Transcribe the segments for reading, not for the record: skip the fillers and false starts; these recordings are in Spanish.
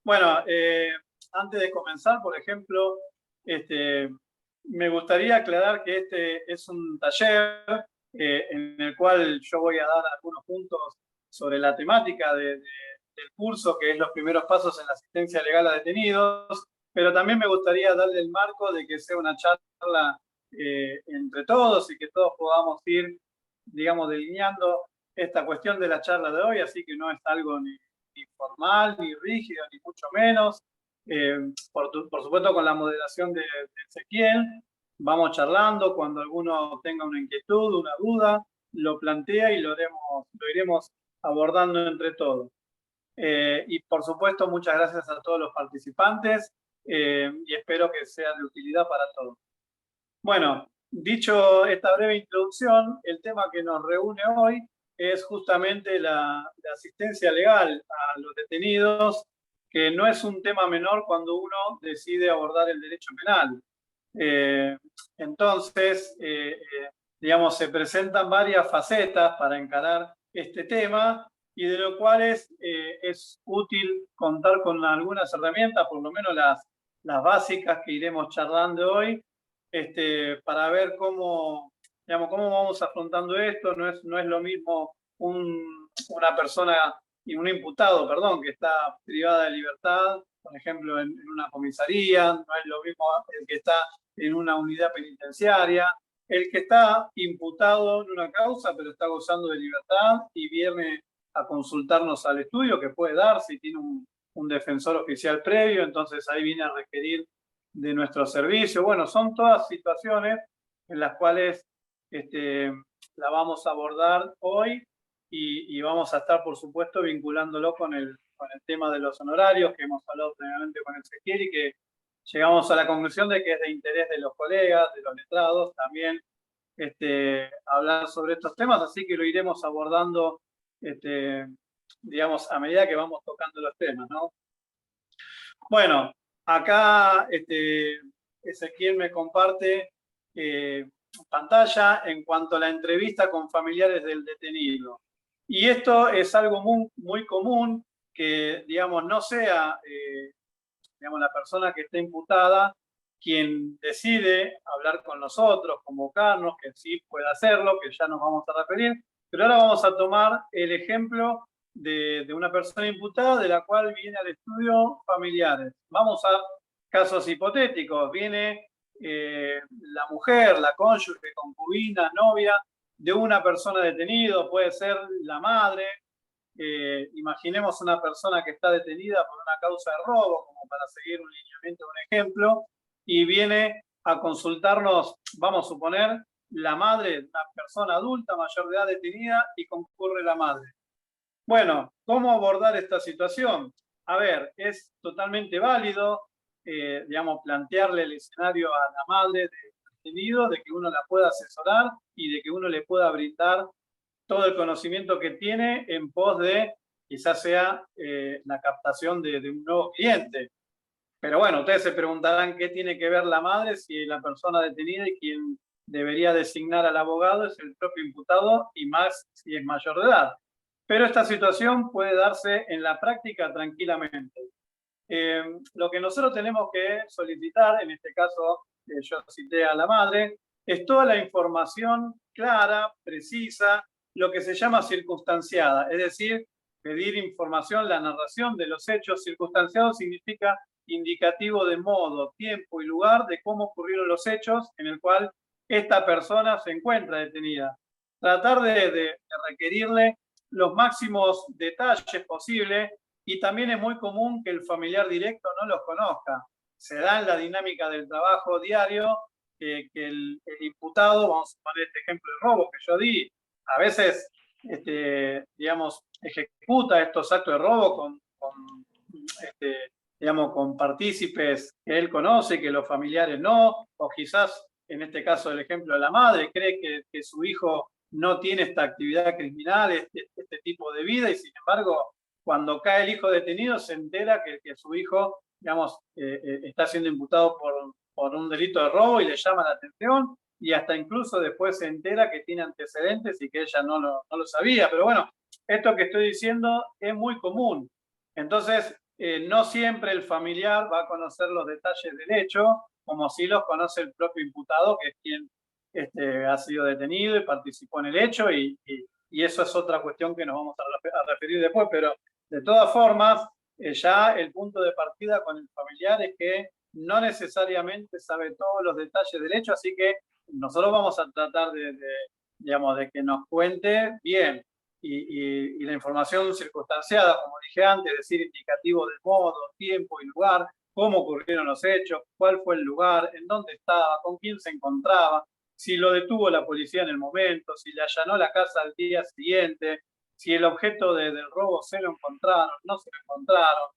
Bueno, antes de comenzar, por ejemplo, me gustaría aclarar que este es un taller en el cual yo voy a dar algunos puntos sobre la temática del curso, que es los primeros pasos en la asistencia legal a detenidos, pero también me gustaría darle el marco de que sea una charla entre todos y que todos podamos ir, digamos, delineando esta cuestión de la charla de hoy, así que no es algo ni formal, ni rígido, ni mucho menos. Por supuesto, con la moderación de Ezequiel, vamos charlando. Cuando alguno tenga una inquietud, una duda, lo plantea y lo iremos abordando entre todos. Y por supuesto, muchas gracias a todos los participantes y espero que sea de utilidad para todos. Bueno, dicho esta breve introducción, el tema que nos reúne hoy es justamente la asistencia legal a los detenidos, que no es un tema menor cuando uno decide abordar el derecho penal. Entonces, digamos, se presentan varias facetas para encarar este tema y de lo cual es útil contar con algunas herramientas, por lo menos las básicas que iremos charlando hoy, para ver digamos, cómo vamos afrontando esto. No es lo mismo una persona y un imputado, perdón, que está privada de libertad, por ejemplo, en una comisaría, no es lo mismo el que está en una unidad penitenciaria, el que está imputado en una causa, pero está gozando de libertad y viene a consultarnos al estudio, que puede dar si tiene un defensor oficial previo, entonces ahí viene a requerir de nuestro servicio. Bueno, son todas situaciones en las cuales la vamos a abordar hoy y vamos a estar, por supuesto, vinculándolo con el tema de los honorarios que hemos hablado previamente con Ezequiel y que llegamos a la conclusión de que es de interés de los colegas, de los letrados, también hablar sobre estos temas, así que lo iremos abordando, digamos, a medida que vamos tocando los temas, ¿no? Bueno, acá Ezequiel me comparte pantalla en cuanto a la entrevista con familiares del detenido. Y esto es algo muy común, que, digamos, no sea digamos, la persona que está imputada quien decide hablar con nosotros, convocarnos, que sí puede hacerlo, que ya nos vamos a referir, pero ahora vamos a tomar el ejemplo de una persona imputada de la cual viene al estudio familiares. Vamos a casos hipotéticos. Viene la mujer, la cónyuge, concubina, novia de una persona detenida, puede ser la madre. Imaginemos una persona que está detenida por una causa de robo, como para seguir un lineamiento, un ejemplo, y viene a consultarnos, vamos a suponer, la madre de una persona adulta, mayor de edad, detenida, y concurre la madre. Bueno, ¿cómo abordar esta situación? A ver, es totalmente válido, digamos, plantearle el escenario a la madre del detenido, de que uno la pueda asesorar y de que uno le pueda brindar todo el conocimiento que tiene en pos de quizás sea la captación de un nuevo cliente. Pero bueno, ustedes se preguntarán qué tiene que ver la madre si la persona detenida y quien debería designar al abogado es el propio imputado y más si es mayor de edad. Pero esta situación puede darse en la práctica tranquilamente. Lo que nosotros tenemos que solicitar, en este caso yo cité a la madre, es toda la información clara, precisa, lo que se llama circunstanciada, es decir, pedir información, la narración de los hechos. Circunstanciado significa indicativo de modo, tiempo y lugar de cómo ocurrieron los hechos en el cual esta persona se encuentra detenida. Tratar de requerirle los máximos detalles posibles, y también es muy común que el familiar directo no los conozca. Se da en la dinámica del trabajo diario que el imputado, vamos a poner este ejemplo de robo que yo di, a veces, digamos, ejecuta estos actos de robo digamos, con partícipes que él conoce, que los familiares no, o quizás, en este caso el ejemplo de la madre, cree que su hijo no tiene esta actividad criminal, este tipo de vida, y sin embargo, cuando cae el hijo detenido, se entera que su hijo, digamos, está siendo imputado por un delito de robo y le llama la atención, y hasta incluso después se entera que tiene antecedentes y que ella no lo sabía. Pero bueno, esto que estoy diciendo es muy común. Entonces, no siempre el familiar va a conocer los detalles del hecho, como si los conoce el propio imputado, que es quien ha sido detenido y participó en el hecho, y eso es otra cuestión que nos vamos a referir después, pero de todas formas, ya el punto de partida con el familiar es que no necesariamente sabe todos los detalles del hecho, así que nosotros vamos a tratar digamos, de que nos cuente bien y la información circunstanciada, como dije antes, es decir, indicativo del modo, tiempo y lugar, cómo ocurrieron los hechos, cuál fue el lugar, en dónde estaba, con quién se encontraba, si lo detuvo la policía en el momento, si le allanó la casa al día siguiente, si el objeto del robo se lo encontraron, no se lo encontraron,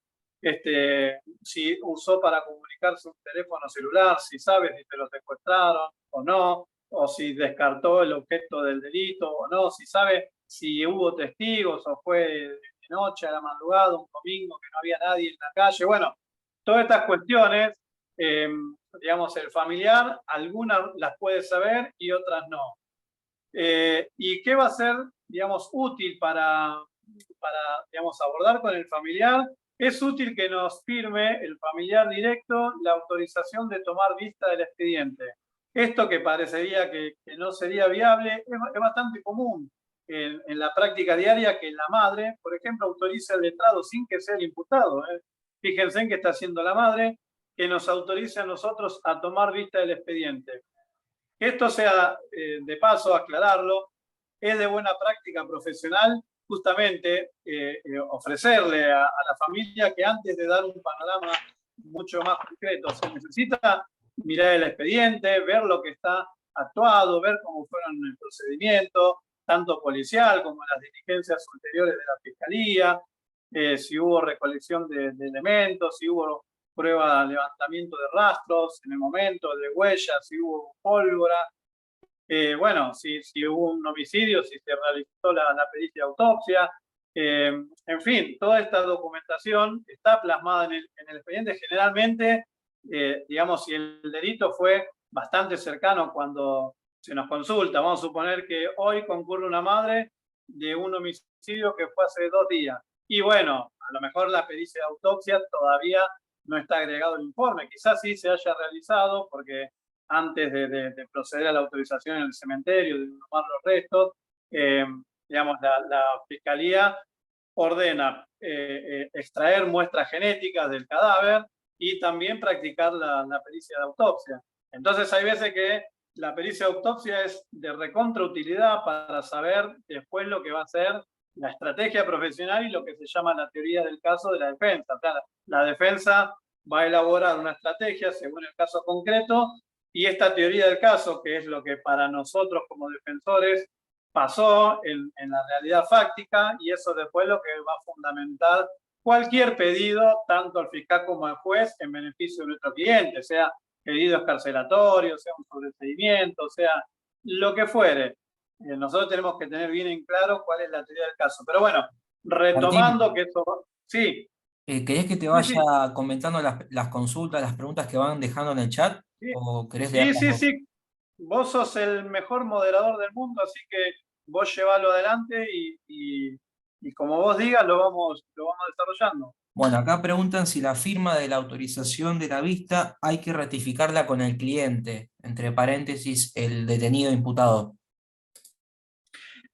si usó para comunicarse un teléfono celular, si sabe si se lo secuestraron o no, o si descartó el objeto del delito o no, si sabe si hubo testigos o fue de noche, a la madrugada, un domingo que no había nadie en la calle. Bueno, todas estas cuestiones, digamos, el familiar, algunas las puede saber y otras no. ¿Y qué va a ser, digamos, útil para, digamos, abordar con el familiar? Es útil que nos firme el familiar directo la autorización de tomar vista del expediente. Esto que parecería que no sería viable es bastante común en la práctica diaria, que la madre, por ejemplo, autorice al letrado sin que sea el imputado. Fíjense en qué está haciendo la madre, que nos autorice a nosotros a tomar vista del expediente. Que esto sea, de paso, aclararlo, es de buena práctica profesional justamente ofrecerle a la familia que antes de dar un panorama mucho más concreto se necesita mirar el expediente, ver lo que está actuado, ver cómo fueron el procedimiento, tanto policial como las diligencias ulteriores de la fiscalía, si hubo recolección de elementos, si hubo prueba de levantamiento de rastros en el momento, de huellas, si hubo pólvora, bueno, si hubo un homicidio, si se realizó la pericia de autopsia, en fin, toda esta documentación está plasmada en el expediente. Generalmente, digamos, si el delito fue bastante cercano cuando se nos consulta, vamos a suponer que hoy concurre una madre de un homicidio que fue hace 2 días. Y bueno, a lo mejor la pericia de autopsia todavía no está agregado el informe. Quizás sí se haya realizado porque antes de proceder a la autorización en el cementerio, de tomar los restos, digamos, la Fiscalía ordena extraer muestras genéticas del cadáver y también practicar la pericia de autopsia. Entonces hay veces que la pericia de autopsia es de recontrautilidad para saber después lo que va a ser la estrategia profesional y lo que se llama la teoría del caso de la defensa. O sea, la defensa va a elaborar una estrategia según el caso concreto y esta teoría del caso, que es lo que para nosotros como defensores pasó en la realidad fáctica, y eso después lo que va a fundamentar cualquier pedido, tanto al fiscal como al juez, en beneficio de nuestro cliente, sea pedido escarcelatorio, sea un sobreseimiento, sea lo que fuere. Nosotros tenemos que tener bien en claro cuál es la teoría del caso. Pero bueno, retomando Martín, que eso... Sí, ¿querés que te sí, vaya sí, comentando las consultas, las preguntas que van dejando en el chat? sí, ¿O querés sí, leerlas sí, vos? sí. Vos sos el mejor moderador del mundo, así que vos llevalo adelante y como vos digas, lo vamos desarrollando. Bueno, acá preguntan si la firma de la autorización de la vista hay que ratificarla con el cliente, entre paréntesis, el detenido imputado.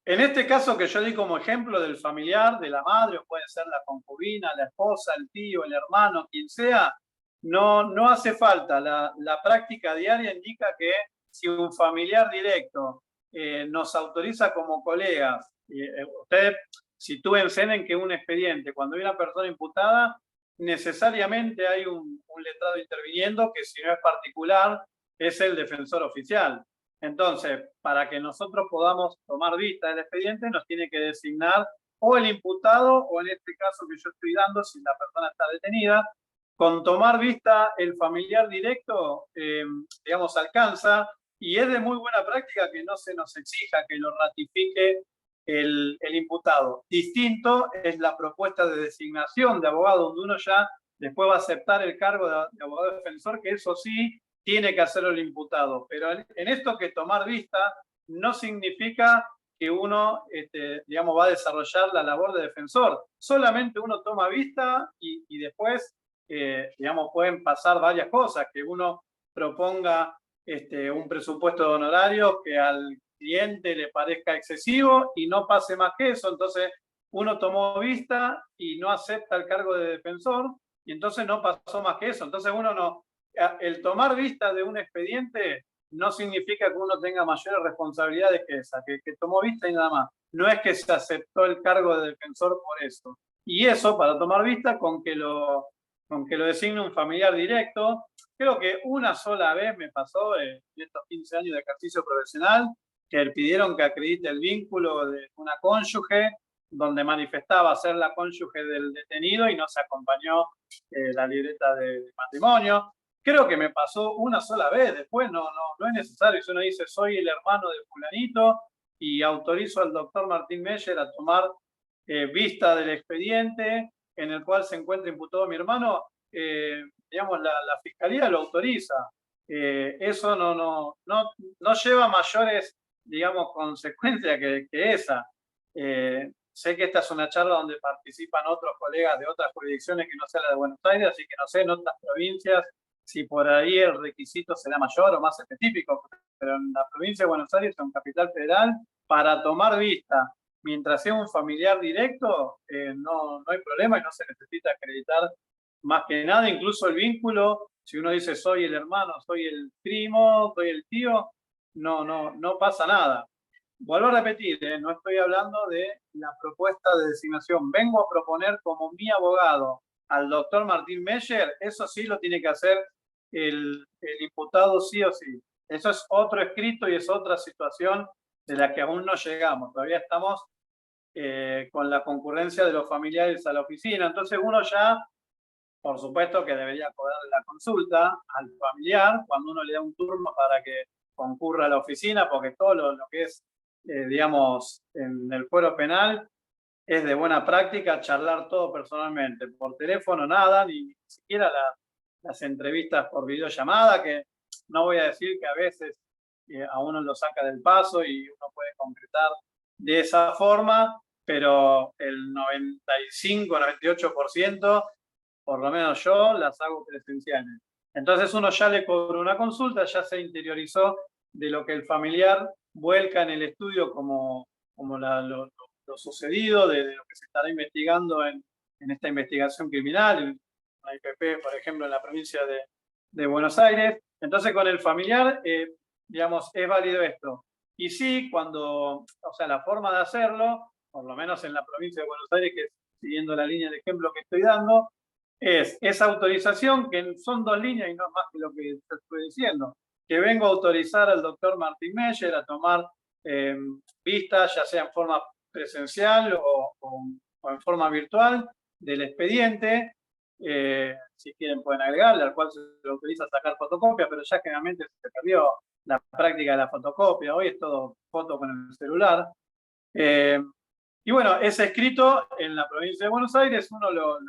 En este caso que yo di como ejemplo del familiar, de la madre, o puede ser la concubina, la esposa, el tío, el hermano, quien sea, no hace falta. La práctica diaria indica que si un familiar directo nos autoriza como colegas, ustedes sitúense en que un expediente, cuando hay una persona imputada, necesariamente hay un letrado interviniendo que si no es particular, es el defensor oficial. Entonces, para que nosotros podamos tomar vista del expediente, nos tiene que designar o el imputado, o en este caso que yo estoy dando, si la persona está detenida. Con tomar vista el familiar directo, digamos, alcanza, y es de muy buena práctica que no se nos exija que lo ratifique el imputado. Distinto es la propuesta de designación de abogado, donde uno ya después va a aceptar el cargo de abogado defensor, que eso sí tiene que hacerlo el imputado. Pero en esto que tomar vista no significa que uno, digamos, va a desarrollar la labor de defensor. Solamente uno toma vista y después, digamos, pueden pasar varias cosas, que uno proponga un presupuesto de honorarios que al cliente le parezca excesivo y no pase más que eso. Entonces, uno tomó vista y no acepta el cargo de defensor y entonces no pasó más que eso. Entonces, uno no, el tomar vista de un expediente no significa que uno tenga mayores responsabilidades que esa, que tomó vista y nada más. No es que se aceptó el cargo de defensor por eso. Y eso, para tomar vista, con que lo designe un familiar directo. Creo que una sola vez me pasó en estos 15 años de ejercicio profesional, que pidieron que acredite el vínculo de una cónyuge, donde manifestaba ser la cónyuge del detenido y no se acompañó la libreta de matrimonio. Creo que me pasó una sola vez, después no es necesario. Si uno dice, soy el hermano de fulanito y autorizo al doctor Martín Meyer a tomar vista del expediente en el cual se encuentra imputado mi hermano, digamos, la fiscalía lo autoriza. Eso no lleva mayores, digamos, consecuencias que esa. Sé que esta es una charla donde participan otros colegas de otras jurisdicciones que no sea la de Buenos Aires, así que no sé en otras provincias si por ahí el requisito será mayor o más específico, pero en la provincia de Buenos Aires, en Capital Federal, para tomar vista, mientras sea un familiar directo, no hay problema y no se necesita acreditar más que nada, incluso el vínculo, si uno dice soy el hermano, soy el primo, soy el tío, no pasa nada. Vuelvo a repetir, no estoy hablando de la propuesta de designación. Vengo a proponer como mi abogado al doctor Martín Meyer, eso sí lo tiene que hacer el imputado sí o sí. Eso es otro escrito y es otra situación de la que aún no llegamos. Todavía estamos con la concurrencia de los familiares a la oficina. Entonces uno ya, por supuesto que debería cobrarle la consulta al familiar cuando uno le da un turno para que concurra a la oficina, porque todo lo que es, digamos, en el fuero penal es de buena práctica charlar todo personalmente. Por teléfono nada, ni siquiera las entrevistas por videollamada, que no voy a decir que a veces a uno lo saca del paso y uno puede concretar de esa forma, pero el 95-98%, por lo menos yo, las hago presenciales. Entonces uno ya le cobró una consulta, ya se interiorizó de lo que el familiar vuelca en el estudio como lo sucedido, de lo que se estará investigando en esta investigación criminal, en la IPP, por ejemplo, en la provincia de Buenos Aires. Entonces, con el familiar, digamos, es válido esto. Y sí, o sea, la forma de hacerlo, por lo menos en la provincia de Buenos Aires, que siguiendo la línea de ejemplo que estoy dando, es esa autorización, que son 2 líneas y no más que lo que te estoy diciendo, que vengo a autorizar al doctor Martín Meyer a tomar vistas, ya sea en forma presencial o en forma virtual, del expediente. Si quieren pueden agregarle, al cual se lo autoriza sacar fotocopia, pero ya generalmente se perdió la práctica de la fotocopia. Hoy es todo foto con el celular. Y bueno, ese escrito en la provincia de Buenos Aires uno lo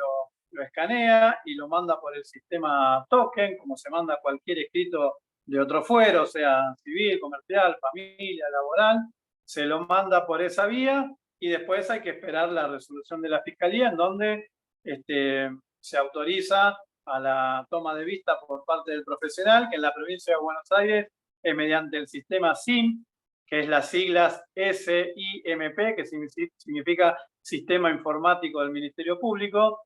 escanea y lo manda por el sistema token, como se manda cualquier escrito de otro fuero, sea civil, comercial, familia, laboral, se lo manda por esa vía y después hay que esperar la resolución de la fiscalía en donde se autoriza a la toma de vista por parte del profesional, que en la provincia de Buenos Aires es mediante el sistema SIM, que es las siglas SIMP, que significa Sistema Informático del Ministerio Público,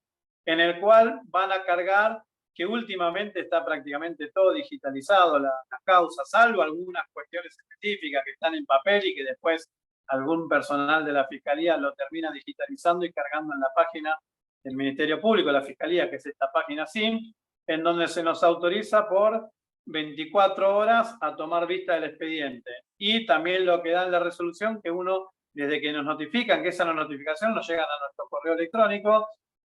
en el cual van a cargar, que últimamente está prácticamente todo digitalizado, las causas, salvo algunas cuestiones específicas que están en papel y que después algún personal de la Fiscalía lo termina digitalizando y cargando en la página del Ministerio Público, la Fiscalía, que es esta página SIM, en donde se nos autoriza por 24 horas a tomar vista del expediente. Y también lo que da en la resolución, que uno, desde que nos notifican, que esa notificación nos llega a nuestro correo electrónico,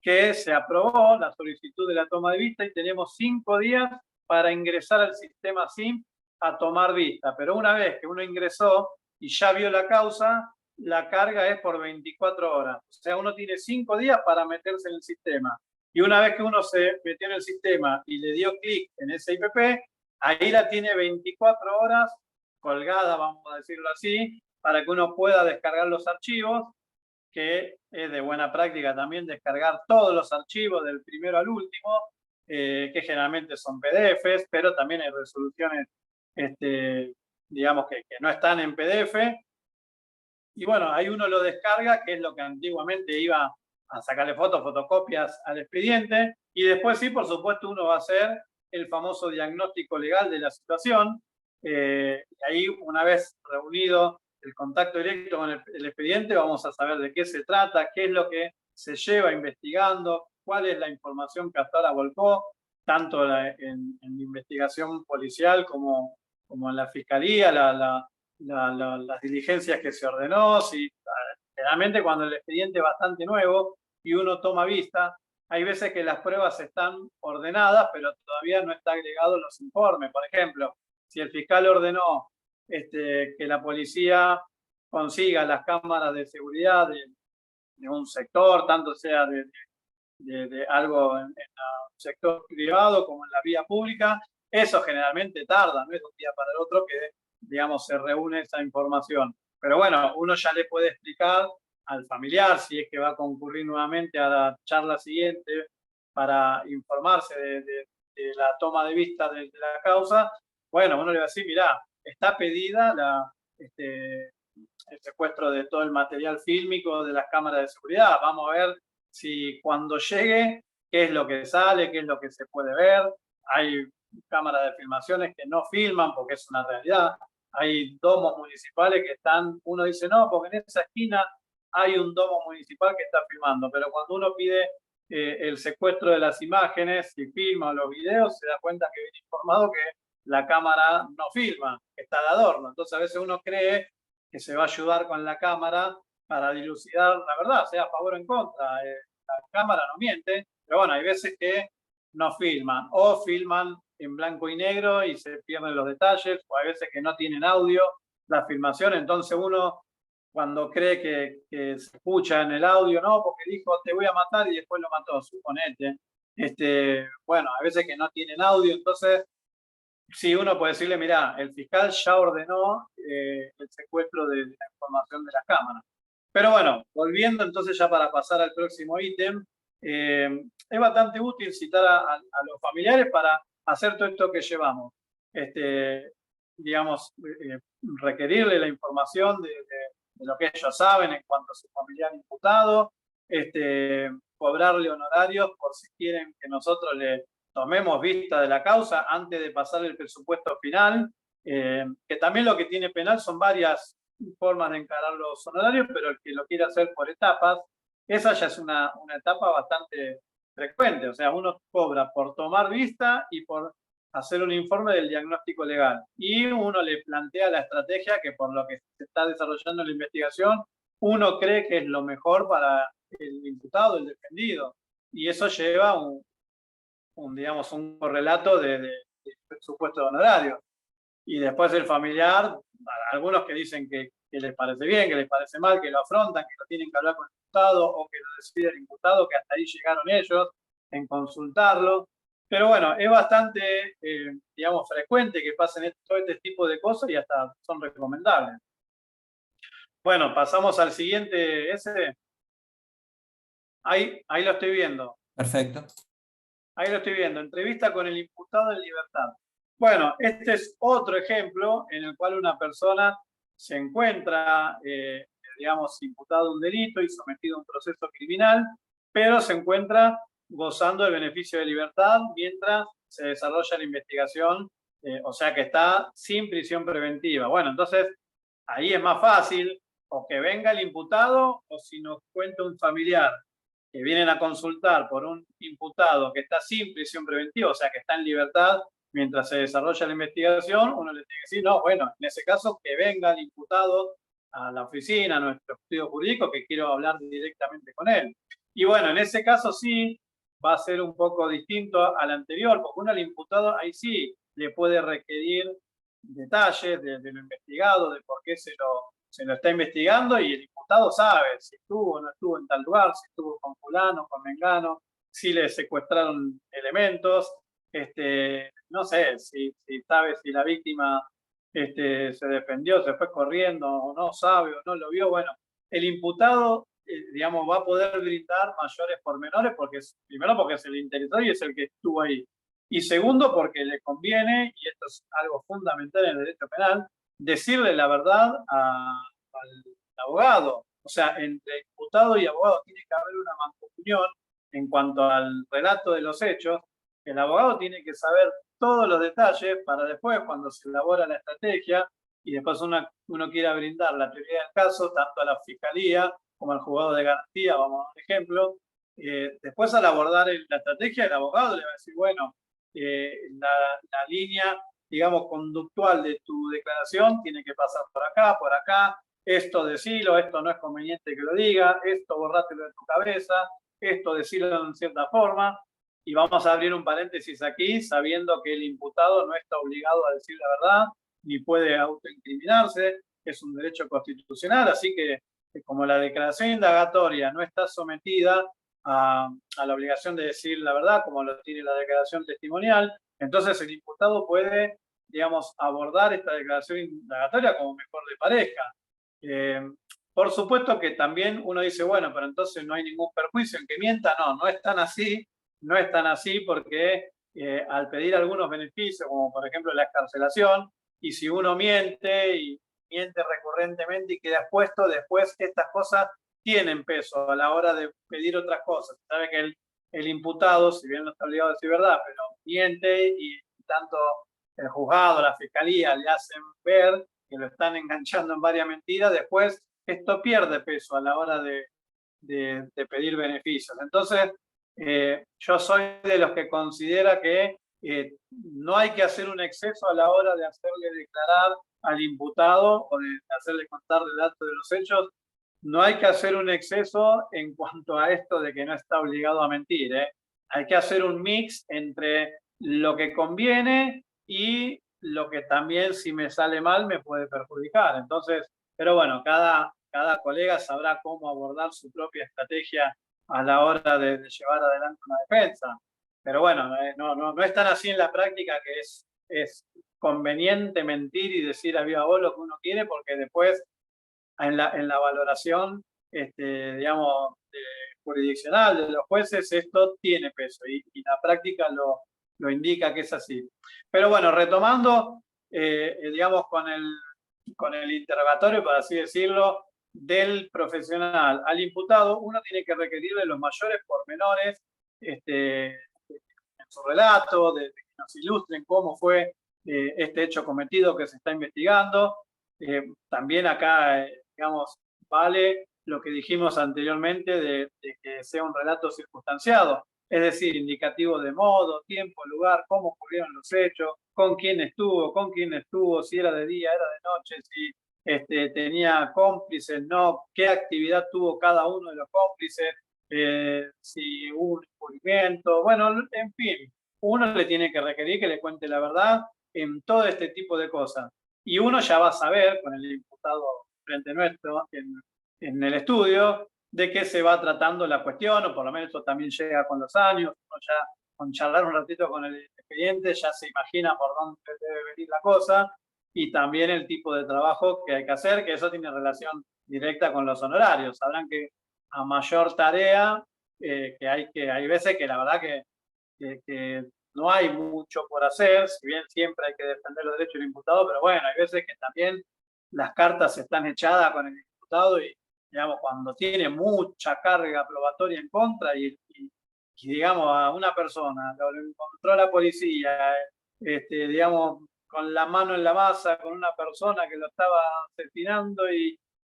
que se aprobó la solicitud de la toma de vista y tenemos 5 días para ingresar al sistema SIM a tomar vista. Pero una vez que uno ingresó y ya vio la causa, la carga es por 24 horas. O sea, uno tiene 5 días para meterse en el sistema. Y una vez que uno se metió en el sistema y le dio clic en ese IPP, ahí la tiene 24 horas colgada, vamos a decirlo así, para que uno pueda descargar los archivos, que es de buena práctica también descargar todos los archivos del primero al último, que generalmente son PDFs, pero también hay resoluciones, digamos, que no están en PDF. Y bueno, ahí uno lo descarga, que es lo que antiguamente iba a sacarle fotos, fotocopias al expediente, y después sí, por supuesto, uno va a hacer el famoso diagnóstico legal de la situación. Y ahí, una vez reunido el contacto directo con el expediente, vamos a saber de qué se trata, qué es lo que se lleva investigando, cuál es la información que hasta ahora volcó, tanto en la investigación policial como en la fiscalía, las diligencias que se ordenó. Si, generalmente cuando el expediente es bastante nuevo y uno toma vista, hay veces que las pruebas están ordenadas, pero todavía no está agregado los informes. Por ejemplo, si el fiscal ordenó que la policía consiga las cámaras de seguridad de un sector, tanto sea de algo en el sector privado como en la vía pública, eso generalmente tarda, no es de un día para el otro que, digamos, se reúne esa información. Pero bueno, uno ya le puede explicar al familiar, si es que va a concurrir nuevamente a la charla siguiente para informarse de la toma de vista de la causa, bueno, uno le va a decir, mirá, está pedida el secuestro de todo el material fílmico de las cámaras de seguridad, vamos a ver si cuando llegue, qué es lo que sale, qué es lo que se puede ver. Hay cámaras de filmaciones que no filman porque es una realidad. Hay domos municipales que están, uno dice, no, porque en esa esquina hay un domo municipal que está filmando, pero cuando uno pide el secuestro de las imágenes, si filma los videos, se da cuenta que viene informado que la cámara no filma, que está de adorno. Entonces a veces uno cree que se va a ayudar con la cámara para dilucidar la verdad, sea a favor o en contra. La cámara no miente, pero bueno, hay veces que no filman, o filman en blanco y negro y se pierden los detalles, o hay veces que no tienen audio la filmación, entonces uno cuando cree que se escucha en el audio, no, porque dijo te voy a matar y después lo mató, suponete. Bueno, a veces que no tienen audio, entonces sí, uno puede decirle, mira, el fiscal ya ordenó el secuestro de la información de las cámaras. Pero bueno, volviendo entonces ya para pasar al próximo ítem, es bastante útil citar a los familiares para hacer todo esto que llevamos. Digamos, requerirle la información de lo que ellos saben en cuanto a su familiar imputado, cobrarle honorarios por si quieren que nosotros le tomemos vista de la causa antes de pasar el presupuesto final, que también lo que tiene penal son varias formas de encarar los honorarios, pero el que lo quiere hacer por etapas, esa ya es una etapa bastante frecuente, o sea, uno cobra por tomar vista y por hacer un informe del diagnóstico legal, y uno le plantea la estrategia que por lo que se está desarrollando la investigación, uno cree que es lo mejor para el imputado, el defendido, y eso lleva digamos, un correlato de presupuesto de honorario. Y después el familiar, algunos que dicen que les parece bien, que les parece mal, que lo afrontan, que lo tienen que hablar con el imputado o que lo decide el imputado, que hasta ahí llegaron ellos en consultarlo. Pero bueno, es bastante, digamos, frecuente que pasen todo este tipo de cosas y hasta son recomendables. Bueno, pasamos al siguiente, ese. Ahí lo estoy viendo. Perfecto. Ahí lo estoy viendo, entrevista con el imputado en libertad. Bueno, este es otro ejemplo en el cual una persona se encuentra, digamos, imputado de un delito y sometido a un proceso criminal, pero se encuentra gozando del beneficio de libertad mientras se desarrolla la investigación, o sea que está sin prisión preventiva. Bueno, entonces ahí es más fácil o que venga el imputado o si nos cuenta un familiar que vienen a consultar por un imputado que está sin prisión preventiva, o sea, que está en libertad mientras se desarrolla la investigación, uno le tiene que decir, no, bueno, en ese caso que venga el imputado a la oficina, a nuestro estudio jurídico, que quiero hablar directamente con él. Y bueno, en ese caso sí va a ser un poco distinto al anterior, porque uno al imputado ahí sí le puede requerir detalles de lo investigado, de por qué se lo está investigando, y el imputado sabe si estuvo o no estuvo en tal lugar, si estuvo con fulano, con mengano, si le secuestraron elementos, no sé, si sabe si la víctima se defendió, se fue corriendo, o no sabe, o no lo vio. Bueno, el imputado, digamos, va a poder brindar mayores pormenores, porque primero porque se le interesó y es el que estuvo ahí. Y segundo, porque le conviene, y esto es algo fundamental en el derecho penal, decirle la verdad al abogado. O sea, entre imputado y abogado tiene que haber una mancomunión en cuanto al relato de los hechos. El abogado tiene que saber todos los detalles para después, cuando se elabora la estrategia y después uno quiera brindar la teoría del caso, tanto a la fiscalía como al juzgado de garantía, vamos a dar un ejemplo. Después, al abordar la estrategia, el abogado le va a decir, bueno, la línea, digamos, conductual de tu declaración tiene que pasar por acá, esto decilo, esto no es conveniente que lo diga, esto borrátelo de tu cabeza, esto decirlo en cierta forma. Y vamos a abrir un paréntesis aquí, sabiendo que el imputado no está obligado a decir la verdad, ni puede autoincriminarse, es un derecho constitucional, así que como la declaración indagatoria no está sometida a la obligación de decir la verdad, como lo tiene la declaración testimonial, entonces el imputado puede, digamos, abordar esta declaración indagatoria como mejor le parezca. Por supuesto que también uno dice, bueno, pero entonces no hay ningún perjuicio en que mienta. No, no es tan así. No es tan así porque al pedir algunos beneficios, como por ejemplo la excarcelación, y si uno miente y miente recurrentemente y queda expuesto, después estas cosas tienen peso a la hora de pedir otras cosas. Sabe que el imputado, si bien no está obligado a decir verdad, pero miente y tanto el juzgado, la fiscalía le hacen ver que lo están enganchando en varias mentiras, después esto pierde peso a la hora de pedir beneficios. Entonces, yo soy de los que considera que no hay que hacer un exceso a la hora de hacerle declarar al imputado o de hacerle contar el dato de los hechos. No hay que hacer un exceso en cuanto a esto de que no está obligado a mentir. Hay que hacer un mix entre lo que conviene y lo que también, si me sale mal, me puede perjudicar. Entonces, pero bueno, cada colega sabrá cómo abordar su propia estrategia a la hora de llevar adelante una defensa. Pero bueno, no es tan así en la práctica, que es conveniente mentir y decir a viva voz lo que uno quiere, porque después en la valoración, digamos, jurisdiccional de los jueces, esto tiene peso y la práctica lo indica que es así. Pero bueno, retomando, digamos, con el interrogatorio, por así decirlo, del profesional al imputado, uno tiene que requerirle los mayores pormenores en su relato, de que nos ilustren cómo fue este hecho cometido que se está investigando. También acá, digamos, vale lo que dijimos anteriormente de que sea un relato circunstanciado, es decir, indicativo de modo, tiempo, lugar, cómo ocurrieron los hechos, con quién estuvo, si era de día, era de noche, si tenía cómplices, no, qué actividad tuvo cada uno de los cómplices, si hubo un encubrimiento, bueno, en fin, uno le tiene que requerir que le cuente la verdad en todo este tipo de cosas. Y uno ya va a saber, con el imputado frente nuestro en el estudio, de qué se va tratando la cuestión, o por lo menos eso también llega con los años. Uno ya con charlar un ratito con el expediente ya se imagina por dónde debe venir la cosa, y también el tipo de trabajo que hay que hacer, que eso tiene relación directa con los honorarios. Sabrán que a mayor tarea, hay veces que la verdad que no hay mucho por hacer, si bien siempre hay que defender los derechos del imputado, pero bueno, hay veces que también las cartas están echadas con el imputado y, digamos, cuando tiene mucha carga probatoria en contra y digamos, a una persona lo encontró la policía, digamos, con la mano en la masa, con una persona que lo estaba asesinando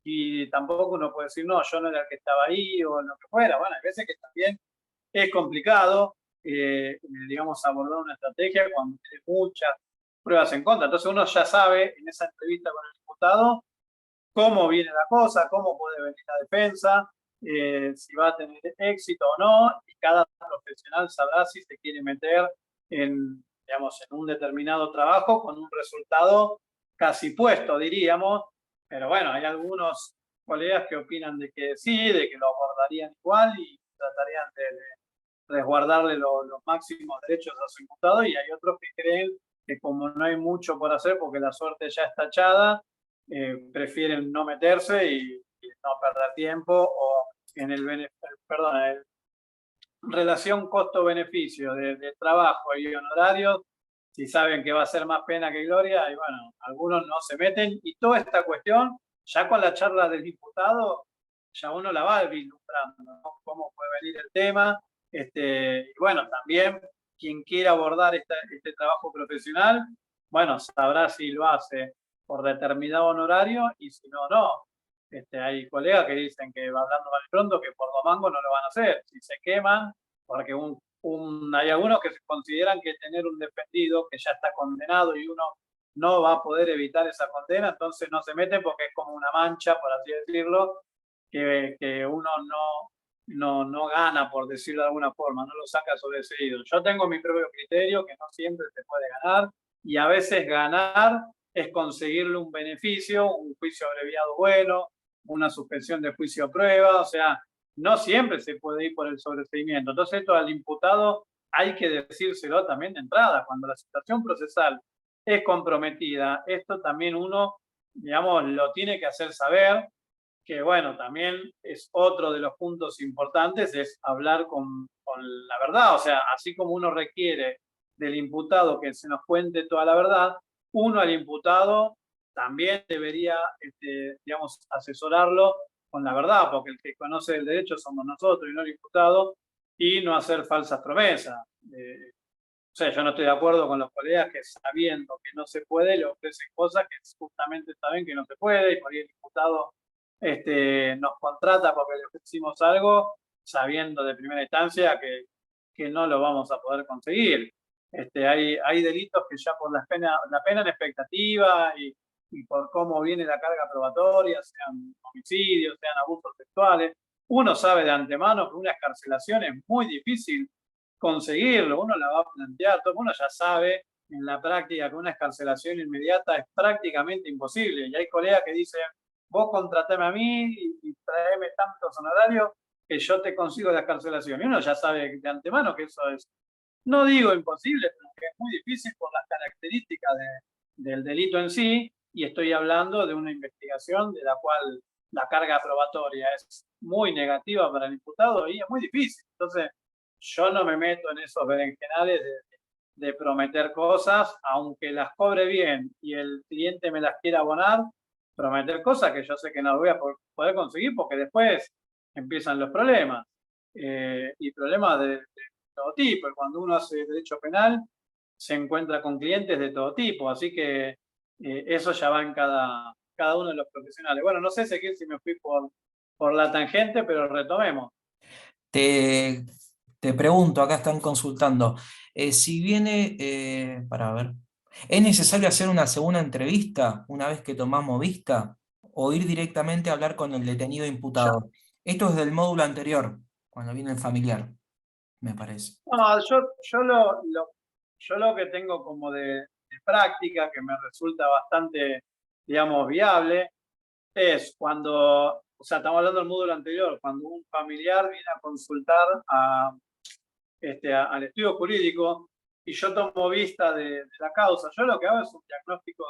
y tampoco uno puede decir, no, yo no era el que estaba ahí o lo que fuera. Bueno, hay veces que también es complicado, digamos, abordar una estrategia cuando tiene muchas pruebas en contra. Entonces uno ya sabe en esa entrevista con el diputado cómo viene la cosa, cómo puede venir la defensa, si va a tener éxito o no, y cada profesional sabrá si se quiere meter digamos, en un determinado trabajo con un resultado casi puesto, diríamos. Pero bueno, hay algunos colegas que opinan de que sí, de que lo abordarían igual y tratarían de resguardarle los máximos derechos a su imputado, y hay otros que creen que como no hay mucho por hacer porque la suerte ya está echada, prefieren no meterse y no perder tiempo, o en perdón, relación costo-beneficio de trabajo y honorarios, si saben que va a ser más pena que gloria, y bueno, algunos no se meten, y toda esta cuestión, ya con la charla del diputado, ya uno la va vislumbrando, ¿no? Cómo puede venir el tema, y bueno, también quien quiera abordar este trabajo profesional, bueno, sabrá si lo hace por determinado honorario, y si no, no. Hay colegas que dicen que, hablando mal y pronto, que por domingo no lo van a hacer. Si se queman, porque hay algunos que se consideran que tener un defendido que ya está condenado y uno no va a poder evitar esa condena, entonces no se meten porque es como una mancha, por así decirlo, que uno no gana, por decirlo de alguna forma, no lo saca sobreseído. Yo tengo mi propio criterio, que no siempre se puede ganar, y a veces ganar es conseguirle un beneficio, un juicio abreviado bueno, una suspensión de juicio a prueba, o sea, no siempre se puede ir por el sobreseimiento. Entonces esto al imputado hay que decírselo también de entrada, cuando la situación procesal es comprometida, esto también uno, digamos, lo tiene que hacer saber, que bueno, también es otro de los puntos importantes, es hablar con la verdad, o sea, así como uno requiere del imputado que se nos cuente toda la verdad, uno al imputado también debería, digamos, asesorarlo con la verdad, porque el que conoce el derecho somos nosotros y no el imputado, y no hacer falsas promesas. O sea, yo no estoy de acuerdo con los colegas que sabiendo que no se puede, le ofrecen cosas que justamente saben que no se puede, y por ahí el imputado nos contrata porque le ofrecimos algo sabiendo de primera instancia que no lo vamos a poder conseguir. Hay delitos que ya por la pena en expectativa y por cómo viene la carga probatoria, sean homicidios, sean abusos sexuales, uno sabe de antemano que una excarcelación es muy difícil conseguirlo, uno la va a plantear, todo uno ya sabe en la práctica que una excarcelación inmediata es prácticamente imposible. Y hay colegas que dicen, vos contratame a mí y traeme tantos honorarios que yo te consigo la excarcelación. Y uno ya sabe de antemano que eso es, no digo imposible, pero que es muy difícil por las características del delito en sí, y estoy hablando de una investigación de la cual la carga probatoria es muy negativa para el imputado y es muy difícil. Entonces, yo no me meto en esos berenjenales de prometer cosas, aunque las cobre bien y el cliente me las quiera abonar, prometer cosas que yo sé que no voy a poder conseguir porque después empiezan los problemas. Y problemas de todo tipo. Y cuando uno hace derecho penal, se encuentra con clientes de todo tipo. Así que eso ya va en cada uno de los profesionales. Bueno, no sé, Ezequiel, si me fui por la tangente, pero retomemos. Te, te pregunto, acá están consultando, si viene, para ver, ¿es necesario hacer una segunda entrevista una vez que tomamos vista o ir directamente a hablar con el detenido Yo, imputado? Esto es del módulo anterior, cuando viene el familiar, me parece. no, yo lo que tengo como de práctica, que me resulta bastante, digamos, viable, es cuando, o sea, estamos hablando del módulo anterior, cuando un familiar viene a consultar al estudio jurídico y yo tomo vista de la causa, yo lo que hago es un diagnóstico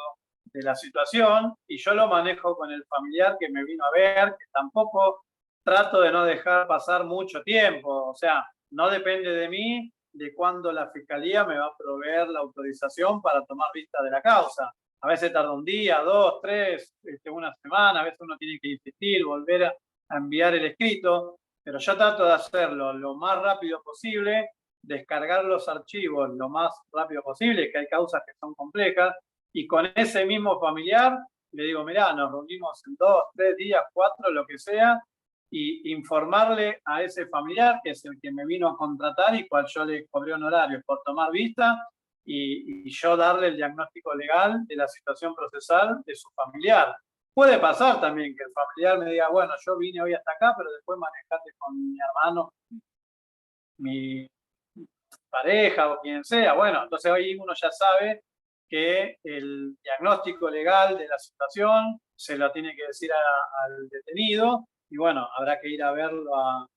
de la situación y yo lo manejo con el familiar que me vino a ver, que tampoco trato de no dejar pasar mucho tiempo, o sea, no depende de mí de cuándo la fiscalía me va a proveer la autorización para tomar vista de la causa. A veces tarda un día, dos, tres, una semana, a veces uno tiene que insistir, volver a enviar el escrito, pero yo trato de hacerlo lo más rápido posible, descargar los archivos lo más rápido posible, que hay causas que son complejas, y con ese mismo familiar le digo, mirá, nos reunimos en 2, 3 días, 4, lo que sea, y informarle a ese familiar, que es el que me vino a contratar y cual yo le cobré honorarios por tomar vista, y yo darle el diagnóstico legal de la situación procesal de su familiar. Puede pasar también que el familiar me diga, bueno, yo vine hoy hasta acá, pero después manejate con mi hermano, mi pareja o quien sea. Bueno, entonces hoy uno ya sabe que el diagnóstico legal de la situación se lo tiene que decir al detenido y bueno, habrá que ir a verlo a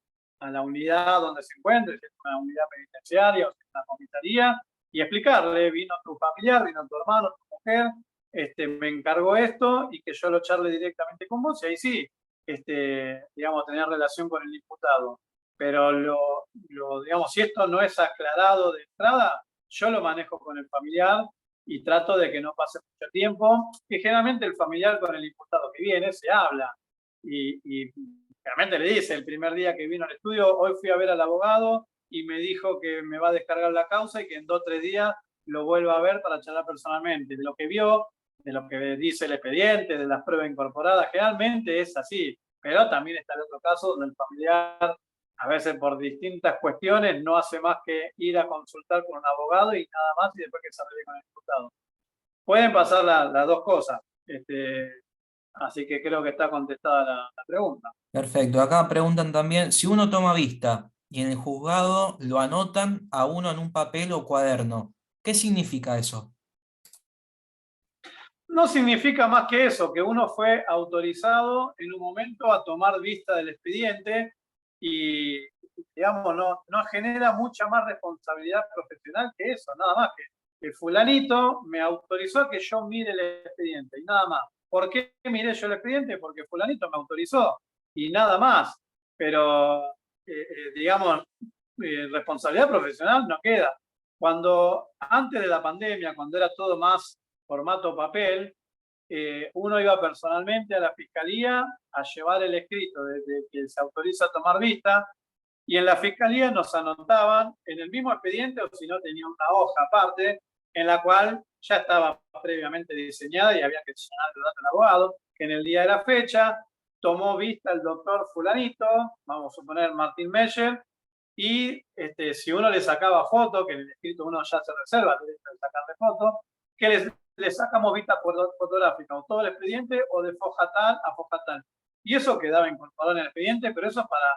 la unidad donde se encuentre, si es una unidad penitenciaria o si es una comisaría, y explicarle, vino tu familiar, vino tu hermano, tu mujer, me encargó esto y que yo lo charle directamente con vos, y ahí sí, digamos, tener relación con el imputado. Pero digamos, si esto no es aclarado de entrada, yo lo manejo con el familiar y trato de que no pase mucho tiempo, que generalmente el familiar con el imputado que viene se habla y generalmente le dice el primer día que vino al estudio, hoy fui a ver al abogado y me dijo que me va a descargar la causa y que en 2 o 3 días lo vuelva a ver para charlar personalmente. De lo que vio, de lo que dice el expediente, de las pruebas incorporadas, generalmente es así. Pero también está el otro caso donde el familiar, a veces por distintas cuestiones, no hace más que ir a consultar con un abogado y nada más, y después que se arregle con el diputado. Pueden pasar las dos cosas. Así que creo que está contestada la pregunta. Perfecto. Acá preguntan también, si uno toma vista y en el juzgado lo anotan a uno en un papel o cuaderno, ¿qué significa eso? No significa más que eso, que uno fue autorizado en un momento a tomar vista del expediente y, digamos, no genera mucha más responsabilidad profesional que eso, nada más que el fulanito me autorizó a que yo mire el expediente y nada más. ¿Por qué miré yo el expediente? Porque fulanito me autorizó y nada más. Pero, digamos, responsabilidad profesional no queda. Cuando antes de la pandemia, cuando era todo más formato papel, uno iba personalmente a la fiscalía a llevar el escrito desde que se autoriza a tomar vista y en la fiscalía nos anotaban en el mismo expediente o si no tenía una hoja aparte en la cual ya estaba previamente diseñada y había que llenar el dato del abogado, que en el día de la fecha tomó vista el doctor fulanito, vamos a suponer Martín Meyer, y si uno le sacaba foto, que en el escrito uno ya se reserva el derecho de sacarle foto, que le sacamos vista fotográfica o todo el expediente o de foja tal a foja tal. Y eso quedaba incorporado en el expediente, pero eso es para,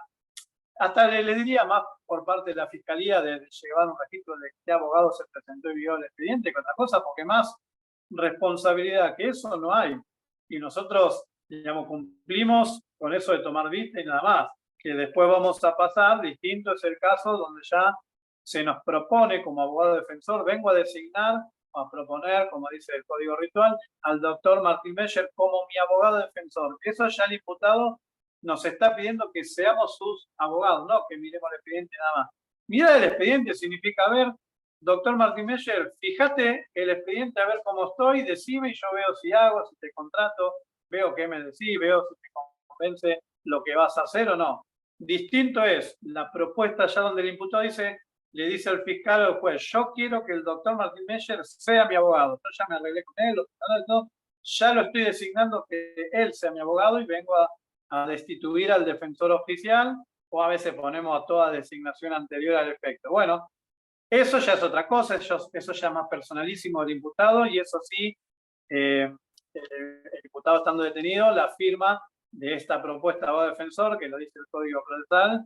hasta le diría más por parte de la fiscalía de llevar un registro de qué abogado se presentó y vio el expediente que otra cosa, porque más responsabilidad que eso no hay. Y nosotros, digamos, cumplimos con eso de tomar vista y nada más. Que después vamos a pasar, distinto es el caso donde ya se nos propone como abogado defensor, vengo a designar, a proponer, como dice el Código Ritual, al doctor Martín Meyer como mi abogado defensor. Eso ya el imputado nos está pidiendo que seamos sus abogados, no que miremos el expediente nada más. Mirar el expediente significa ver, doctor Martín Meyer, fíjate el expediente a ver cómo estoy, decime y yo veo si hago, si te contrato, veo qué me decís, veo si te convence lo que vas a hacer o no. Distinto es la propuesta ya donde el imputado le dice al fiscal o al juez, yo quiero que el doctor Martín Meyer sea mi abogado. Yo ya me arreglé con él, ya lo estoy designando que él sea mi abogado y vengo a destituir al defensor oficial, o a veces ponemos a toda designación anterior al efecto. Bueno, eso ya es otra cosa, eso ya es más personalísimo del imputado y eso sí, el imputado estando detenido, la firma de esta propuesta de abogado defensor, que lo dice el Código Procesal,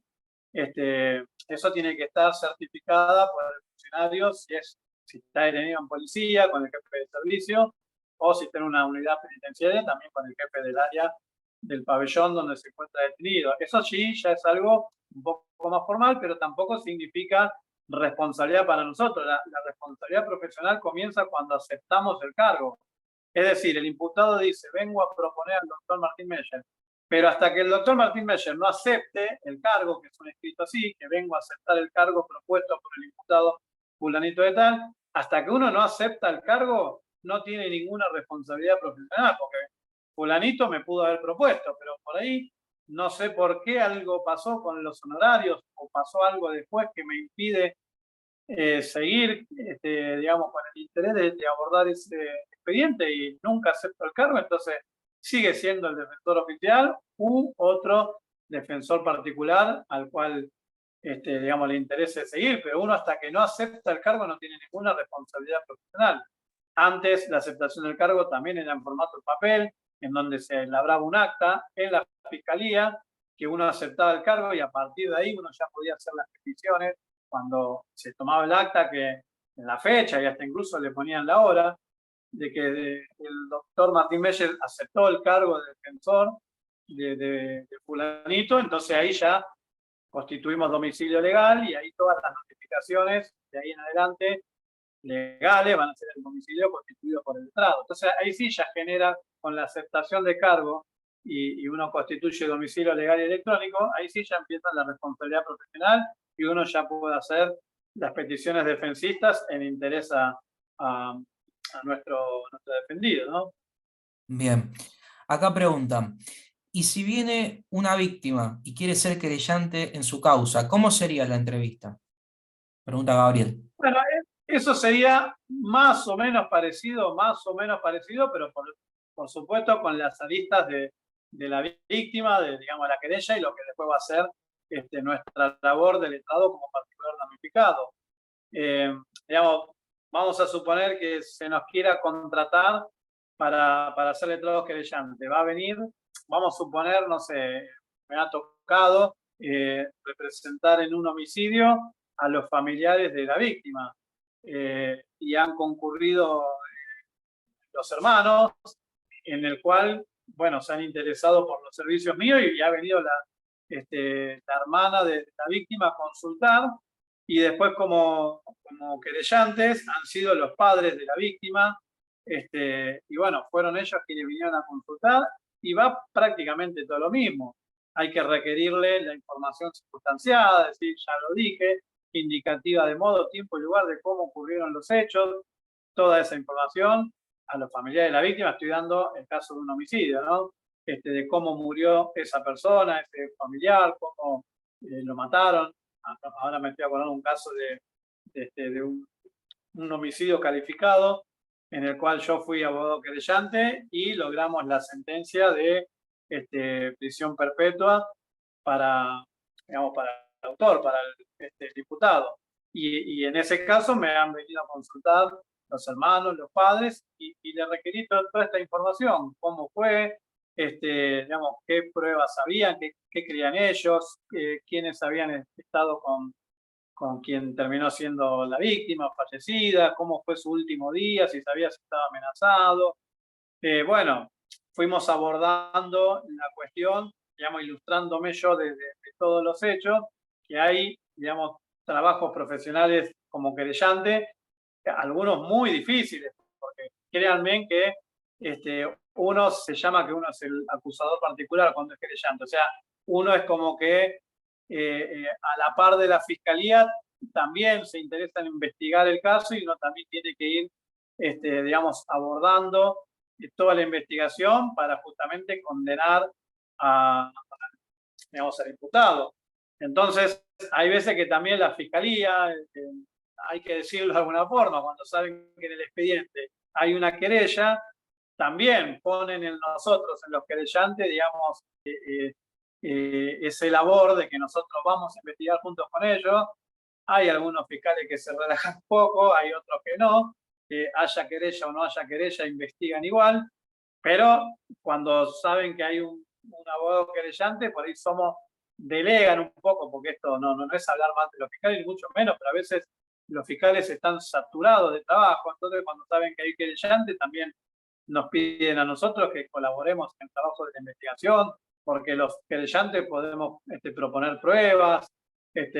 eso tiene que estar certificada por el funcionario si está detenido en policía, con el jefe de servicio, o si está en una unidad penitenciaria, también con el jefe del área del pabellón donde se encuentra detenido. Eso sí, ya es algo un poco más formal, pero tampoco significa responsabilidad para nosotros. La responsabilidad profesional comienza cuando aceptamos el cargo. Es decir, el imputado dice, vengo a proponer al doctor Martín Meyer, pero hasta que el doctor Martín Meyer no acepte el cargo, que es un escrito así, que vengo a aceptar el cargo propuesto por el imputado fulanito de tal, hasta que uno no acepta el cargo, no tiene ninguna responsabilidad profesional, porque fulanito me pudo haber propuesto, pero por ahí no sé por qué algo pasó con los honorarios o pasó algo después que me impide seguir, digamos, con el interés de abordar ese expediente y nunca acepto el cargo, entonces sigue siendo el defensor oficial u otro defensor particular al cual, digamos, le interese seguir, pero uno hasta que no acepta el cargo no tiene ninguna responsabilidad profesional. Antes la aceptación del cargo también era en formato de papel, en donde se labraba un acta en la fiscalía, que uno aceptaba el cargo y a partir de ahí uno ya podía hacer las peticiones cuando se tomaba el acta, que en la fecha y hasta incluso le ponían la hora, de que el doctor Martín Meyer aceptó el cargo de defensor de fulanito, entonces ahí ya constituimos domicilio legal y ahí todas las notificaciones de ahí en adelante legales, van a ser el domicilio constituido por el letrado. Entonces ahí sí ya genera, con la aceptación de cargo y uno constituye domicilio legal y electrónico, ahí sí ya empieza la responsabilidad profesional y uno ya puede hacer las peticiones defensistas en interés a nuestro defendido, ¿no? Bien. Acá preguntan, ¿y si viene una víctima y quiere ser querellante en su causa, cómo sería la entrevista? Pregunta Gabriel. Bueno, eso sería más o menos parecido, pero por supuesto con las aristas de la víctima, de, digamos, la querella y lo que después va a ser nuestra labor de letrado como particular damnificado. Digamos, vamos a suponer que se nos quiera contratar para ser letrados querellante. Va a venir, vamos a suponer, no sé, me ha tocado representar en un homicidio a los familiares de la víctima y han concurrido los hermanos, en el cual, bueno, se han interesado por los servicios míos y ha venido la hermana de la víctima a consultar y después como querellantes han sido los padres de la víctima y bueno, fueron ellos quienes vinieron a consultar y va prácticamente todo lo mismo. Hay que requerirle la información circunstanciada, es decir, ya lo dije, indicativa de modo, tiempo y lugar de cómo ocurrieron los hechos, toda esa información a los familiares de la víctima. Estoy dando el caso de un homicidio, ¿no? De cómo murió esa persona, ese familiar, cómo lo mataron. Ahora me estoy acordando de un caso de un homicidio calificado en el cual yo fui abogado querellante y logramos la sentencia de prisión perpetua para, digamos, para el autor, para el diputado. Y en ese caso me han venido a consultar los hermanos, los padres, y le requerí toda esta información, cómo fue, digamos, qué pruebas habían, qué creían ellos, quiénes habían estado con quien terminó siendo la víctima, fallecida, cómo fue su último día, si sabía si estaba amenazado. Bueno, fuimos abordando la cuestión, digamos, ilustrándome yo de todos los hechos, que hay, digamos, trabajos profesionales como querellante, algunos muy difíciles, porque créanme que uno se llama que uno es el acusador particular cuando es querellante, o sea, uno es como que a la par de la fiscalía también se interesa en investigar el caso y uno también tiene que ir, digamos, abordando toda la investigación para justamente condenar digamos, al imputado. Entonces, hay veces que también la fiscalía, hay que decirlo de alguna forma, cuando saben que en el expediente hay una querella, también ponen en nosotros, en los querellantes, digamos, ese labor de que nosotros vamos a investigar juntos con ellos. Hay algunos fiscales que se relajan un poco, hay otros que no. Haya querella o no haya querella, investigan igual. Pero cuando saben que hay un abogado querellante, por ahí delegan un poco, porque esto no es hablar mal de los fiscales, ni mucho menos, pero a veces los fiscales están saturados de trabajo, entonces cuando saben que hay querellante, también nos piden a nosotros que colaboremos en el trabajo de la investigación, porque los querellantes podemos proponer pruebas,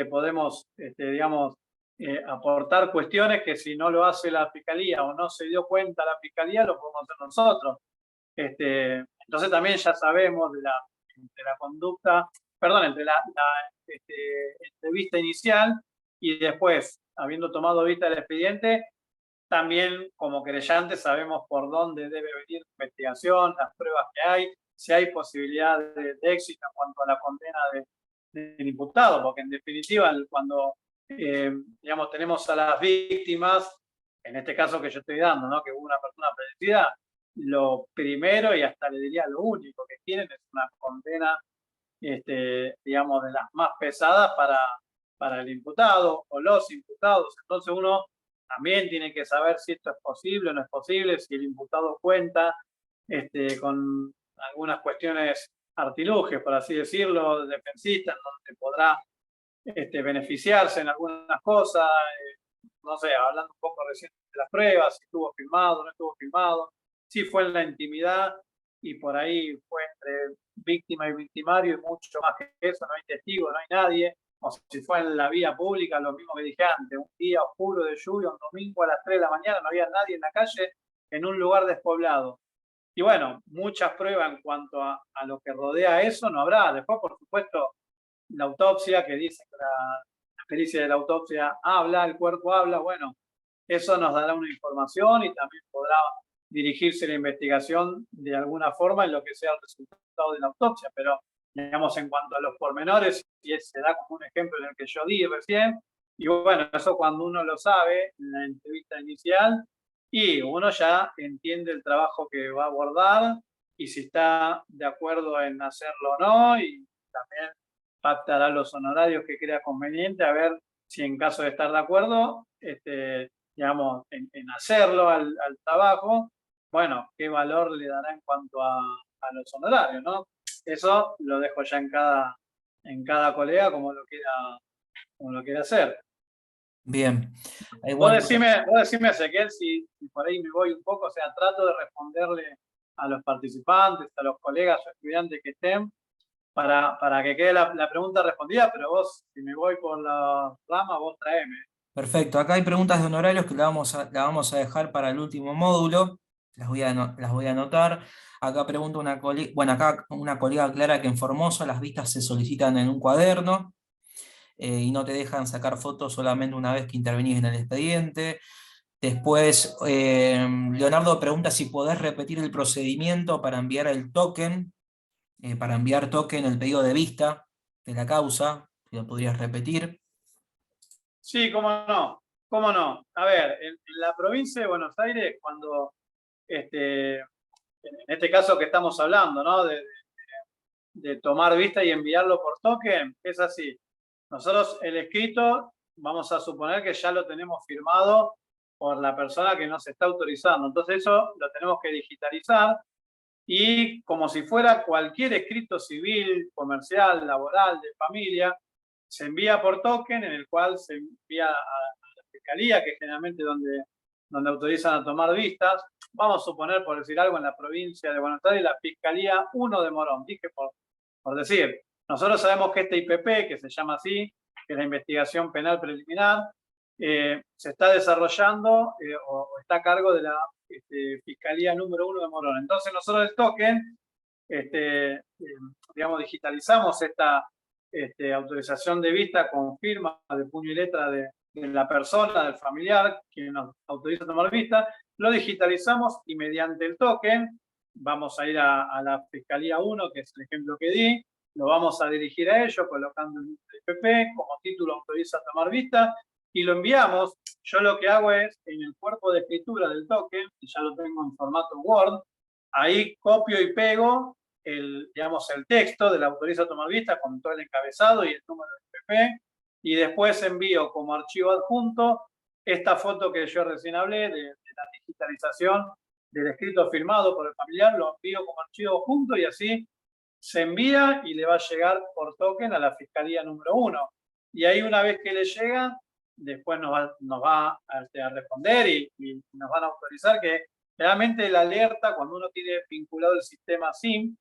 podemos, digamos, aportar cuestiones que si no lo hace la fiscalía o no se dio cuenta la fiscalía, lo podemos hacer nosotros. Entonces también ya sabemos de la conducta, perdón, entre la entrevista inicial y después, habiendo tomado vista del expediente, también como querellante sabemos por dónde debe venir la investigación, las pruebas que hay, si hay posibilidad de éxito en cuanto a la condena del imputado, porque en definitiva cuando digamos, tenemos a las víctimas, en este caso que yo estoy dando, ¿no? Que hubo una persona fallecida, lo primero y hasta le diría lo único que quieren es una condena, digamos, de las más pesadas para el imputado o los imputados. Entonces uno también tiene que saber si esto es posible o no es posible, si el imputado cuenta con algunas cuestiones artilugios, por así decirlo, defensistas, donde podrá beneficiarse en algunas cosas, no sé, hablando un poco recién de las pruebas, si estuvo filmado, no estuvo filmado, si fue en la intimidad y por ahí fue entre víctima y victimario y mucho más que eso, no hay testigos, no hay nadie. o si fue en la vía pública, lo mismo que dije antes, un día oscuro de lluvia, un domingo a las 3 de la mañana, no había nadie en la calle, en un lugar despoblado. Y bueno, muchas pruebas en cuanto a lo que rodea eso no habrá. Después, por supuesto, la autopsia, que dice que la pericia de la autopsia habla, el cuerpo habla, bueno, eso nos dará una información y también podrá dirigirse la investigación de alguna forma en lo que sea el resultado de la autopsia, pero digamos en cuanto a los pormenores, y se da como un ejemplo en el que yo di recién, y bueno, eso cuando uno lo sabe en la entrevista inicial, y uno ya entiende el trabajo que va a abordar y si está de acuerdo en hacerlo o no, y también pactará los honorarios que crea conveniente, a ver si en caso de estar de acuerdo, digamos, en hacerlo al trabajo, bueno, qué valor le dará en cuanto a los honorarios, ¿no? Eso lo dejo ya en cada colega como lo quiera hacer. Bien. Vos Bueno, decime, Ezequiel, si por ahí me voy un poco, o sea, trato de responderle a los participantes, a los colegas o estudiantes que estén, para que quede la pregunta respondida, pero vos, si me voy por la rama, vos traeme. perfecto. Acá hay preguntas de honorarios que la vamos a dejar para el último módulo. Las voy a anotar. Acá pregunta una colega, bueno, acá una colega aclara que en Formosa las vistas se solicitan en un cuaderno y no te dejan sacar fotos solamente una vez que intervenís en el expediente. Después, Leonardo pregunta si podés repetir el procedimiento para enviar el token, para enviar token el pedido de vista de la causa, si lo podrías repetir. Sí, cómo no, cómo no. A ver, en la provincia de Buenos Aires, cuando, en este caso que estamos hablando, ¿no? De tomar vista y enviarlo por token, es así. Nosotros el escrito, vamos a suponer que ya lo tenemos firmado por la persona que nos está autorizando. Entonces eso lo tenemos que digitalizar y como si fuera cualquier escrito civil, comercial, laboral, de familia, se envía por token, en el cual se envía a la fiscalía, que es generalmente donde autorizan a tomar vistas. Vamos a suponer, por decir algo, en la provincia de Buenos Aires, la Fiscalía 1 de Morón. Dije por decir, nosotros sabemos que este IPP, que se llama así, que es la investigación penal preliminar, se está desarrollando o está a cargo de la Fiscalía número 1 de Morón. Entonces nosotros el token, digamos, digitalizamos esta autorización de vista con firma de puño y letra de la persona, del familiar, quien nos autoriza a tomar vista, lo digitalizamos y mediante el token vamos a ir a la Fiscalía 1, que es el ejemplo que di, lo vamos a dirigir a ellos colocando el IPP como título autoriza a tomar vista y lo enviamos. Yo lo que hago es, en el cuerpo de escritura del token, y ya lo tengo en formato Word, ahí copio y pego digamos, el texto de la autoriza a tomar vista con todo el encabezado y el número del IPP, y después envío como archivo adjunto esta foto que yo recién hablé de la digitalización del escrito firmado por el familiar, lo envío como archivo adjunto y así se envía y le va a llegar por token a la Fiscalía número 1. Y ahí una vez que le llega, después nos va a responder y nos van a autorizar que realmente la alerta, cuando uno tiene vinculado el sistema SIM,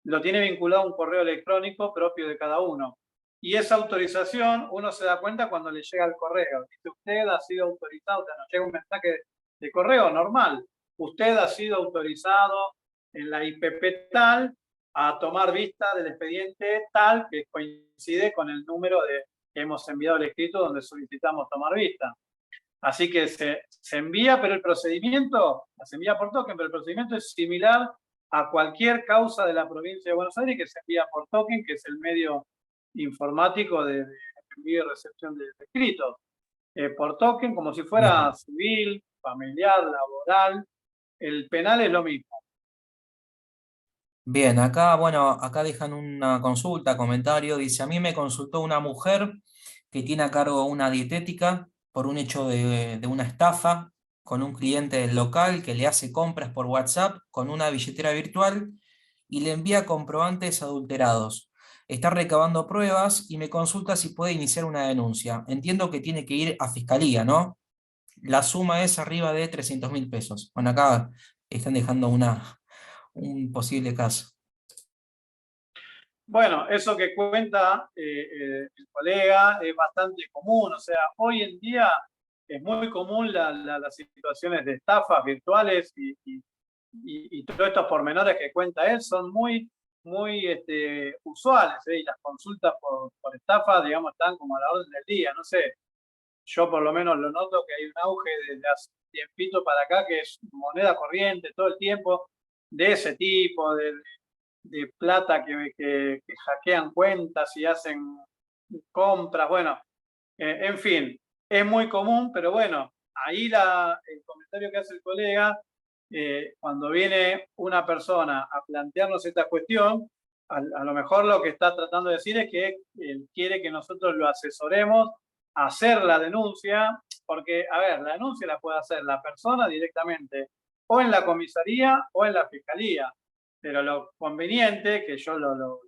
lo tiene vinculado a un correo electrónico propio de cada uno. Y esa autorización uno se da cuenta cuando le llega el correo. Dice, usted ha sido autorizado, o sea, nos llega un mensaje de correo normal. Usted ha sido autorizado en la IPP tal a tomar vista del expediente tal que coincide con el número que hemos enviado el escrito donde solicitamos tomar vista. Así que se envía, pero el procedimiento, se envía por token, pero el procedimiento es similar a cualquier causa de la provincia de Buenos Aires que se envía por token, que es el medio informático de envío y recepción de escritos. Por token, como si fuera Bien. civil, familiar, laboral. El penal es lo mismo. Bien, acá, bueno, acá dejan una consulta, comentario, dice, a mí me consultó una mujer que tiene a cargo una dietética por un hecho de una estafa con un cliente del local que le hace compras por WhatsApp con una billetera virtual y le envía comprobantes adulterados. Está recabando pruebas y me consulta si puede iniciar una denuncia. Entiendo que tiene que ir a fiscalía, ¿no? La suma es arriba de 300.000 pesos. Bueno, acá están dejando un posible caso. Bueno, eso que cuenta el colega es bastante común, o sea, hoy en día es muy común las situaciones de estafas virtuales y todos estos pormenores que cuenta él son muy usuales, y las consultas por estafa, digamos, están como a la orden del día, no sé, yo por lo menos lo noto que hay un auge desde hace tiempito para acá que es moneda corriente todo el tiempo, de ese tipo, de plata que hackean cuentas y hacen compras, bueno, en fin, es muy común, pero bueno, ahí el comentario que hace el colega, cuando viene una persona a plantearnos esta cuestión, a lo mejor lo que está tratando de decir es que él quiere que nosotros lo asesoremos a hacer la denuncia, porque, a ver, la denuncia la puede hacer la persona directamente o en la comisaría o en la fiscalía, pero lo conveniente, que yo lo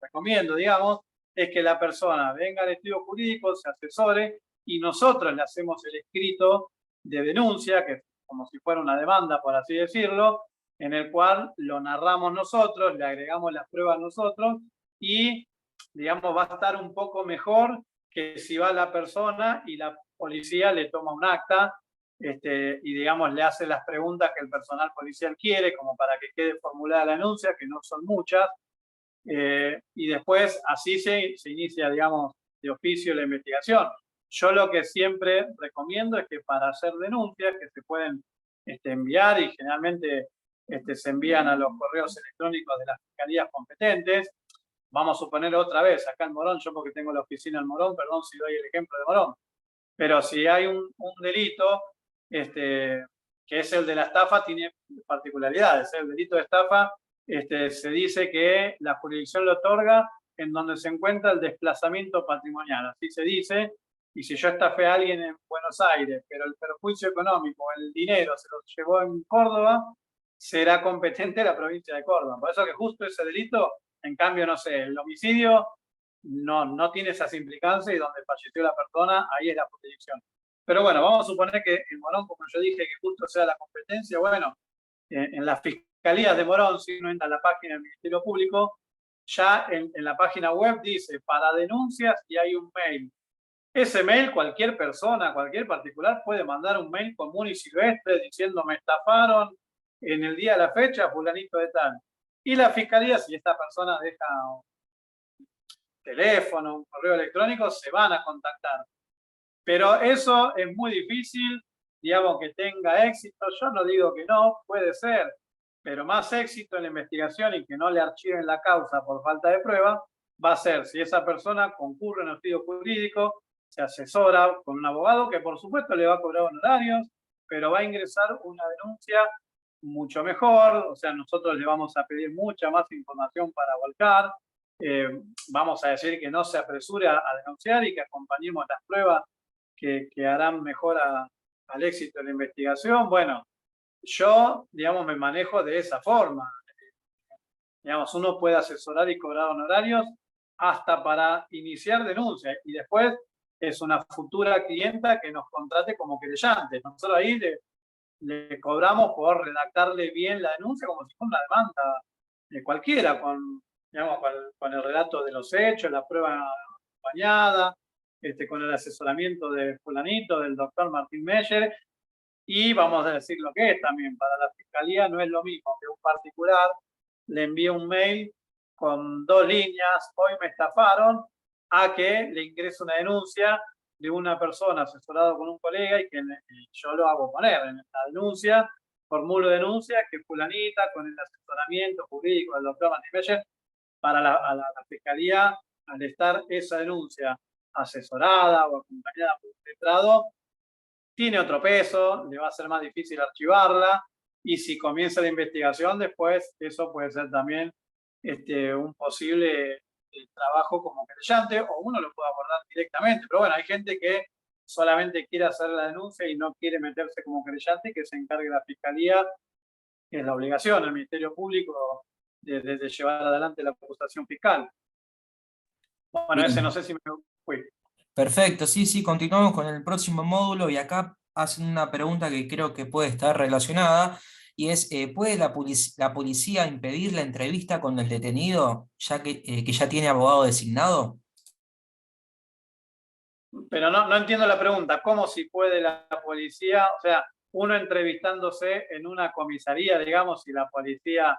recomiendo, digamos, es que la persona venga al estudio jurídico, se asesore y nosotros le hacemos el escrito de denuncia, que es como si fuera una demanda, por así decirlo, en el cual lo narramos nosotros, le agregamos las pruebas nosotros y, digamos, va a estar un poco mejor que si va la persona y la policía le toma un acta y, digamos, le hace las preguntas que el personal policial quiere, como para que quede formulada la denuncia, que no son muchas, y después así se inicia, digamos, de oficio la investigación. Yo lo que siempre recomiendo es que para hacer denuncias, que se pueden enviar y generalmente se envían a los correos electrónicos de las fiscalías competentes, vamos a suponer otra vez, acá en Morón, yo porque tengo la oficina en Morón, perdón si doy el ejemplo de Morón, pero si hay un delito, que es el de la estafa, tiene particularidades. El delito de estafa se dice que la jurisdicción lo otorga en donde se encuentra el desplazamiento patrimonial, así se dice, y si yo estafé a alguien en Buenos Aires, pero el perjuicio económico, el dinero se lo llevó en Córdoba, será competente la provincia de Córdoba. Por eso que justo ese delito, en cambio, no sé, el homicidio no tiene esas implicancias y donde falleció la persona, ahí es la jurisdicción. Pero bueno, vamos a suponer que en Morón, como yo dije, que justo sea la competencia, bueno, en las fiscalías de Morón, si uno entra a la página del Ministerio Público, ya en la página web dice para denuncias y hay un mail. Ese mail cualquier persona, cualquier particular puede mandar un mail común y silvestre diciendo me estafaron en el día de la fecha, fulanito de tal. Y la fiscalía, si esta persona deja teléfono, un correo electrónico, se van a contactar. Pero eso es muy difícil, digamos, que tenga éxito. Yo no digo que no, puede ser, pero más éxito en la investigación y que no le archiven la causa por falta de prueba, va a ser si esa persona concurre en el estudio jurídico, se asesora con un abogado que por supuesto le va a cobrar honorarios, pero va a ingresar una denuncia mucho mejor, o sea, nosotros le vamos a pedir mucha más información para volcar, vamos a decir que no se apresure a denunciar y que acompañemos las pruebas que harán mejor al éxito de la investigación. Bueno, yo, digamos, me manejo de esa forma. Digamos, uno puede asesorar y cobrar honorarios hasta para iniciar denuncias y después es una futura clienta que nos contrate como querellante. Nosotros ahí le cobramos por redactarle bien la denuncia como si fuera una demanda de cualquiera, digamos, con el relato de los hechos, la prueba acompañada, con el asesoramiento de fulanito, del doctor Martín Meyer, y vamos a decir lo que es también, para la fiscalía no es lo mismo que un particular le envíe un mail con 2 líneas, hoy me estafaron, a que le ingrese una denuncia de una persona asesorada con un colega y que yo lo hago poner en la denuncia, formulo denuncia que fulanita con el asesoramiento jurídico del doctor Martín Meyer, para la fiscalía, al estar esa denuncia asesorada o acompañada por un letrado, tiene otro peso, le va a ser más difícil archivarla y si comienza la investigación después, eso puede ser también un posible trabajo como querellante o uno lo puede abordar directamente. Pero bueno, hay gente que solamente quiere hacer la denuncia y no quiere meterse como querellante, que se encargue la fiscalía, que es la obligación del Ministerio Público de llevar adelante la acusación fiscal. Bueno, ese no Bien. sé si me fui. Perfecto, sí, sí, continuamos con el próximo módulo y acá hacen una pregunta que creo que puede estar relacionada y es, ¿puede la policía impedir la entrevista con el detenido, ya que ya tiene abogado designado? Pero no entiendo la pregunta. ¿Cómo si puede la policía? O sea, uno entrevistándose en una comisaría, digamos, si la policía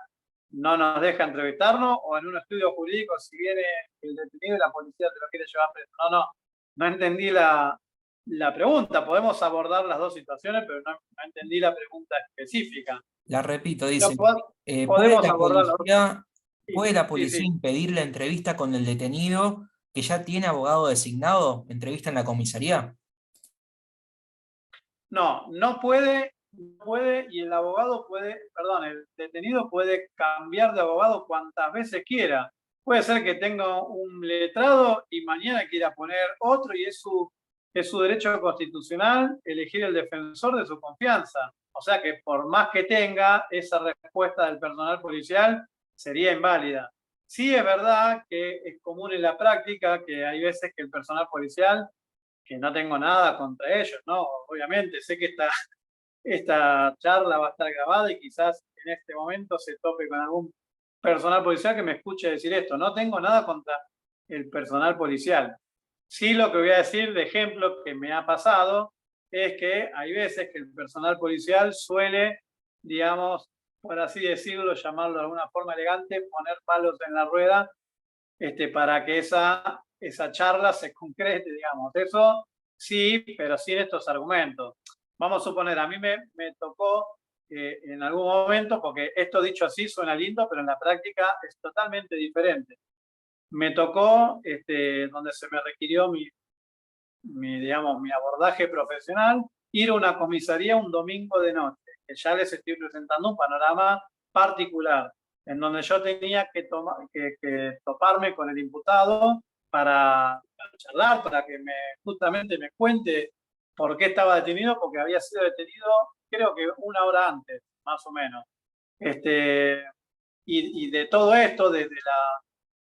no nos deja entrevistarnos, o en un estudio jurídico, si viene el detenido y la policía te lo quiere llevar preso. No entendí la pregunta. Podemos abordar las dos situaciones, pero no entendí la pregunta específica. La repito, Lo dice, ¿puede podemos abordar las dos. puede la Sí, policía sí. impedir la entrevista con el detenido que ya tiene abogado designado? ¿Entrevista en la comisaría? No puede, no puede, y el abogado puede, perdón, el detenido puede cambiar de abogado cuantas veces quiera. Puede ser que tenga un letrado y mañana quiera poner otro, y es su derecho constitucional elegir el defensor de su confianza. O sea que por más que tenga, esa respuesta del personal policial sería inválida. Sí es verdad que es común en la práctica que hay veces que el personal policial, que no tengo nada contra ellos, ¿no? Obviamente, sé que esta charla va a estar grabada y quizás en este momento se tope con algún personal policial que me escuche decir esto. No tengo nada contra el personal policial. Sí, lo que voy a decir de ejemplo que me ha pasado es que hay veces que el personal policial suele, digamos, por así decirlo, llamarlo de alguna forma elegante, poner palos en la rueda para que esa charla se concrete, digamos. Eso sí, pero sin estos argumentos. Vamos a suponer, a mí me tocó en algún momento, porque esto dicho así suena lindo, pero en la práctica es totalmente diferente. Me tocó, donde se me requirió digamos, mi abordaje profesional, ir a una comisaría un domingo de noche, que ya les estoy presentando un panorama particular, en donde yo tenía que toparme con el imputado para charlar, para que justamente me cuente por qué estaba detenido, porque había sido detenido creo que una hora antes, más o menos. Y de todo esto, desde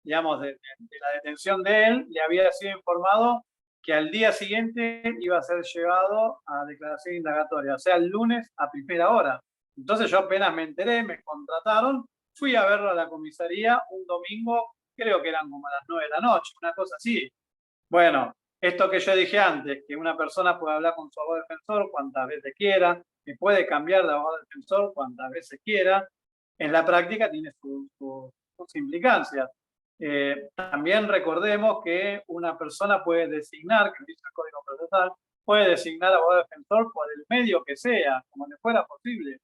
digamos, de la detención de él, le había sido informado que al día siguiente iba a ser llevado a declaración indagatoria, o sea, el lunes a primera hora. Entonces yo apenas me enteré, me contrataron, fui a verlo a la comisaría un domingo, creo que eran como a las 9 de la noche, una cosa así. Bueno, esto que yo dije antes, que una persona puede hablar con su abogado defensor cuantas veces quiera, que puede cambiar de abogado defensor cuantas veces quiera, en la práctica tiene sus implicancias. También recordemos que una persona puede designar, que dice el Código Procesal, puede designar abogado defensor por el medio que sea, como le fuera posible.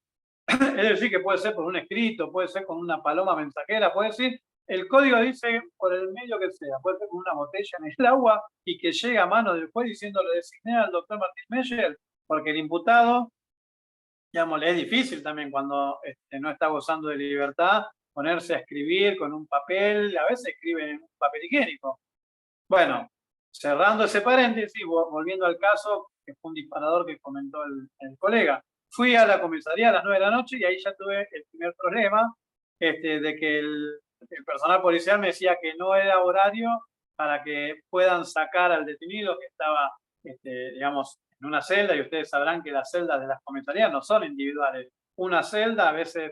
Es decir, que puede ser por un escrito, puede ser con una paloma mensajera, puede ser, el código dice por el medio que sea, puede ser con una botella en el agua y que llegue a mano del juez diciéndole designé al doctor Martín Meyer, porque el imputado, digamos, le es difícil también cuando no está gozando de libertad ponerse a escribir con un papel, a veces escribe en un papel higiénico. Bueno, cerrando ese paréntesis, volviendo al caso, que fue un disparador que comentó el colega. Fui a la comisaría a las 9 de la noche y ahí ya tuve el primer problema de que el personal policial me decía que no era horario para que puedan sacar al detenido que estaba, digamos, en una celda, y ustedes sabrán que las celdas de las comisarías no son individuales. Una celda a veces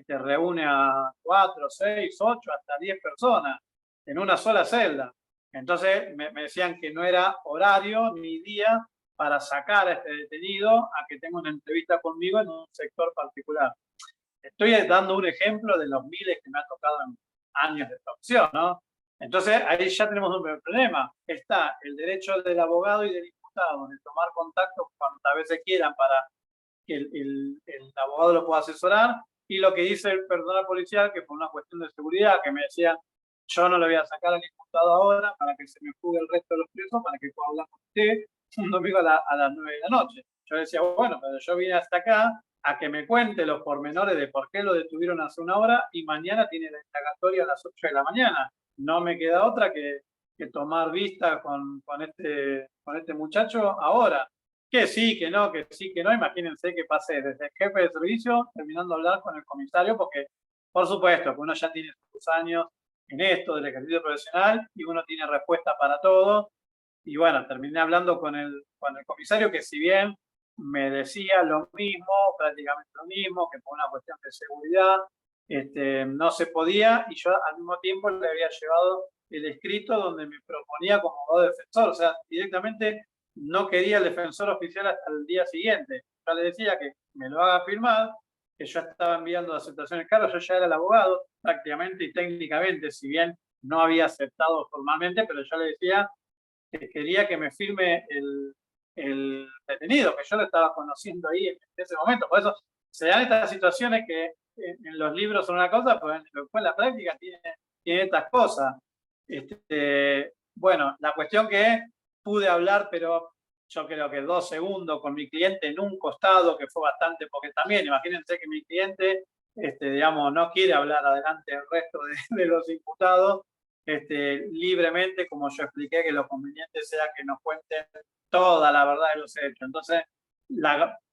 reúne a 4, 6, 8, hasta 10 personas en una sola celda. Entonces me decían que no era horario ni día para sacar a este detenido a que tenga una entrevista conmigo en un sector particular. Estoy dando un ejemplo de los miles que me ha tocado en años de profesión, ¿no? Entonces ahí ya tenemos un problema. Está el derecho del abogado y del imputado de tomar contacto cuantas veces quieran para que el abogado lo pueda asesorar, y lo que dice el personal policial, que por una cuestión de seguridad, que me decía, yo no le voy a sacar al imputado ahora para que se me fugue el resto de los presos, para que pueda hablar con usted un domingo a las 9 de la noche. Yo decía, bueno, pero yo vine hasta acá a que me cuente los pormenores de por qué lo detuvieron hace una hora y mañana tiene la indagatoria a las 8 de la mañana. No me queda otra que tomar vista con este muchacho ahora. Que sí, que no, que sí, que no. Imagínense que pasé desde el jefe de servicio terminando de hablar con el comisario, porque por supuesto que uno ya tiene sus años en esto del ejercicio profesional y uno tiene respuesta para todo. Y bueno, terminé hablando con el comisario, que si bien me decía lo mismo, prácticamente lo mismo, que por una cuestión de seguridad no se podía, y yo al mismo tiempo le había llevado el escrito donde me proponía como abogado defensor, o sea, directamente no quería el defensor oficial hasta el día siguiente. Yo le decía que me lo haga firmar, que yo estaba enviando aceptaciones de cargo, yo ya era el abogado prácticamente y técnicamente, si bien no había aceptado formalmente, pero yo le decía que quería que me firme el detenido, que yo lo estaba conociendo ahí en ese momento. Por eso se dan estas situaciones que en los libros son una cosa, pero después en la práctica tiene estas cosas. Bueno, la cuestión que pude hablar, pero yo creo que 2 segundos con mi cliente en un costado, que fue bastante, porque también imagínense que mi cliente, digamos, no quiere hablar adelante del resto de los imputados, libremente, como yo expliqué, que lo conveniente sea que nos cuenten toda la verdad de los hechos. Entonces,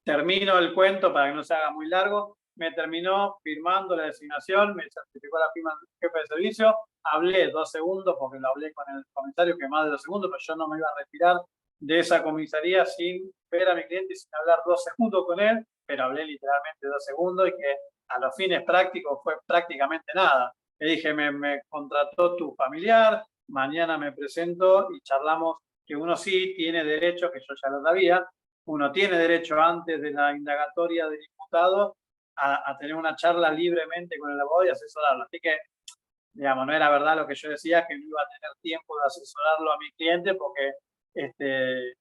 termino el cuento para que no se haga muy largo. Me terminó firmando la designación, me certificó la firma del jefe de servicio. Hablé 2 segundos, porque lo hablé con el comisario, que más de 2 segundos, pero yo no me iba a retirar de esa comisaría sin ver a mi cliente y sin hablar 2 segundos con él, pero hablé literalmente 2 segundos y que a los fines prácticos fue prácticamente nada. Le dije, me contrató tu familiar, mañana me presento y charlamos que uno sí tiene derecho, que yo ya lo sabía, uno tiene derecho antes de la indagatoria del imputado a tener una charla libremente con el abogado y asesorarlo. Así que, digamos, no era verdad lo que yo decía, que no iba a tener tiempo de asesorarlo a mi cliente porque,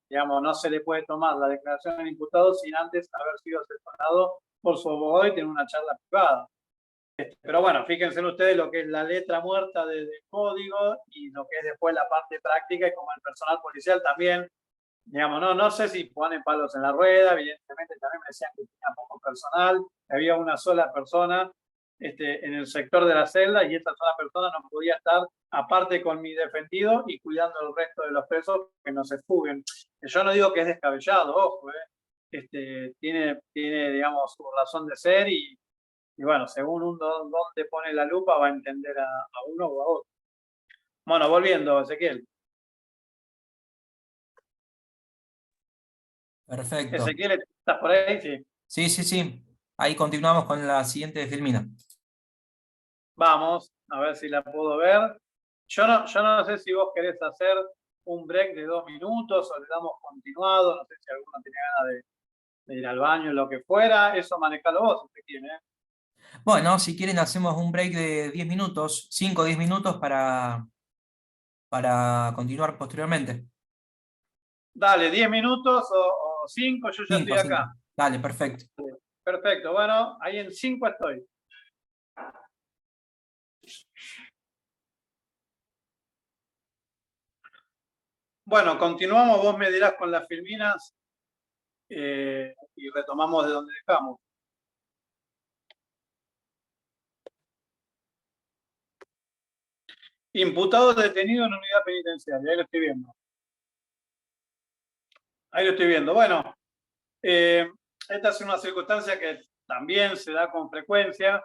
digamos, no se le puede tomar la declaración del imputado sin antes haber sido asesorado por su abogado y tener una charla privada. Pero bueno, fíjense ustedes lo que es la letra muerta del código y lo que es después la parte práctica y como el personal policial también, digamos, no sé si ponen palos en la rueda, evidentemente también me decían que tenía poco personal, que había una sola persona en el sector de la celda y esta sola persona no podía estar aparte con mi defendido y cuidando el resto de los presos que no se fuguen. Yo no digo que es descabellado, ojo, tiene, digamos, su razón de ser y bueno, según dónde pone la lupa va a entender a uno o a otro. Bueno, volviendo, Ezequiel. Perfecto. Ezequiel, ¿estás por ahí? Sí. Sí, sí, sí. Ahí continuamos con la siguiente de Filmina. Vamos, a ver si la puedo ver. Yo no sé si vos querés hacer un break de 2 minutos o le damos continuado, no sé si alguno tiene ganas de ir al baño, lo que fuera, eso manejalo vos, Ezequiel, ¿eh? Bueno, si quieren hacemos un break de 10 minutos, 5 o 10 minutos para continuar posteriormente. Dale, 10 minutos o 5, yo ya estoy 5, 5. acá. Dale, perfecto. Perfecto, bueno, ahí en 5 estoy. Bueno, continuamos, vos me dirás con las filminas y retomamos de donde dejamos. Imputado detenido en unidad penitenciaria, ahí lo estoy viendo. Ahí lo estoy viendo. Bueno, esta es una circunstancia que también se da con frecuencia.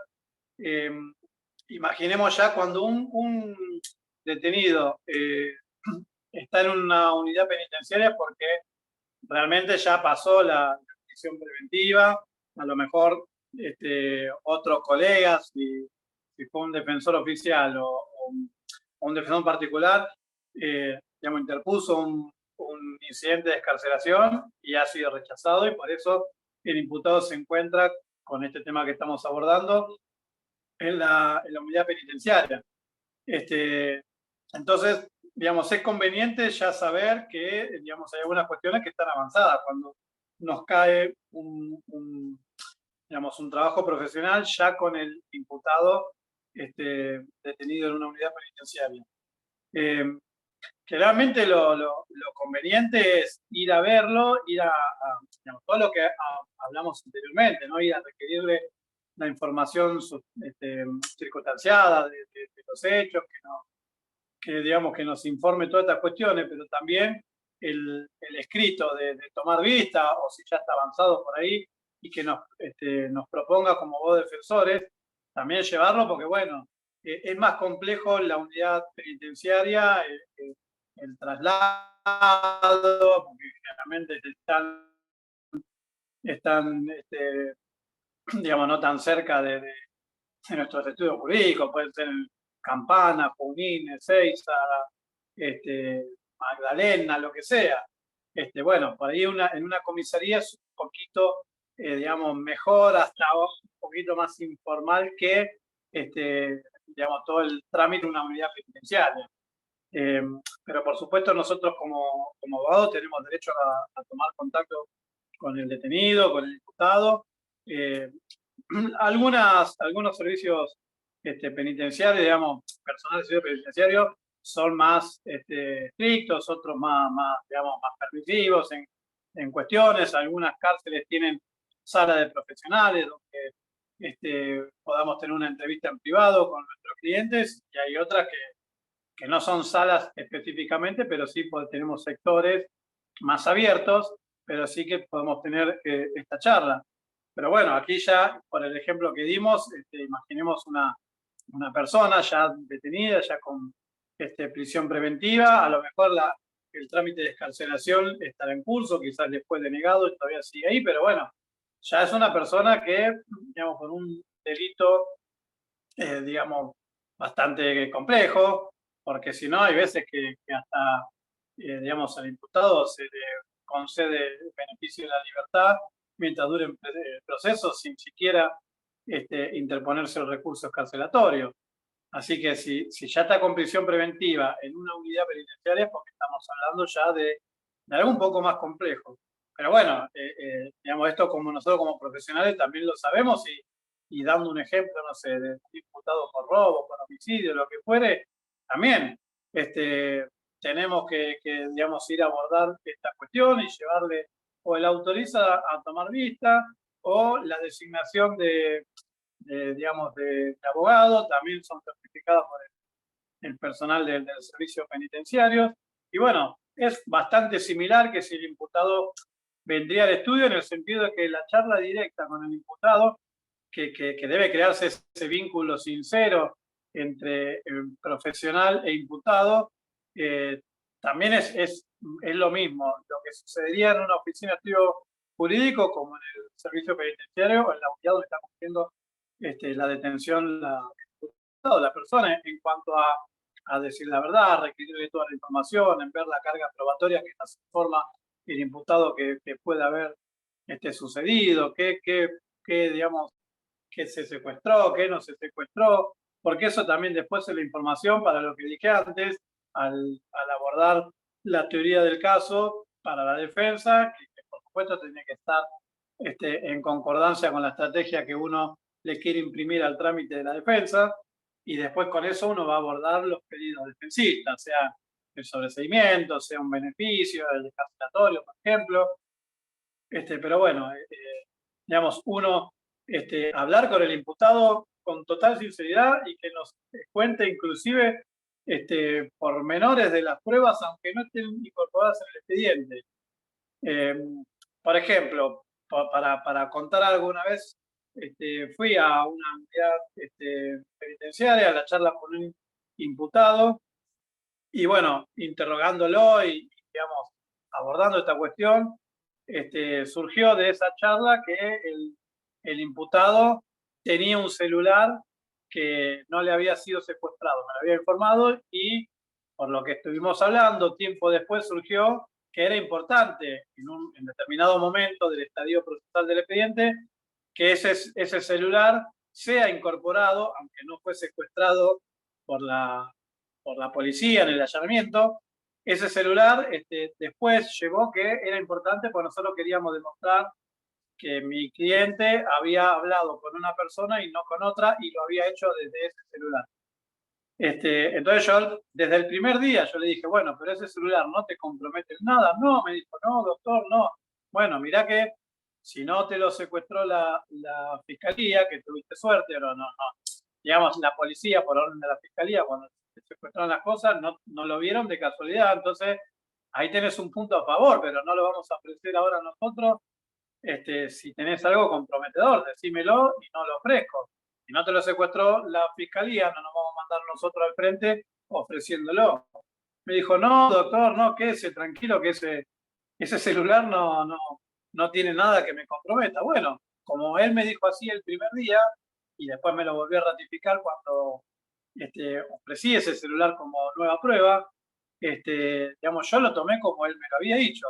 Imaginemos ya cuando un detenido está en una unidad penitenciaria porque realmente ya pasó la prisión preventiva, a lo mejor otros colegas, si fue un defensor oficial o un defensor particular, digamos, interpuso un incidente de excarcelación y ha sido rechazado y por eso el imputado se encuentra con este tema que estamos abordando en la unidad penitenciaria. Entonces, digamos, es conveniente ya saber que, digamos, hay algunas cuestiones que están avanzadas. Cuando nos cae digamos, un trabajo profesional ya con el imputado detenido en una unidad penitenciaria. Generalmente lo conveniente es ir a verlo, digamos, todo lo que hablamos anteriormente, ¿no? Ir a requerirle la información circunstanciada de los hechos, digamos, que nos informe todas estas cuestiones, pero también el escrito de tomar vista, o si ya está avanzado por ahí, y que nos proponga como voz defensores, también llevarlo, porque bueno, es más complejo la unidad penitenciaria, el traslado, porque generalmente están están, digamos, no tan cerca de nuestros estudios jurídicos, pueden ser Campana, Junín, Ezeiza, Magdalena, lo que sea. Bueno, por ahí en una comisaría es un poquito, digamos, mejor, hasta un poquito más informal que, digamos, todo el trámite de una unidad penitenciaria. Pero por supuesto nosotros como abogados tenemos derecho a tomar contacto con el detenido, con el imputado. Algunos servicios penitenciarios, digamos, personal de servicio penitenciario, son más estrictos, otros digamos, más permisivos en cuestiones. Algunas cárceles tienen salas de profesionales donde podamos tener una entrevista en privado con nuestros clientes, y hay otras que no son salas específicamente, pero sí tenemos sectores más abiertos, pero sí que podemos tener esta charla. Pero bueno, aquí ya, por el ejemplo que dimos, imaginemos una persona ya detenida, ya con prisión preventiva, a lo mejor el trámite de excarcelación estará en curso, quizás después denegado y todavía sigue ahí, pero bueno, ya es una persona que, digamos, por un delito, digamos, bastante complejo, porque si no, hay veces que hasta, digamos, al imputado se le concede el beneficio de la libertad mientras dure el proceso sin siquiera interponerse el recurso excarcelatorio. Así que si ya está con prisión preventiva en una unidad penitenciaria, es porque estamos hablando ya de algo un poco más complejo. Pero bueno, digamos, esto como nosotros como profesionales también lo sabemos, y dando un ejemplo, no sé, de imputado por robo, por homicidio, lo que fuere, también tenemos que, digamos, ir a abordar esta cuestión y llevarle, o el autoriza a tomar vista, o la designación digamos, de abogado, también son certificados por el personal del servicio penitenciario. Y bueno, es bastante similar que si el imputado vendría al estudio, en el sentido de que la charla directa con el imputado, que debe crearse ese vínculo sincero entre profesional e imputado, también es lo mismo. Lo que sucedería en una oficina de estudio jurídico, como en el servicio penitenciario, en la unidad donde está cumpliendo la detención la persona, en cuanto a decir la verdad, a requerirle toda la información, en ver la carga probatoria que nos informa el imputado que puede haber sucedido, digamos, qué se secuestró, qué no se secuestró, porque eso también después es la información para lo que dije antes, al abordar la teoría del caso para la defensa, que por supuesto tiene que estar en concordancia con la estrategia que uno le quiere imprimir al trámite de la defensa, y después con eso uno va a abordar los pedidos defensistas, sea el sobreseimiento, sea un beneficio, el descarcelatorio, por ejemplo. Pero bueno, digamos, uno hablar con el imputado con total sinceridad y que nos cuente inclusive pormenores de las pruebas, aunque no estén incorporadas en el expediente. Por ejemplo, para contar algo, una vez fui a una unidad penitenciaria a la charla con un imputado, y bueno, interrogándolo y digamos, abordando esta cuestión, surgió de esa charla que el imputado tenía un celular que no le había sido secuestrado, me lo había informado, y por lo que estuvimos hablando, tiempo después surgió que era importante en determinado momento del estadio procesal del expediente que ese celular sea incorporado, aunque no fue secuestrado por la policía en el allanamiento. Ese celular después llevó que era importante porque nosotros queríamos demostrar que mi cliente había hablado con una persona y no con otra, y lo había hecho desde ese celular. Entonces yo, desde el primer día, yo le dije, bueno, pero ese celular no te compromete en nada. No, me dijo, no, doctor, no. Bueno, mirá que si no te lo secuestró la fiscalía, que tuviste suerte, pero no. Digamos, la policía, por orden de la fiscalía, cuando te secuestraron las cosas, no lo vieron de casualidad. Entonces, ahí tenés un punto a favor, pero no lo vamos a ofrecer ahora nosotros. Si tenés algo comprometedor, decímelo y no lo ofrezco. Si no te lo secuestró la fiscalía, no nos vamos a mandar nosotros al frente ofreciéndolo. Me dijo, no, doctor, no, quédese tranquilo, que ese celular no no tiene nada que me comprometa. Bueno, como él me dijo así el primer día, y después me lo volvió a ratificar cuando ofrecí ese celular como nueva prueba, digamos, yo lo tomé como él me lo había dicho.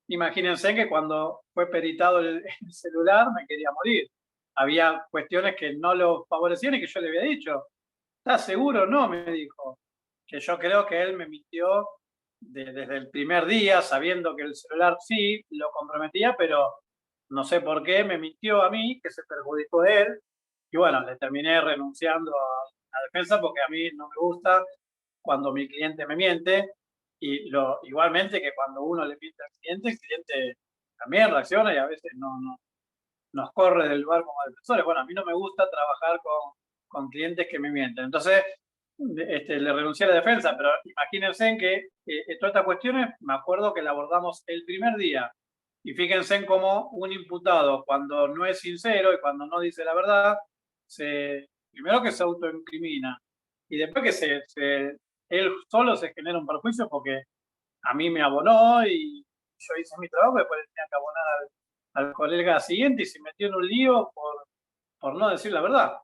Imagínense que cuando fue peritado el celular me quería morir. Había cuestiones que no lo favorecían y que yo le había dicho. ¿Estás seguro? No, me dijo. Que yo creo que él me mintió desde el primer día, sabiendo que el celular sí lo comprometía, pero no sé por qué me mintió a mí, que se perjudicó él. Y bueno, le terminé renunciando a la defensa porque a mí no me gusta cuando mi cliente me miente. Y igualmente que cuando uno le miente al cliente, el cliente también reacciona y a veces nos corre del lugar como defensores. Bueno, a mí no me gusta trabajar con clientes que me mienten. Entonces, le renuncié a la defensa, pero imagínense en que todas estas cuestiones, me acuerdo que la abordamos el primer día. Y fíjense en cómo un imputado, cuando no es sincero y cuando no dice la verdad, primero que se autoincrimina y después que él solo se genera un perjuicio porque a mí me abonó y yo hice mi trabajo, después le tenía que abonar al colega siguiente y se metió en un lío por no decir la verdad.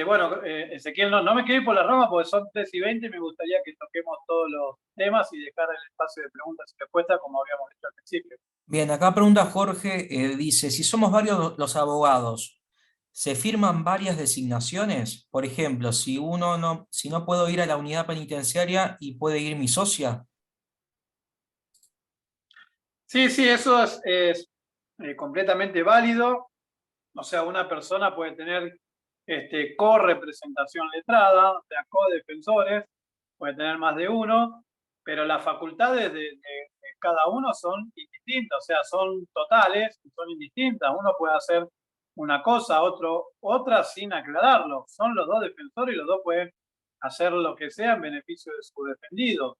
Bueno, Ezequiel, no me quiero ir por la rama porque son 3:20 y me gustaría que toquemos todos los temas y dejar el espacio de preguntas y respuestas como habíamos dicho al principio. Bien, acá pregunta Jorge, dice, si somos varios los abogados, ¿se firman varias designaciones? Por ejemplo, si no puedo ir a la unidad penitenciaria y puede ir mi socia. Sí, sí, eso es completamente válido. O sea, una persona puede tener co-representación letrada, o sea, co-defensores, puede tener más de uno, pero las facultades de cada uno son indistintas, o sea, son totales, son indistintas. Uno puede hacer una cosa, otra sin aclararlo. Son los dos defensores y los dos pueden hacer lo que sea en beneficio de su defendido.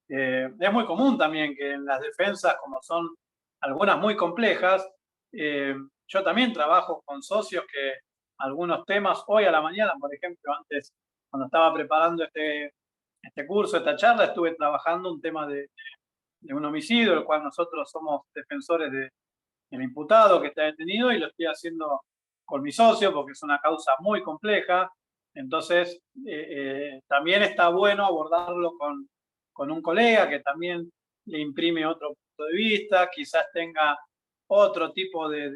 Es muy común también que en las defensas, como son algunas muy complejas, yo también trabajo con socios que algunos temas, hoy a la mañana, por ejemplo, antes, cuando estaba preparando este curso, esta charla, estuve trabajando un tema de un homicidio, el cual nosotros somos defensores del imputado que está detenido y lo estoy haciendo con mi socio porque es una causa muy compleja. Entonces, también está bueno abordarlo con un colega que también le imprime otro punto de vista, quizás tenga otro tipo de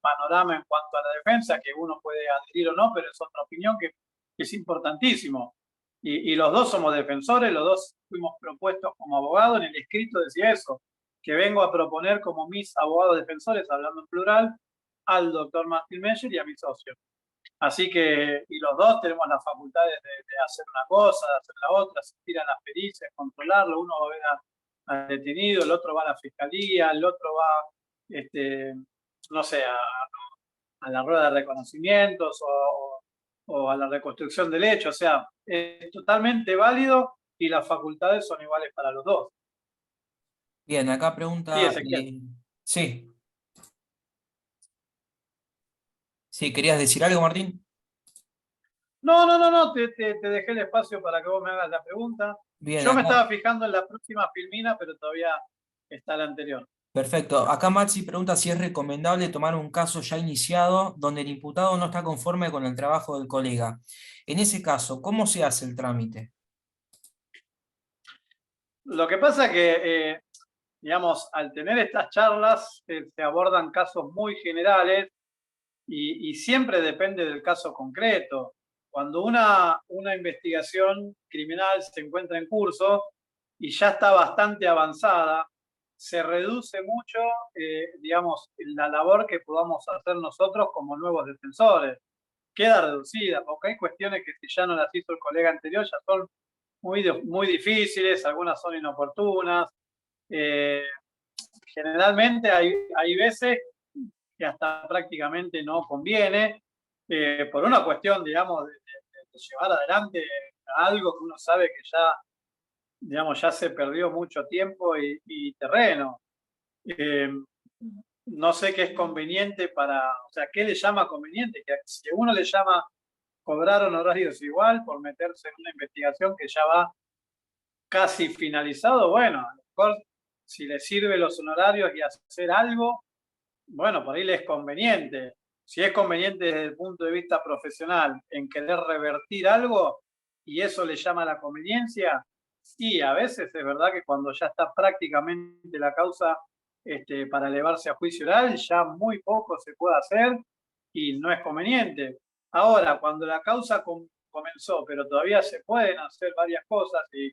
panorama en cuanto a la defensa, que uno puede adherir o no, pero es otra opinión que es importantísimo. Y los dos somos defensores, los dos fuimos propuestos como abogados, en el escrito decía eso, que vengo a proponer como mis abogados defensores, hablando en plural, al doctor Martín Meyer y a mi socio. Así que, y los dos tenemos las facultades de hacer una cosa, de hacer la otra, asistir a las pericias, controlarlo, uno va a ver al detenido, el otro va a la fiscalía, el otro va, no sé, a la rueda de reconocimientos o a la reconstrucción del hecho. O sea, es totalmente válido y las facultades son iguales para los dos. Bien, acá Sí, pregunta, Ezequiel. sí, sí, ¿querías decir algo, Martín? No, te dejé el espacio para que vos me hagas la pregunta. Bien, Yo me acá, estaba fijando en la próxima filmina, pero todavía está la anterior. perfecto. Acá Maxi pregunta si es recomendable tomar un caso ya iniciado donde el imputado no está conforme con el trabajo del colega. En ese caso, ¿cómo se hace el trámite? Lo que pasa es que, digamos, al tener estas charlas, se abordan casos muy generales y siempre depende del caso concreto. Cuando una investigación criminal se encuentra en curso y ya está bastante avanzada, se reduce mucho, digamos, la labor que podamos hacer nosotros como nuevos defensores. Queda reducida, porque hay cuestiones que si ya no las hizo el colega anterior ya son muy difíciles, algunas son inoportunas. Eh, Generalmente hay veces que hasta prácticamente no conviene, por una cuestión, digamos, de llevar adelante algo que uno sabe que ya, digamos, ya se perdió mucho tiempo y terreno. Eh, no sé qué es conveniente o sea, ¿qué le llama conveniente? Que si uno le llama cobrar honorarios igual por meterse en una investigación que ya va casi finalizado, bueno, a lo mejor si les sirve los honorarios y hacer algo, bueno, por ahí les es conveniente. Si es conveniente desde el punto de vista profesional en querer revertir algo y eso le llama la conveniencia, sí, a veces es verdad que cuando ya está prácticamente la causa para elevarse a juicio oral, ya muy poco se puede hacer y no es conveniente. Ahora, cuando la causa comenzó, pero todavía se pueden hacer varias cosas y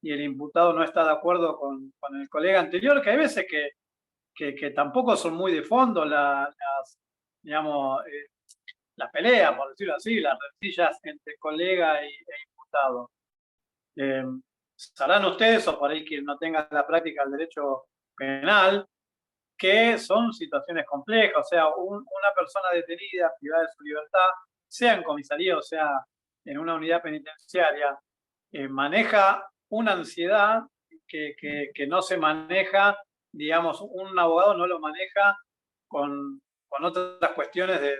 el imputado no está de acuerdo con el colega anterior, que hay veces que tampoco son muy de fondo digamos, las peleas, por decirlo así, las rencillas entre colega e imputado. Sabrán ustedes, o por ahí quien no tenga la práctica del derecho penal, que son situaciones complejas, o sea, una persona detenida, privada de su libertad, sea en comisaría o sea en una unidad penitenciaria, maneja una ansiedad que no se maneja, digamos, un abogado no lo maneja con otras cuestiones de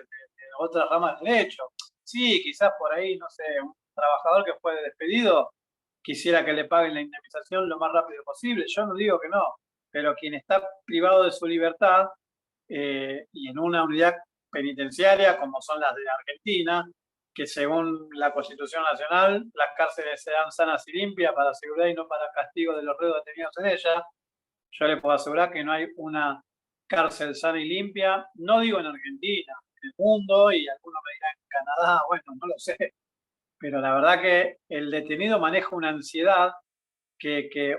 otras ramas del derecho. Sí, quizás por ahí, no sé, un trabajador que fue despedido quisiera que le paguen la indemnización lo más rápido posible. Yo no digo que no, pero quien está privado de su libertad y en una unidad penitenciaria como son las de Argentina, que según la Constitución Nacional, las cárceles se dan sanas y limpias para seguridad y no para castigo de los reos detenidos en ellas. Yo le puedo asegurar que no hay una cárcel sana y limpia, no digo en Argentina, en el mundo, y algunos me dirán en Canadá, bueno, no lo sé, pero la verdad que el detenido maneja una ansiedad que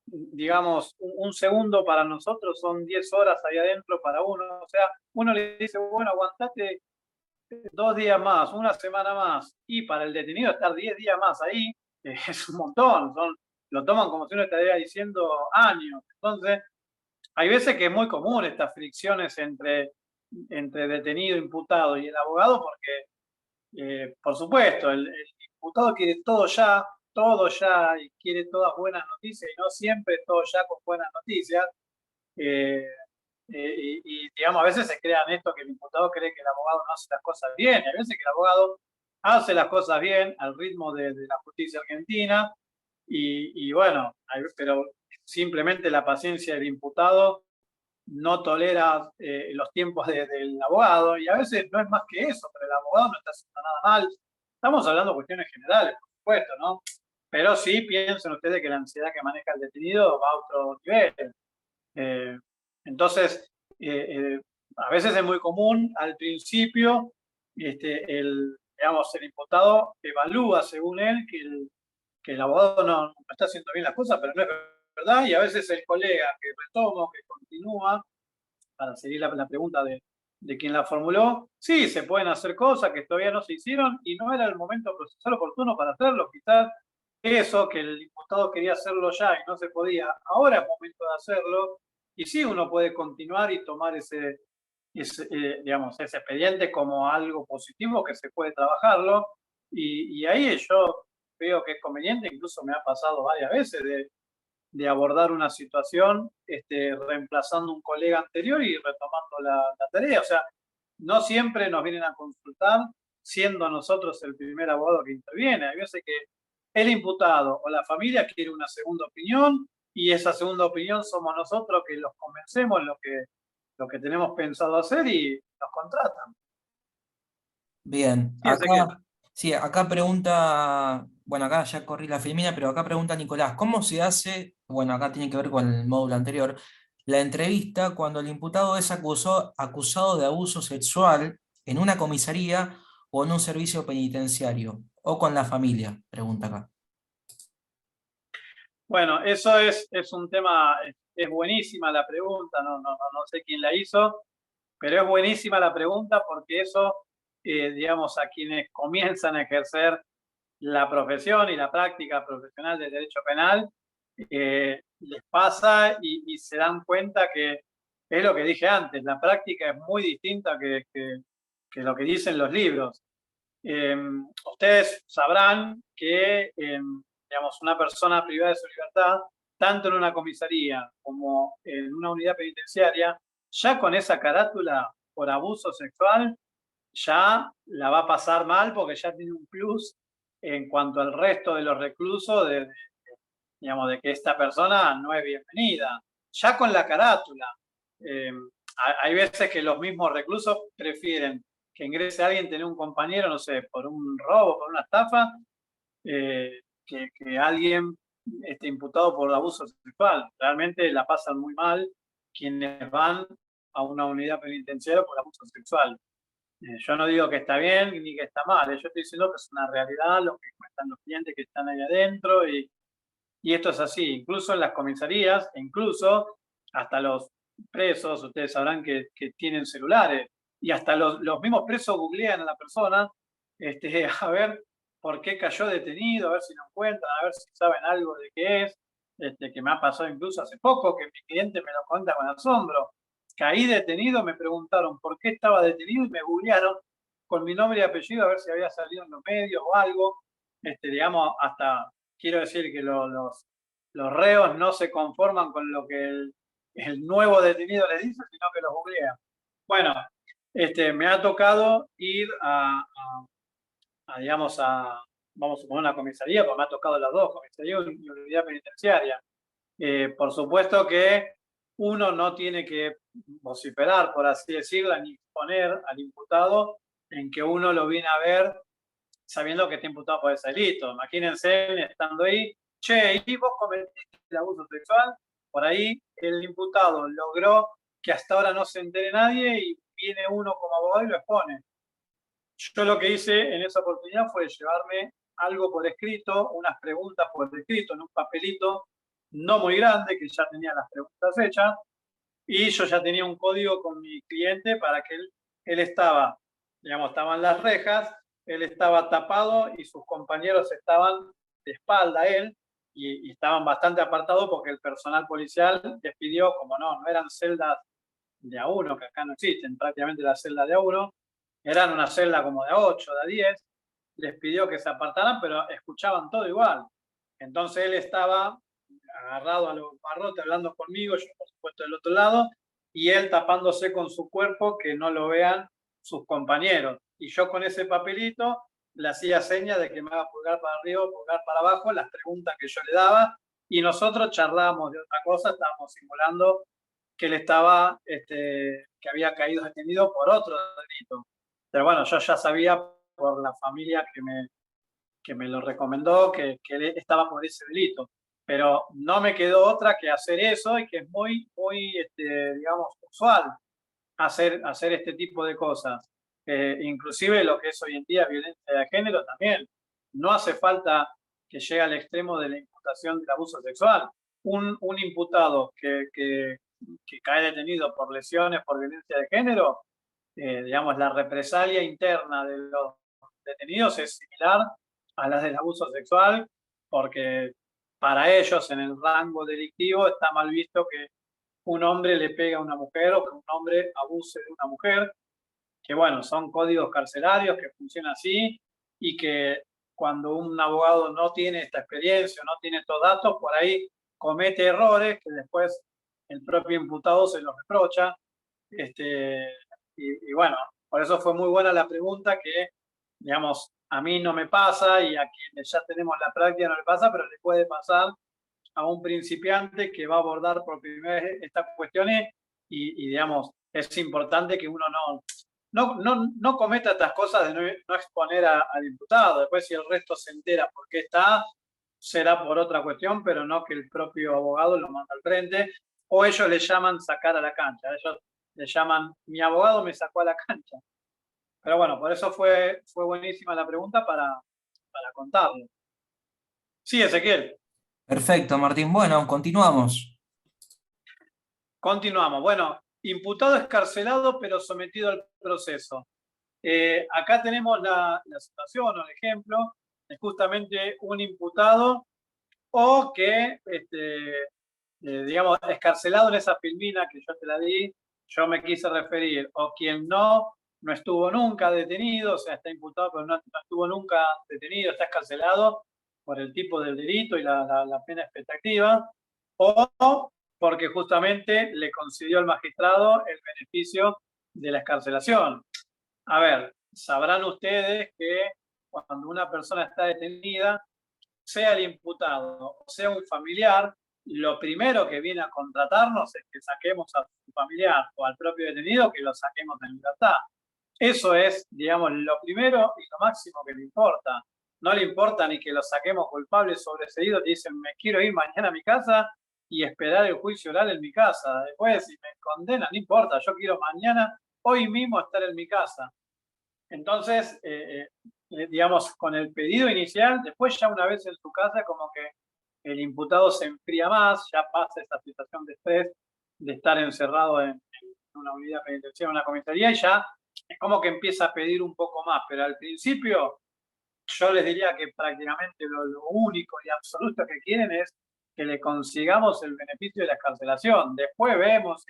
digamos, un segundo para nosotros son 10 horas ahí adentro para uno. O sea, uno le dice, bueno, aguantate 2 días más, una semana más, y para el detenido estar 10 días más ahí es un montón. Lo toman como si uno estaría diciendo años. Entonces, hay veces que es muy común estas fricciones entre detenido, imputado y el abogado, porque por supuesto, el imputado quiere todo ya, y quiere todas buenas noticias, y no siempre todo ya con buenas noticias. Eh, digamos, a veces se crean esto que el imputado cree que el abogado no hace las cosas bien, y a veces que el abogado hace las cosas bien al ritmo de la justicia argentina, bueno, pero simplemente la paciencia del imputado no tolera los tiempos del abogado, y a veces no es más que eso, pero el abogado no está haciendo nada mal. Estamos hablando de cuestiones generales, por supuesto, ¿no? Pero sí piensen ustedes que la ansiedad que maneja el detenido va a otro nivel. Eh, entonces, a veces es muy común al principio, digamos, el imputado evalúa según él que el abogado no está haciendo bien las cosas, pero no es verdad, y a veces el colega que retoma, que continúa, para seguir la pregunta de quien la formuló, sí, se pueden hacer cosas que todavía no se hicieron y no era el momento procesal oportuno para hacerlo. Quizás eso que el diputado quería hacerlo ya y no se podía, ahora es momento de hacerlo. Y sí, uno puede continuar y tomar digamos, ese expediente como algo positivo que se puede trabajarlo. Y ahí yo veo que es conveniente, incluso me ha pasado varias veces de abordar una situación reemplazando un colega anterior y retomando la tarea. O sea, no siempre nos vienen a consultar siendo nosotros el primer abogado que interviene. Hay veces que el imputado o la familia quiere una segunda opinión y esa segunda opinión somos nosotros que los convencemos en lo que tenemos pensado hacer y nos contratan. Bien, Sí, Ezequiel. acá, sí, acá pregunta, bueno, acá ya corrí la filmina, pero acá pregunta Nicolás, ¿cómo se hace, bueno, acá tiene que ver con el módulo anterior, la entrevista cuando el imputado es acusado de abuso sexual en una comisaría o en un servicio penitenciario, o con la familia? Pregunta acá. Bueno, eso es un tema, es buenísima la pregunta, no sé quién la hizo, pero es buenísima la pregunta porque eso, digamos, a quienes comienzan a ejercer la profesión y la práctica profesional del derecho penal, les pasa y se dan cuenta que es lo que dije antes, la práctica es muy distinta que lo que dicen los libros. Ustedes sabrán que, digamos, una persona privada de su libertad, tanto en una comisaría como en una unidad penitenciaria, ya con esa carátula por abuso sexual, ya la va a pasar mal porque ya tiene un plus en cuanto al resto de los reclusos digamos, de que esta persona no es bienvenida. Ya con la carátula. Hay veces que los mismos reclusos prefieren que ingrese alguien, tener un compañero, no sé, por un robo, por una estafa, que alguien esté imputado por abuso sexual. Realmente la pasan muy mal quienes van a una unidad penitenciaria por abuso sexual. Yo no digo que está bien ni que está mal, yo estoy diciendo que es una realidad lo que cuentan los clientes que están ahí adentro y esto es así, incluso en las comisarías, e incluso hasta los presos, ustedes sabrán que tienen celulares, y hasta los mismos presos googlean a la persona a ver por qué cayó detenido, a ver si lo encuentran, a ver si saben algo de qué es, que me ha pasado incluso hace poco, que mi cliente me lo cuenta con asombro. Caí detenido, me preguntaron por qué estaba detenido y me googlearon con mi nombre y apellido a ver si había salido en los medios o algo. Digamos, hasta quiero decir que los reos no se conforman con lo que el nuevo detenido les dice, sino que los googlean. Bueno, me ha tocado ir digamos, vamos a poner una comisaría, porque me ha tocado las dos, comisaría y unidad penitenciaria. Por supuesto que uno no tiene que vociferar, por así decirlo, ni poner al imputado en que uno lo viene a ver sabiendo que está imputado por ese delito. Imagínense estando ahí, che, ¿y vos cometiste el abuso sexual? Por ahí el imputado logró que hasta ahora no se entere nadie y viene uno como abogado y lo expone. Yo lo que hice en esa oportunidad fue llevarme algo por escrito, unas preguntas por escrito en un papelito no muy grande, que ya tenía las preguntas hechas, y yo ya tenía un código con mi cliente para que él estaba, digamos, estaban las rejas, él estaba tapado y sus compañeros estaban de espalda a él y estaban bastante apartados porque el personal policial les pidió, como no eran celdas de A1, que acá no existen prácticamente las celdas de A1, eran una celda como de A8, de A10, les pidió que se apartaran, pero escuchaban todo igual. Entonces él estaba agarrado a los barrotes hablando conmigo, yo por supuesto del otro lado, y él tapándose con su cuerpo que no lo vean sus compañeros. Y yo con ese papelito le hacía señas de que me haga pulgar para arriba, pulgar para abajo, las preguntas que yo le daba, y nosotros charlábamos de otra cosa, estábamos simulando que él estaba, que había caído detenido por otro delito. Pero bueno, yo ya sabía por la familia que me lo recomendó que él estaba por ese delito. Pero no me quedó otra que hacer eso y que es muy, muy, digamos, usual hacer este tipo de cosas. Inclusive lo que es hoy en día violencia de género también. No hace falta que llegue al extremo de la imputación del abuso sexual. Un imputado que cae detenido por lesiones por violencia de género, digamos, la represalia interna de los detenidos es similar a las del abuso sexual, porque para ellos en el rango delictivo está mal visto que un hombre le pega a una mujer o que un hombre abuse de una mujer, que bueno, son códigos carcelarios que funcionan así y que cuando un abogado no tiene esta experiencia, no tiene estos datos, por ahí comete errores que después el propio imputado se los reprocha. Y bueno, por eso fue muy buena la pregunta que, digamos, a mí no me pasa y a quienes ya tenemos la práctica no le pasa, pero le puede pasar a un principiante que va a abordar por primera vez estas cuestiones digamos, es importante que uno no cometa estas cosas de no exponer al imputado. Después si el resto se entera por qué está, será por otra cuestión, pero no que el propio abogado lo manda al frente, o ellos le llaman sacar a la cancha, ellos le llaman mi abogado me sacó a la cancha. Pero bueno, por eso fue buenísima la pregunta para contarlo. Sí, Ezequiel. Perfecto, Martín. Bueno, continuamos. Continuamos. Bueno, imputado escarcelado pero sometido al proceso. Acá tenemos la situación o el ejemplo de justamente un imputado o que, digamos, escarcelado en esa filmina que yo te la di, yo me quise referir, o quien no estuvo nunca detenido, o sea, está imputado pero no estuvo nunca detenido, está escarcelado por el tipo del delito y la pena expectativa, o porque justamente le concedió al magistrado el beneficio de la escarcelación. A ver, sabrán ustedes que cuando una persona está detenida, sea el imputado o sea un familiar, lo primero que viene a contratarnos es que saquemos a su familiar o al propio detenido, que lo saquemos en libertad. Eso es, digamos, lo primero y lo máximo que le importa. No le importa ni que lo saquemos culpables sobreseídos, te dicen, me quiero ir mañana a mi casa y esperar el juicio oral en mi casa. Después, si me condenan, no importa, yo quiero mañana, hoy mismo estar en mi casa. Entonces, digamos, con el pedido inicial, después ya una vez en su casa, como que el imputado se enfría más, ya pasa esa situación de estrés, de estar encerrado en una unidad penitenciaria, en una comisaría, y ya es como que empieza a pedir un poco más, pero al principio yo les diría que prácticamente lo único y absoluto que quieren es que le consigamos el beneficio de la excarcelación. Después vemos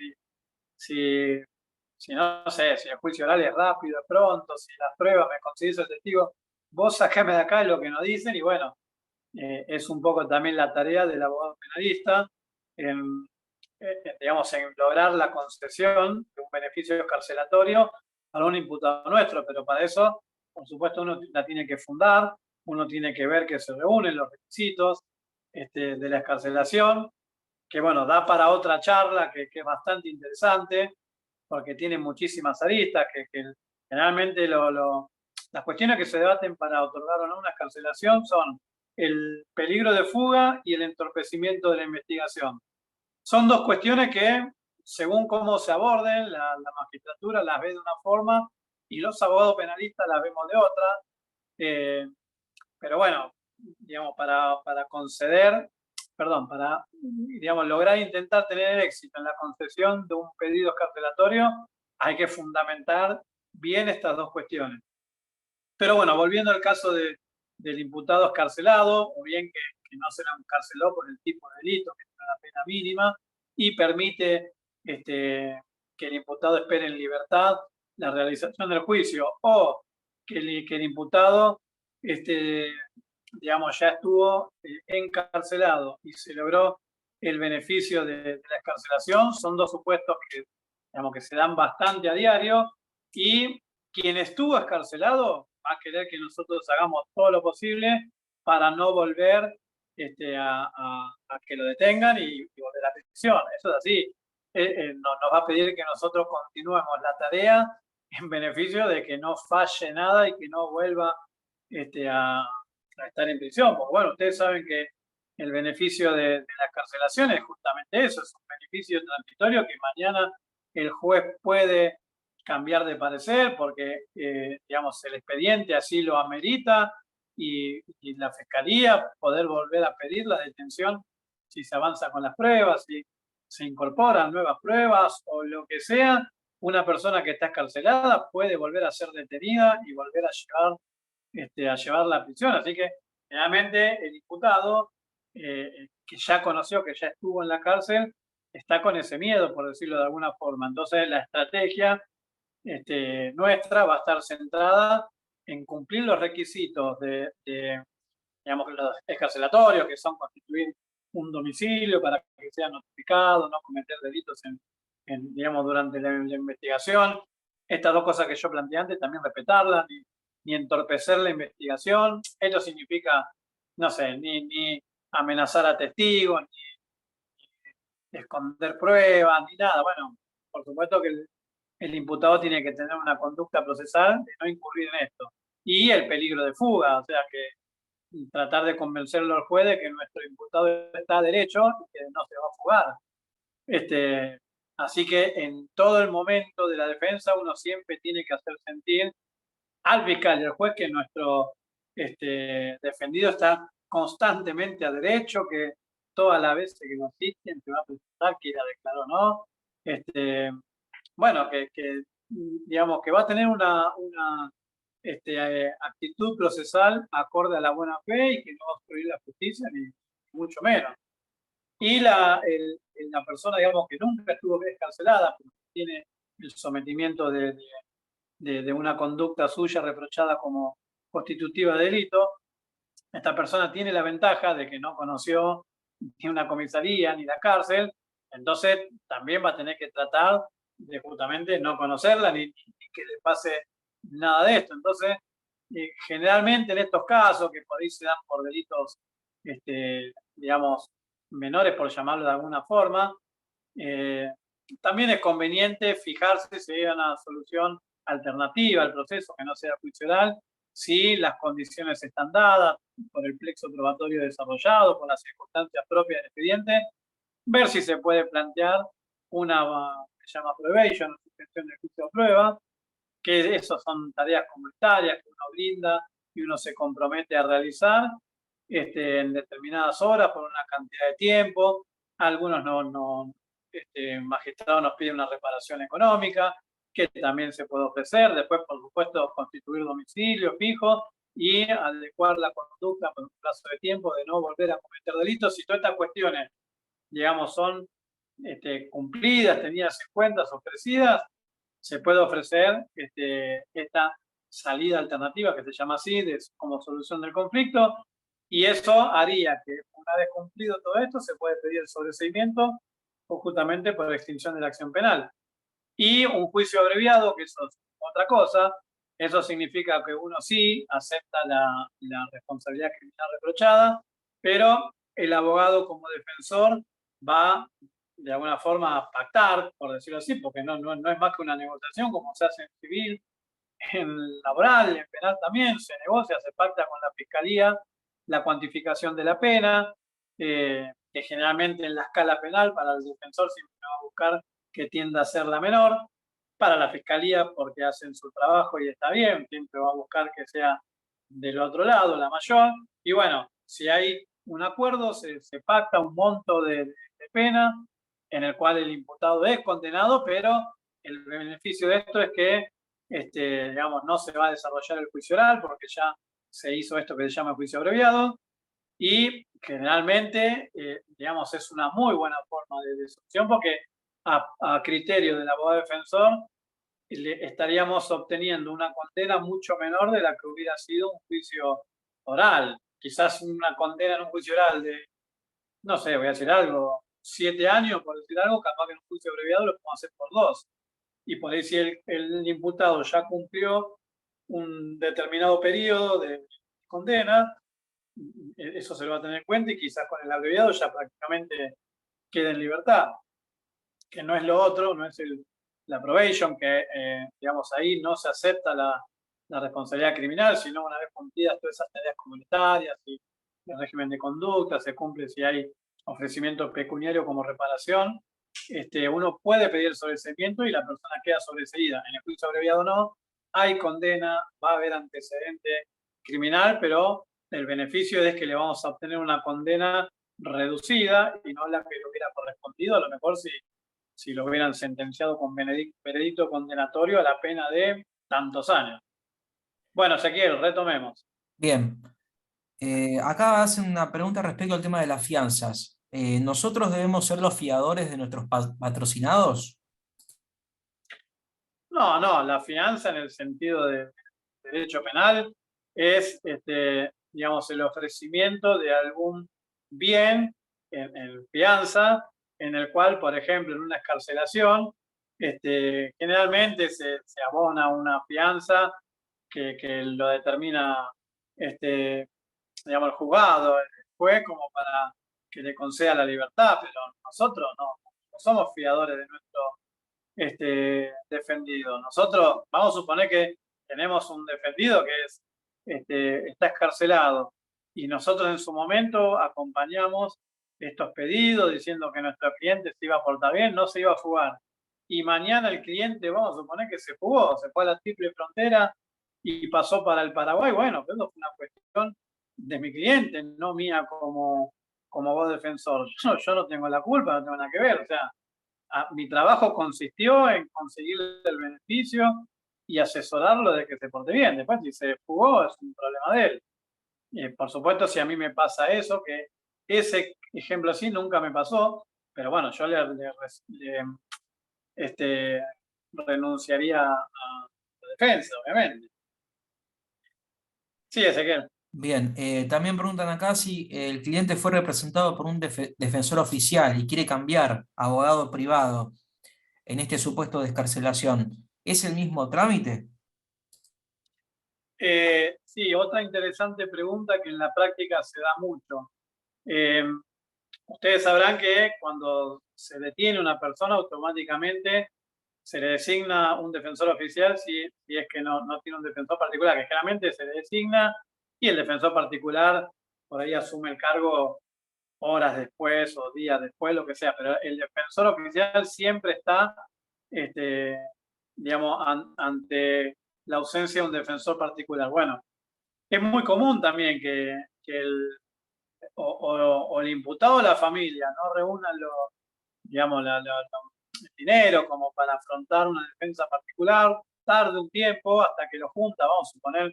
si no sé, si el juicio oral es rápido, pronto, si las pruebas me consigues el testigo, vos sacame de acá lo que nos dicen, y bueno, es un poco también la tarea del abogado penalista, en, digamos, en lograr la concesión de un beneficio carcelatorio a un imputado nuestro, pero para eso, por supuesto, uno la tiene que fundar, uno tiene que ver que se reúnen los requisitos de la excarcelación, que bueno, da para otra charla que es bastante interesante, porque tiene muchísimas aristas, que generalmente las cuestiones que se debaten para otorgar o no una excarcelación son el peligro de fuga y el entorpecimiento de la investigación. Son dos cuestiones que, según cómo se aborden, la magistratura las ve de una forma y los abogados penalistas las vemos de otra. Pero bueno, digamos, para conceder, perdón, para, digamos, lograr intentar tener éxito en la concesión de un pedido excarcelatorio, hay que fundamentar bien estas dos cuestiones. Pero bueno, volviendo al caso del imputado excarcelado, o bien que no se lo encarceló por el tipo de delito, que es una pena mínima, y permite que el imputado espere en libertad la realización del juicio, o que el imputado digamos, ya estuvo encarcelado y se logró el beneficio de la excarcelación, son dos supuestos que, digamos, que se dan bastante a diario, y quien estuvo excarcelado va a querer que nosotros hagamos todo lo posible para no volver a que lo detengan y volver a la prisión. Eso es así. Nos va a pedir que nosotros continuemos la tarea en beneficio de que no falle nada y que no vuelva a estar en prisión. Porque bueno, ustedes saben que el beneficio de la excarcelación es justamente eso, es un beneficio transitorio que mañana el juez puede cambiar de parecer porque, digamos, el expediente así lo amerita, y la fiscalía poder volver a pedir la detención si se avanza con las pruebas, si se incorporan nuevas pruebas o lo que sea. Una persona que está excarcelada puede volver a ser detenida y volver a llevarla a prisión. Así que realmente el imputado, que ya conoció, que ya estuvo en la cárcel, está con ese miedo, por decirlo de alguna forma. Entonces la estrategia nuestra va a estar centrada en cumplir los requisitos digamos, los escarcelatorios, que son constituir un domicilio para que sea notificado, no cometer delitos digamos, durante la investigación. Estas dos cosas que yo planteé antes, también respetarlas, ni entorpecer la investigación. Esto significa, no sé, ni amenazar a testigos, ni esconder pruebas, ni nada. Bueno, por supuesto que el imputado tiene que tener una conducta procesal de no incurrir en esto. Y el peligro de fuga, o sea que tratar de convencerlo al juez de que nuestro imputado está derecho y que no se va a fugar. Así que en todo el momento de la defensa uno siempre tiene que hacer sentir al fiscal y al juez que nuestro defendido está constantemente a derecho, que todas las veces que lo asisten se va a presentar, que ya declaró no. Bueno, digamos que va a tener una actitud procesal acorde a la buena fe y que no va a obstruir la justicia, ni mucho menos. Y la persona, digamos, que nunca estuvo descarcelada, porque tiene el sometimiento de una conducta suya reprochada como constitutiva de delito, esta persona tiene la ventaja de que no conoció ni una comisaría ni la cárcel, entonces también va a tener que tratar de justamente no conocerla ni que le pase nada de esto. Entonces, generalmente en estos casos, que por ahí se dan por delitos digamos, menores, por llamarlo de alguna forma, también es conveniente fijarse si hay una solución alternativa al proceso que no sea juicio oral, si las condiciones están dadas por el plexo probatorio desarrollado, por las circunstancias propias del expediente, ver si se puede plantear una que se llama probation, suspensión del juicio de prueba, que eso son tareas comunitarias que uno brinda y uno se compromete a realizar en determinadas horas por una cantidad de tiempo. Algunos magistrados nos piden una reparación económica, que también se puede ofrecer. Después, por supuesto, constituir domicilio fijo y adecuar la conducta por un plazo de tiempo de no volver a cometer delitos. Y todas estas cuestiones, digamos, son cumplidas, tenidas en cuenta, ofrecidas, se puede ofrecer esta salida alternativa, que se llama así, como solución del conflicto, y eso haría que una vez cumplido todo esto se puede pedir el sobreseimiento o justamente por extinción de la acción penal. Y un juicio abreviado, que eso es otra cosa, eso significa que uno sí acepta la responsabilidad criminal reprochada, pero el abogado como defensor va de alguna forma a pactar, por decirlo así, porque no es más que una negociación como se hace en civil, en laboral, en penal también, se negocia, se pacta con la fiscalía la cuantificación de la pena, que generalmente en la escala penal para el defensor siempre va a buscar que tienda a ser la menor, para la fiscalía porque hacen su trabajo y está bien, siempre va a buscar que sea del otro lado la mayor, y bueno, si hay un acuerdo, se pacta un monto de pena en el cual el imputado es condenado, pero el beneficio de esto es que digamos, no se va a desarrollar el juicio oral porque ya se hizo esto que se llama juicio abreviado, y generalmente, digamos, es una muy buena forma de solución porque a criterio del abogado defensor estaríamos obteniendo una condena mucho menor de la que hubiera sido un juicio oral. Quizás una condena en un juicio oral de, no sé, voy a decir algo, 7 años, por decir algo, capaz que en un juicio abreviado lo podemos hacer por 2. Y por ahí si el imputado ya cumplió un determinado periodo de condena, eso se lo va a tener en cuenta y quizás con el abreviado ya prácticamente quede en libertad, que no es lo otro, no es la probation, que digamos ahí no se acepta la responsabilidad criminal, sino una vez cumplidas todas esas tareas comunitarias y el régimen de conducta, se cumple si hay ofrecimiento pecuniario como reparación, uno puede pedir sobreseimiento y la persona queda sobreseída. En el juicio abreviado no, hay condena, va a haber antecedente criminal, pero el beneficio es que le vamos a obtener una condena reducida y no la que le hubiera correspondido, a lo mejor si lo hubieran sentenciado con veredicto condenatorio a la pena de tantos años. Bueno, Ezequiel, retomemos. Bien. Acá hacen una pregunta respecto al tema de las fianzas. ¿Nosotros debemos ser los fiadores de nuestros patrocinados? No, la fianza en el sentido de derecho penal es, digamos, el ofrecimiento de algún bien en fianza, en el cual, por ejemplo, en una excarcelación, generalmente se abona una fianza que lo determina, digamos, el juzgado, el juez, como para que le conceda la libertad, pero nosotros no somos fiadores de nuestro defendido. Nosotros vamos a suponer que tenemos un defendido que está excarcelado y nosotros en su momento acompañamos estos pedidos diciendo que nuestro cliente se iba a portar bien, no se iba a fugar. Y mañana el cliente, vamos a suponer que se fugó, se fue a la triple frontera y pasó para el Paraguay. Bueno, pero eso fue una cuestión de mi cliente, no mía como voz defensor. Yo no tengo la culpa, no tengo nada que ver. O sea, mi trabajo consistió en conseguir el beneficio y asesorarlo de que se porte bien. Después, si se fugó, es un problema de él. Por supuesto, si a mí me pasa eso, que ese ejemplo así nunca me pasó, pero bueno, yo renunciaría a la defensa, obviamente. Sí, Ezequiel. Bien, también preguntan acá si el cliente fue representado por un defensor oficial y quiere cambiar a abogado privado en este supuesto de excarcelación. ¿Es el mismo trámite? Sí, otra interesante pregunta que en la práctica se da mucho. Ustedes sabrán que cuando se detiene una persona, automáticamente se le designa un defensor oficial si es que no tiene un defensor particular, que generalmente se le designa y el defensor particular por ahí asume el cargo horas después o días después, lo que sea, pero el defensor oficial siempre está, digamos, ante la ausencia de un defensor particular. Bueno, es muy común también que o el imputado o la familia no reúnan digamos, el dinero como para afrontar una defensa particular, tarde un tiempo hasta que lo junta, vamos a suponer,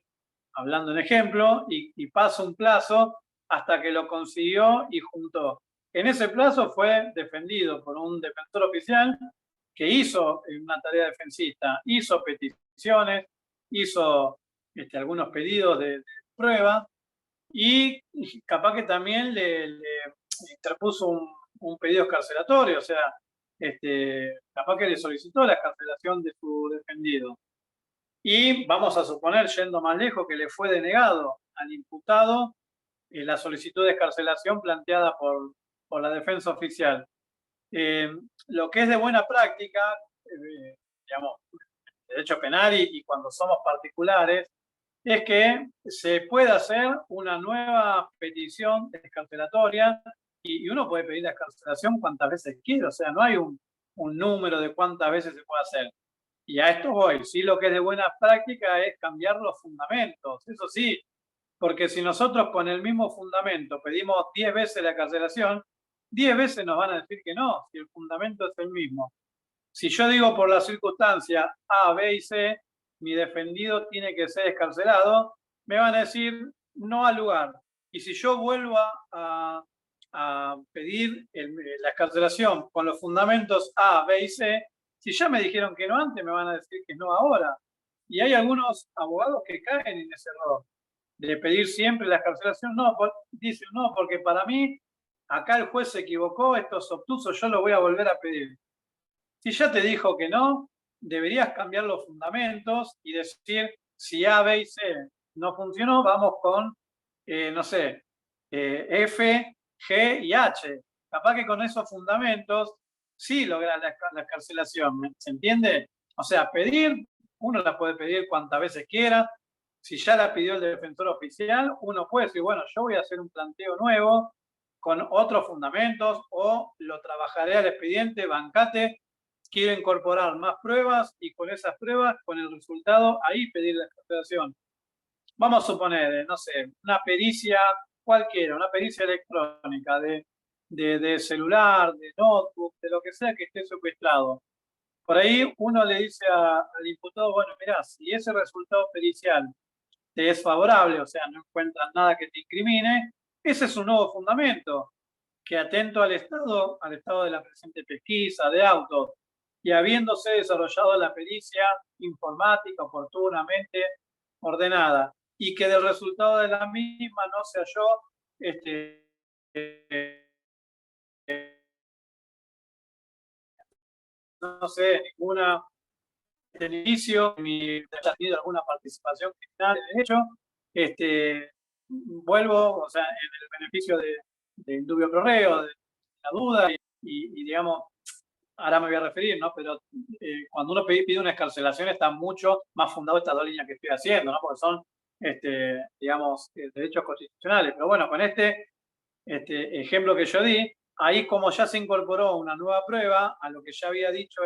hablando en ejemplo, y pasa un plazo hasta que lo consiguió y juntó. En ese plazo fue defendido por un defensor oficial que hizo una tarea defensista, hizo peticiones, hizo algunos pedidos de prueba y capaz que también le interpuso un pedido escarcelatorio, o sea, capaz que le solicitó la escarcelación de su defendido. Y vamos a suponer, yendo más lejos, que le fue denegado al imputado la solicitud de escarcelación planteada por la defensa oficial. Lo que es de buena práctica, digamos, derecho penal y cuando somos particulares, es que se puede hacer una nueva petición escarcelatoria y uno puede pedir la escarcelación cuantas veces quiera, o sea, no hay un número de cuántas veces se puede hacer. Y a esto voy, sí, lo que es de buena práctica es cambiar los fundamentos, eso sí, porque si nosotros con el mismo fundamento pedimos 10 veces la escarcelación, 10 veces nos van a decir que no, si el fundamento es el mismo. Si yo digo por la circunstancia A, B y C, mi defendido tiene que ser excarcelado, me van a decir no al lugar. Y si yo vuelvo a pedir la excarcelación con los fundamentos A, B y C, si ya me dijeron que no antes, me van a decir que no ahora. Y hay algunos abogados que caen en ese error de pedir siempre la excarcelación. No, dicen no, porque para mí acá el juez se equivocó, esto es obtuso, yo lo voy a volver a pedir. Si ya te dijo que no, deberías cambiar los fundamentos y decir, si A, B y C no funcionó, vamos con, no sé, F, G y H. Capaz que con esos fundamentos sí logras la escarcelación, ¿se entiende? O sea, pedir, uno la puede pedir cuantas veces quiera. Si ya la pidió el defensor oficial, uno puede decir, bueno, yo voy a hacer un planteo nuevo con otros fundamentos o lo trabajaré al expediente, bancate, quiero incorporar más pruebas y con esas pruebas, con el resultado, ahí pedir la excarcelación. Vamos a suponer, no sé, una pericia cualquiera, una pericia electrónica de celular, de notebook, de lo que sea que esté secuestrado. Por ahí uno le dice al imputado, bueno, mirá, si ese resultado pericial te es favorable, o sea, no encuentran nada que te incrimine, ese es un nuevo fundamento, que atento al estado de la presente pesquisa, de autos, y habiéndose desarrollado la pericia informática oportunamente ordenada, y que del resultado de la misma no se halló no sé, ninguna inicio, ni haya tenido alguna participación criminal en el hecho, vuelvo, o sea, en el beneficio de indubio pro reo, de la duda, y digamos, ahora me voy a referir, ¿no? Pero cuando uno pide una excarcelación está mucho más fundado estas dos líneas que estoy haciendo, ¿no? Porque son, digamos, derechos constitucionales. Pero bueno, con este ejemplo que yo di, ahí como ya se incorporó una nueva prueba a lo que ya había dicho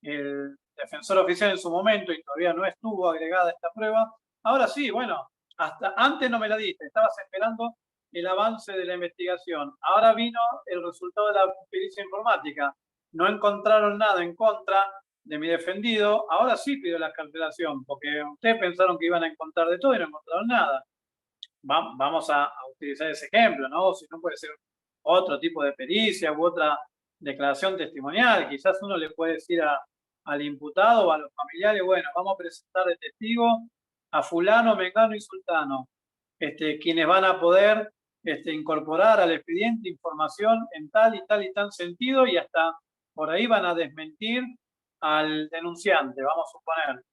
el defensor oficial en su momento y todavía no estuvo agregada esta prueba, ahora sí, bueno, hasta antes no me la diste, estabas esperando el avance de la investigación. Ahora vino el resultado de la pericia informática. No encontraron nada en contra de mi defendido. Ahora sí pido la excarcelación, porque ustedes pensaron que iban a encontrar de todo y no encontraron nada. Vamos a utilizar ese ejemplo, ¿no? Si no puede ser otro tipo de pericia u otra declaración testimonial. Quizás uno le puede decir al imputado o a los familiares, bueno, vamos a presentar de testigo a fulano, mengano y sultano, quienes van a poder incorporar al expediente información en tal y tal y tal sentido y hasta por ahí van a desmentir al denunciante, vamos a suponer.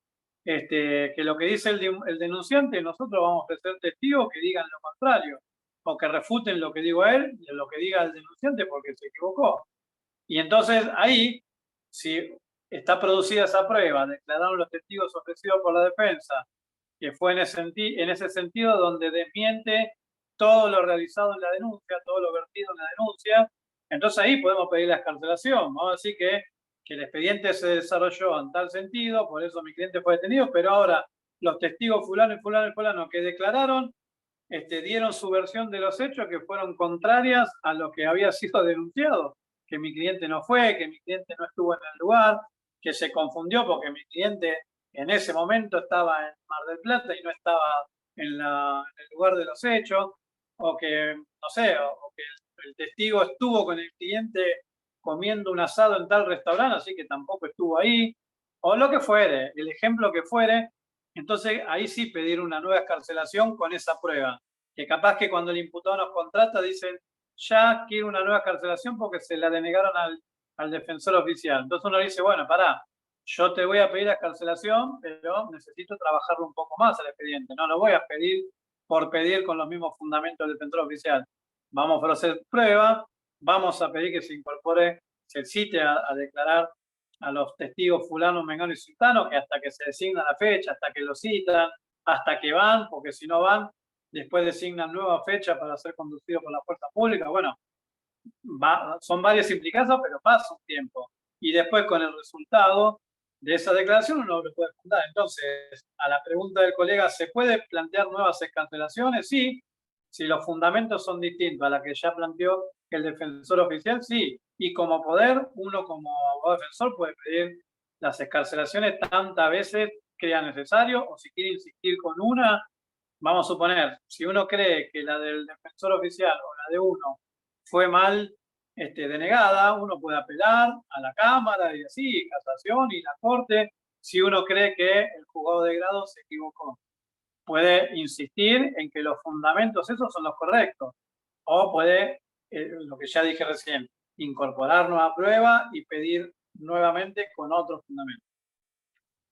Que lo que dice el denunciante, nosotros vamos a ser testigos que digan lo contrario. o que refuten lo que digo él, y lo que diga el denunciante porque se equivocó. Y entonces ahí, si está producida esa prueba, declararon los testigos ofrecidos por la defensa, que fue en ese sentido donde desmiente todo lo realizado en la denuncia, todo lo vertido en la denuncia, entonces ahí podemos pedir la excarcelación. Vamos a decir que el expediente se desarrolló en tal sentido, por eso mi cliente fue detenido, pero ahora los testigos fulano y fulano y fulano que declararon dieron su versión de los hechos que fueron contrarias a lo que había sido denunciado, que mi cliente no fue, que mi cliente no estuvo en el lugar, que se confundió porque mi cliente en ese momento estaba en Mar del Plata y no estaba en el lugar de los hechos, o que, no sé, o que el testigo estuvo con el cliente comiendo un asado en tal restaurante, así que tampoco estuvo ahí, o lo que fuere, el ejemplo que fuere. Entonces ahí sí pedir una nueva excarcelación con esa prueba, que capaz que cuando el imputado nos contrata dicen, ya quiero una nueva excarcelación porque se la denegaron al defensor oficial. Entonces uno dice, bueno, pará, yo te voy a pedir la excarcelación, pero necesito trabajarlo un poco más al expediente. No lo voy a pedir por pedir con los mismos fundamentos del defensor oficial. Vamos a hacer prueba, vamos a pedir que se incorpore, se cite a declarar a los testigos fulano, mengano y sultano, que hasta que se designa la fecha, hasta que lo citan, hasta que van, porque si no van, después designan nueva fecha para ser conducidos por la fuerza pública. Bueno, son varias implicaciones, pero pasa un tiempo. Y después con el resultado de esa declaración uno lo puede fundar. Entonces, a la pregunta del colega, ¿se puede plantear nuevas excarcelaciones? Sí, si los fundamentos son distintos a la que ya planteó el defensor oficial, sí. Y como poder, uno como abogado defensor puede pedir las excarcelaciones tantas veces crea necesario, o si quiere insistir con una, vamos a suponer, si uno cree que la del defensor oficial o la de uno fue mal denegada, uno puede apelar a la Cámara y así, casación y la Corte, si uno cree que el juzgado de grado se equivocó. Puede insistir en que los fundamentos esos son los correctos, o puede, lo que ya dije recién, incorporar nueva prueba y pedir nuevamente con otros fundamentos.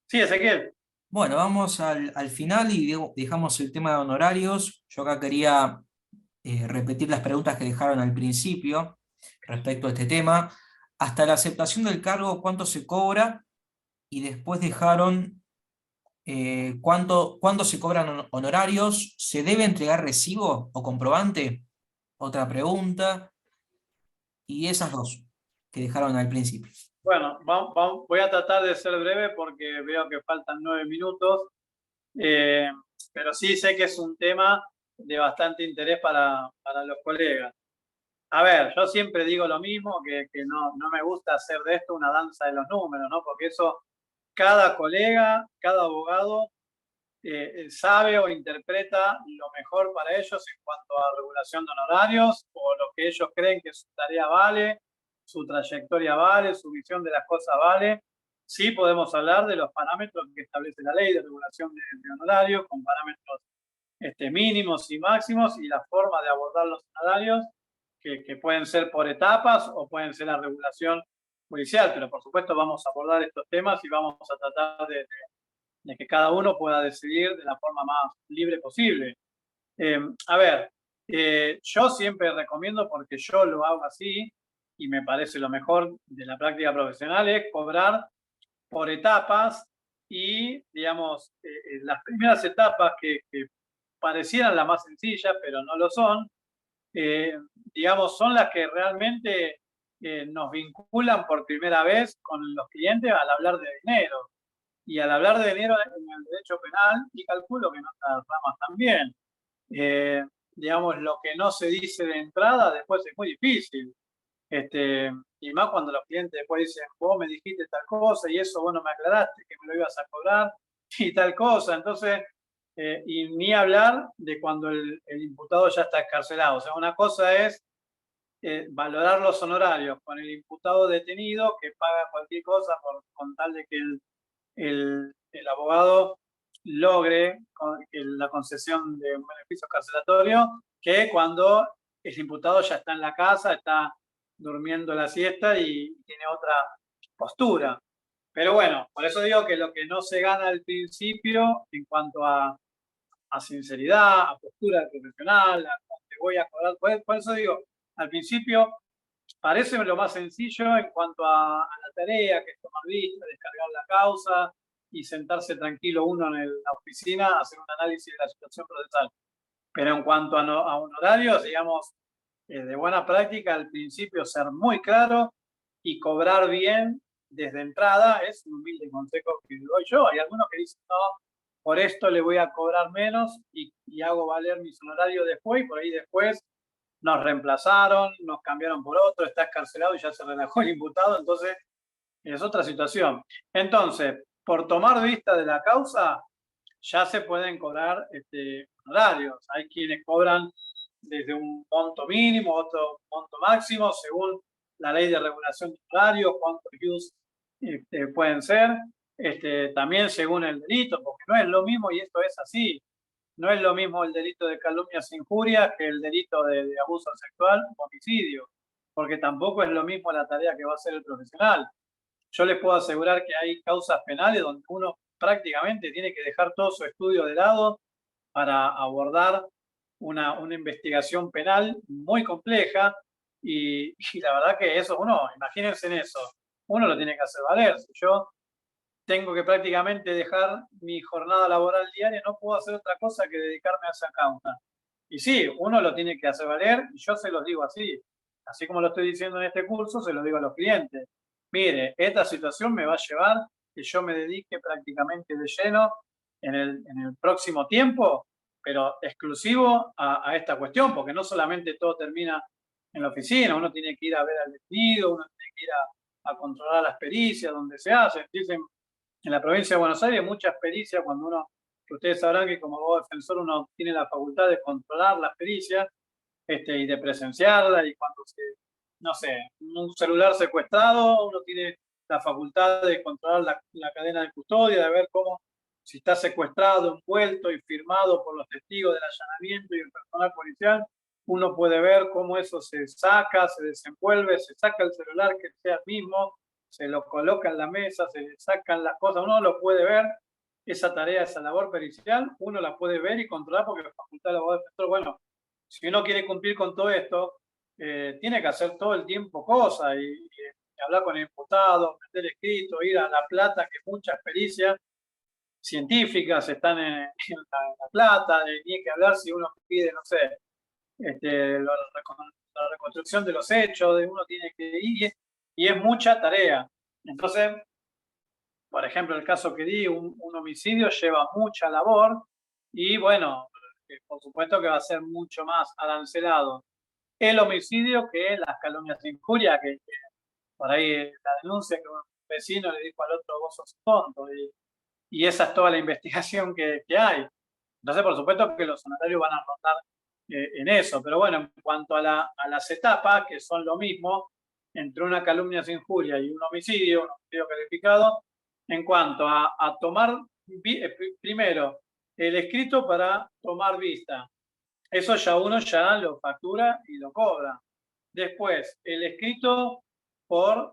Sí, Ezequiel. Bueno, vamos al final y dejamos el tema de honorarios. Yo acá quería repetir las preguntas que dejaron al principio respecto a este tema. Hasta la aceptación del cargo, ¿cuánto se cobra? Y después dejaron ¿cuándo se cobran honorarios? ¿Se debe entregar recibo o comprobante? Otra pregunta. Y esas dos que dejaron al principio. Bueno, voy a tratar de ser breve porque veo que faltan 9 minutos, pero sí sé que es un tema de bastante interés para los colegas. A ver, yo siempre digo lo mismo, que no me gusta hacer de esto una danza de los números, ¿no? Porque eso, cada colega, cada abogado sabe o interpreta lo mejor para ellos en cuanto a regulación de honorarios o lo que ellos creen que su tarea vale, su trayectoria vale, su visión de las cosas vale. Sí podemos hablar de los parámetros que establece la ley de regulación de honorarios, con parámetros mínimos y máximos, y la forma de abordar los honorarios, que pueden ser por etapas o pueden ser la regulación judicial, pero por supuesto vamos a abordar estos temas y vamos a tratar de que cada uno pueda decidir de la forma más libre posible. A ver, yo siempre recomiendo, porque yo lo hago así y me parece lo mejor de la práctica profesional, es cobrar por etapas y, digamos, las primeras etapas que parecieran las más sencillas, pero no lo son, digamos, son las que realmente nos vinculan por primera vez con los clientes al hablar de dinero. Y al hablar de dinero en el derecho penal, y calculo que en otras ramas también, digamos, lo que no se dice de entrada después es muy difícil. Y más cuando los clientes después dicen, vos me dijiste tal cosa y eso vos no me aclaraste que me lo ibas a cobrar y tal cosa. Entonces, y ni hablar de cuando el imputado ya está excarcelado. O sea, una cosa es valorar los honorarios con el imputado detenido que paga cualquier cosa con tal de que el abogado logre la concesión de un beneficio carcelatorio, que cuando el imputado ya está en la casa, está durmiendo la siesta y tiene otra postura. Pero bueno, por eso digo que lo que no se gana al principio en cuanto a sinceridad, a postura profesional, a voy a cobrar. Por eso digo, al principio parece lo más sencillo en cuanto a la tarea, que es tomar vista, descargar la causa y sentarse tranquilo uno en la oficina a hacer un análisis de la situación procesal. Pero en cuanto a honorarios, digamos, de buena práctica, al principio ser muy claro y cobrar bien desde entrada es un humilde consejo que doy yo. Hay algunos que dicen, no, por esto le voy a cobrar menos y hago valer mis honorarios después, y por ahí después nos reemplazaron, nos cambiaron por otro, está escarcelado y ya se relajó el imputado, entonces es otra situación. Entonces, por tomar vista de la causa, ya se pueden cobrar honorarios. Hay quienes cobran desde un monto mínimo, otro monto máximo, según la ley de regulación de horarios, cuántos use pueden ser, también según el delito, porque no es lo mismo, y esto es así, no es lo mismo el delito de calumnias e injurias que el delito de abuso sexual o homicidio, porque tampoco es lo mismo la tarea que va a hacer el profesional. Yo les puedo asegurar que hay causas penales donde uno prácticamente tiene que dejar todo su estudio de lado para abordar una investigación penal muy compleja y la verdad que eso, imagínense en eso, uno lo tiene que hacer valer. Si yo tengo que prácticamente dejar mi jornada laboral diaria, no puedo hacer otra cosa que dedicarme a esa causa. Y sí, uno lo tiene que hacer valer, y yo se los digo así como lo estoy diciendo en este curso, se lo digo a los clientes. Mire, esta situación me va a llevar que yo me dedique prácticamente de lleno en el próximo tiempo, pero exclusivo a esta cuestión, porque no solamente todo termina en la oficina, uno tiene que ir a ver al detenido, uno tiene que ir a controlar las pericias donde se hacen. Dicen, en la provincia de Buenos Aires, muchas pericias, que ustedes sabrán que como abogado defensor uno tiene la facultad de controlar las pericias y de presenciarlas, y cuando no sé, un celular secuestrado, uno tiene la facultad de controlar la cadena de custodia, de ver si está secuestrado, envuelto y firmado por los testigos del allanamiento y el personal policial, uno puede ver cómo eso se saca, se desenvuelve, se saca el celular que sea el mismo, se lo coloca en la mesa, se le sacan las cosas, uno lo puede ver, esa tarea, esa labor pericial, uno la puede ver y controlar porque la facultad del abogado defensor, bueno, si uno quiere cumplir con todo esto, tiene que hacer todo el tiempo cosas y hablar con el imputado, meter escrito, ir a La Plata, que muchas pericias científicas están en La Plata, ni hay que hablar si uno pide, no sé, la reconstrucción de los hechos, uno tiene que ir y es mucha tarea. Entonces, por ejemplo, el caso que di, un homicidio lleva mucha labor y bueno, por supuesto que va a ser mucho más arancelado el homicidio que las calumnias de injuria, que por ahí la denuncia que un vecino le dijo al otro, vos sos tonto, y esa es toda la investigación que hay. Entonces, por supuesto que los honorarios van a rondar en eso, pero bueno, en cuanto a las etapas, que son lo mismo, entre una calumnia sin injuria y un homicidio calificado, en cuanto a tomar, primero, el escrito para tomar vista. Eso ya uno ya lo factura y lo cobra. Después, el escrito por,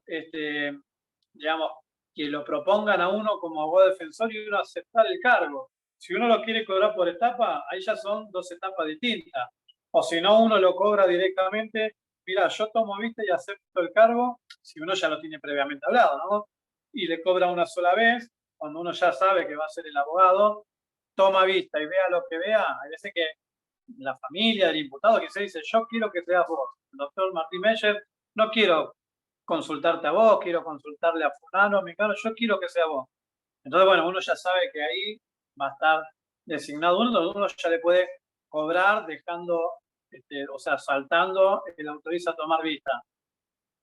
digamos, que lo propongan a uno como abogado defensor y uno aceptar el cargo. Si uno lo quiere cobrar por etapa, ahí ya son dos etapas distintas. O si no, uno lo cobra directamente. Mira, yo tomo vista y acepto el cargo, si uno ya lo tiene previamente hablado, ¿no? Y le cobra una sola vez, cuando uno ya sabe que va a ser el abogado, toma vista y vea lo que vea. Hay veces que la familia del imputado que se dice, yo quiero que seas vos, el doctor Martín Meyer, no quiero consultarte a vos, quiero consultarle a fulano, yo quiero que sea vos. Entonces, bueno, uno ya sabe que ahí va a estar designado uno ya le puede cobrar dejando, o sea, saltando el autoriza a tomar vista.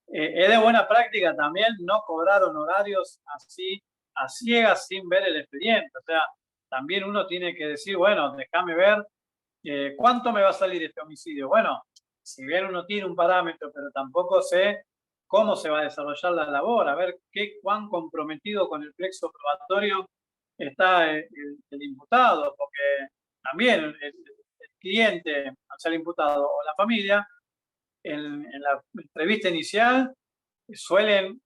Es de buena práctica también no cobrar honorarios así a ciegas sin ver el expediente. O sea, también uno tiene que decir, bueno, déjame ver ¿cuánto me va a salir este homicidio? Bueno, si bien uno tiene un parámetro, pero tampoco sé cómo se va a desarrollar la labor, a ver cuán comprometido con el plexo probatorio está el imputado, porque también el cliente, al ser imputado, o la familia, en la entrevista inicial suelen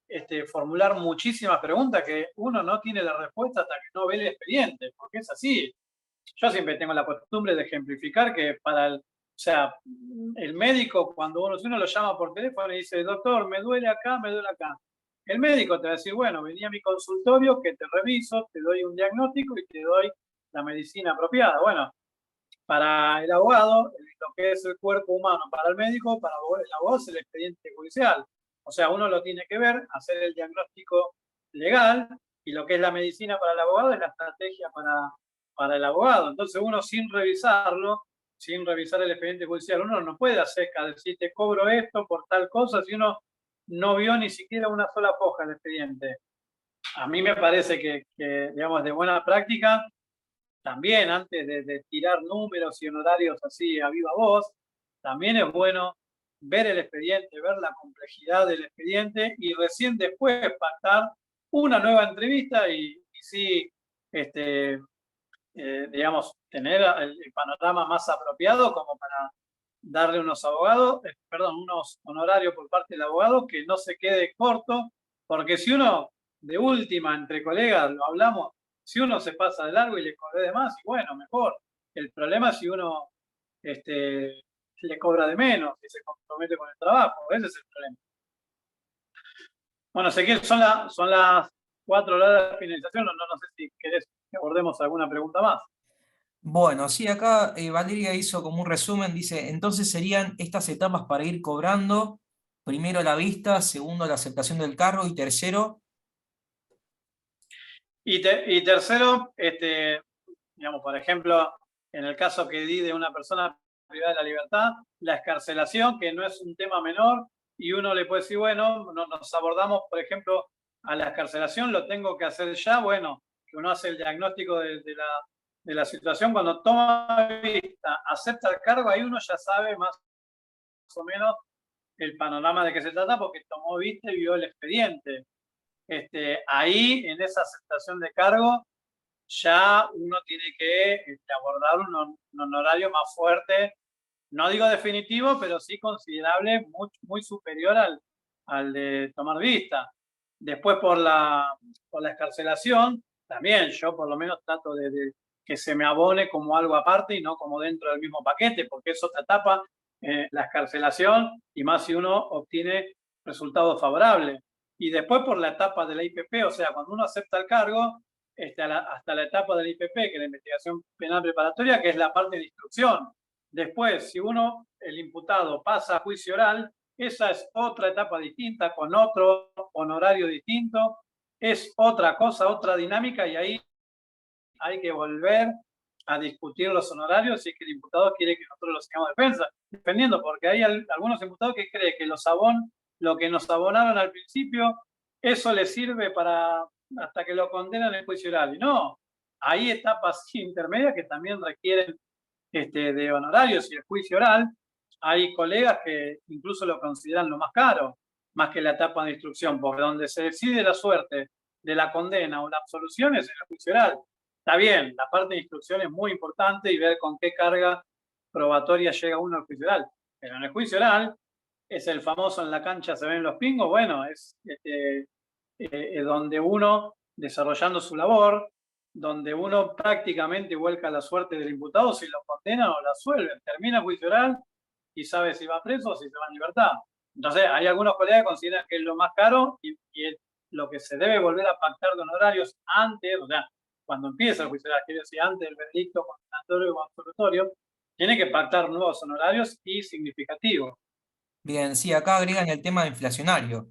formular muchísimas preguntas que uno no tiene la respuesta hasta que no ve el expediente, porque es así. Yo siempre tengo la costumbre de ejemplificar que para sea, el médico, cuando si uno lo llama por teléfono y dice, doctor, me duele acá, me duele acá. El médico te va a decir, bueno, vení a mi consultorio, que te reviso, te doy un diagnóstico y te doy la medicina apropiada. Bueno, para el abogado, lo que es el cuerpo humano, para el médico, para el abogado es el expediente judicial. O sea, uno lo tiene que ver, hacer el diagnóstico legal, y lo que es la medicina para el abogado es la estrategia para el abogado. Entonces uno sin revisarlo, sin revisar el expediente judicial, uno no puede hacer decir te cobro esto por tal cosa si uno no vio ni siquiera una sola hoja del expediente. A mí me parece que digamos, de buena práctica, también antes de tirar números y honorarios así a viva voz, también es bueno ver el expediente, ver la complejidad del expediente y recién después pactar una nueva entrevista y sí, digamos, tener el panorama más apropiado como para darle unos abogados, unos honorarios por parte del abogado que no se quede corto, porque si uno, de última, entre colegas, lo hablamos, si uno se pasa de largo y le cobré de más, y bueno, mejor. El problema es si uno le cobra de menos y se compromete con el trabajo, ese es el problema. Bueno, Ezequiel, son las 4 horas de finalización, no sé si querés que abordemos alguna pregunta más. Bueno, sí, acá Valeria hizo como un resumen, dice, entonces serían estas etapas para ir cobrando, primero la vista, segundo la aceptación del cargo y tercero. Y tercero, digamos, por ejemplo, en el caso que di de una persona privada de la libertad, la excarcelación, que no es un tema menor, y uno le puede decir, bueno, nos abordamos, por ejemplo, a la excarcelación, lo tengo que hacer ya, bueno, que uno hace el diagnóstico de la situación, cuando toma vista, acepta el cargo, ahí uno ya sabe más o menos el panorama de qué se trata, porque tomó vista y vio el expediente. Ahí, en esa aceptación de cargo, ya uno tiene que abordar un honorario más fuerte, no digo definitivo, pero sí considerable, muy superior al de tomar vista. Después por la excarcelación, también yo por lo menos trato de que se me abone como algo aparte y no como dentro del mismo paquete, porque es otra etapa, la excarcelación, y más si uno obtiene resultados favorables. Y después por la etapa de la IPP, o sea, cuando uno acepta el cargo, hasta la etapa de la IPP, que es la investigación penal preparatoria, que es la parte de instrucción. Después, si uno, el imputado, pasa a juicio oral, esa es otra etapa distinta, con otro honorario distinto, es otra cosa, otra dinámica, y ahí hay que volver a discutir los honorarios si es que el imputado quiere que nosotros los sigamos defendiendo, porque hay algunos imputados que creen que lo que nos abonaron al principio, eso les sirve para hasta que lo condenan en el juicio oral. Y no, hay etapas intermedias que también requieren de honorarios, y el juicio oral, hay colegas que incluso lo consideran lo más caro, más que la etapa de instrucción, porque donde se decide la suerte de la condena o la absolución es en el juicio oral. Está bien, la parte de instrucción es muy importante y ver con qué carga probatoria llega uno al juicio oral, pero en el juicio oral es el famoso en la cancha se ven los pingos, bueno, es donde uno, desarrollando su labor, donde uno prácticamente vuelca la suerte del imputado si lo condenan o lo absuelven. Termina el juicio oral y sabe si va preso o si se va en libertad. Entonces, hay algunos colegas que consideran que es lo más caro y lo que se debe volver a pactar de honorarios antes, o sea, cuando empieza el juicio oral, quiero decir, antes del veredicto condenatorio o absolutorio, tiene que pactar nuevos honorarios y significativos. Bien, sí, acá agregan el tema inflacionario,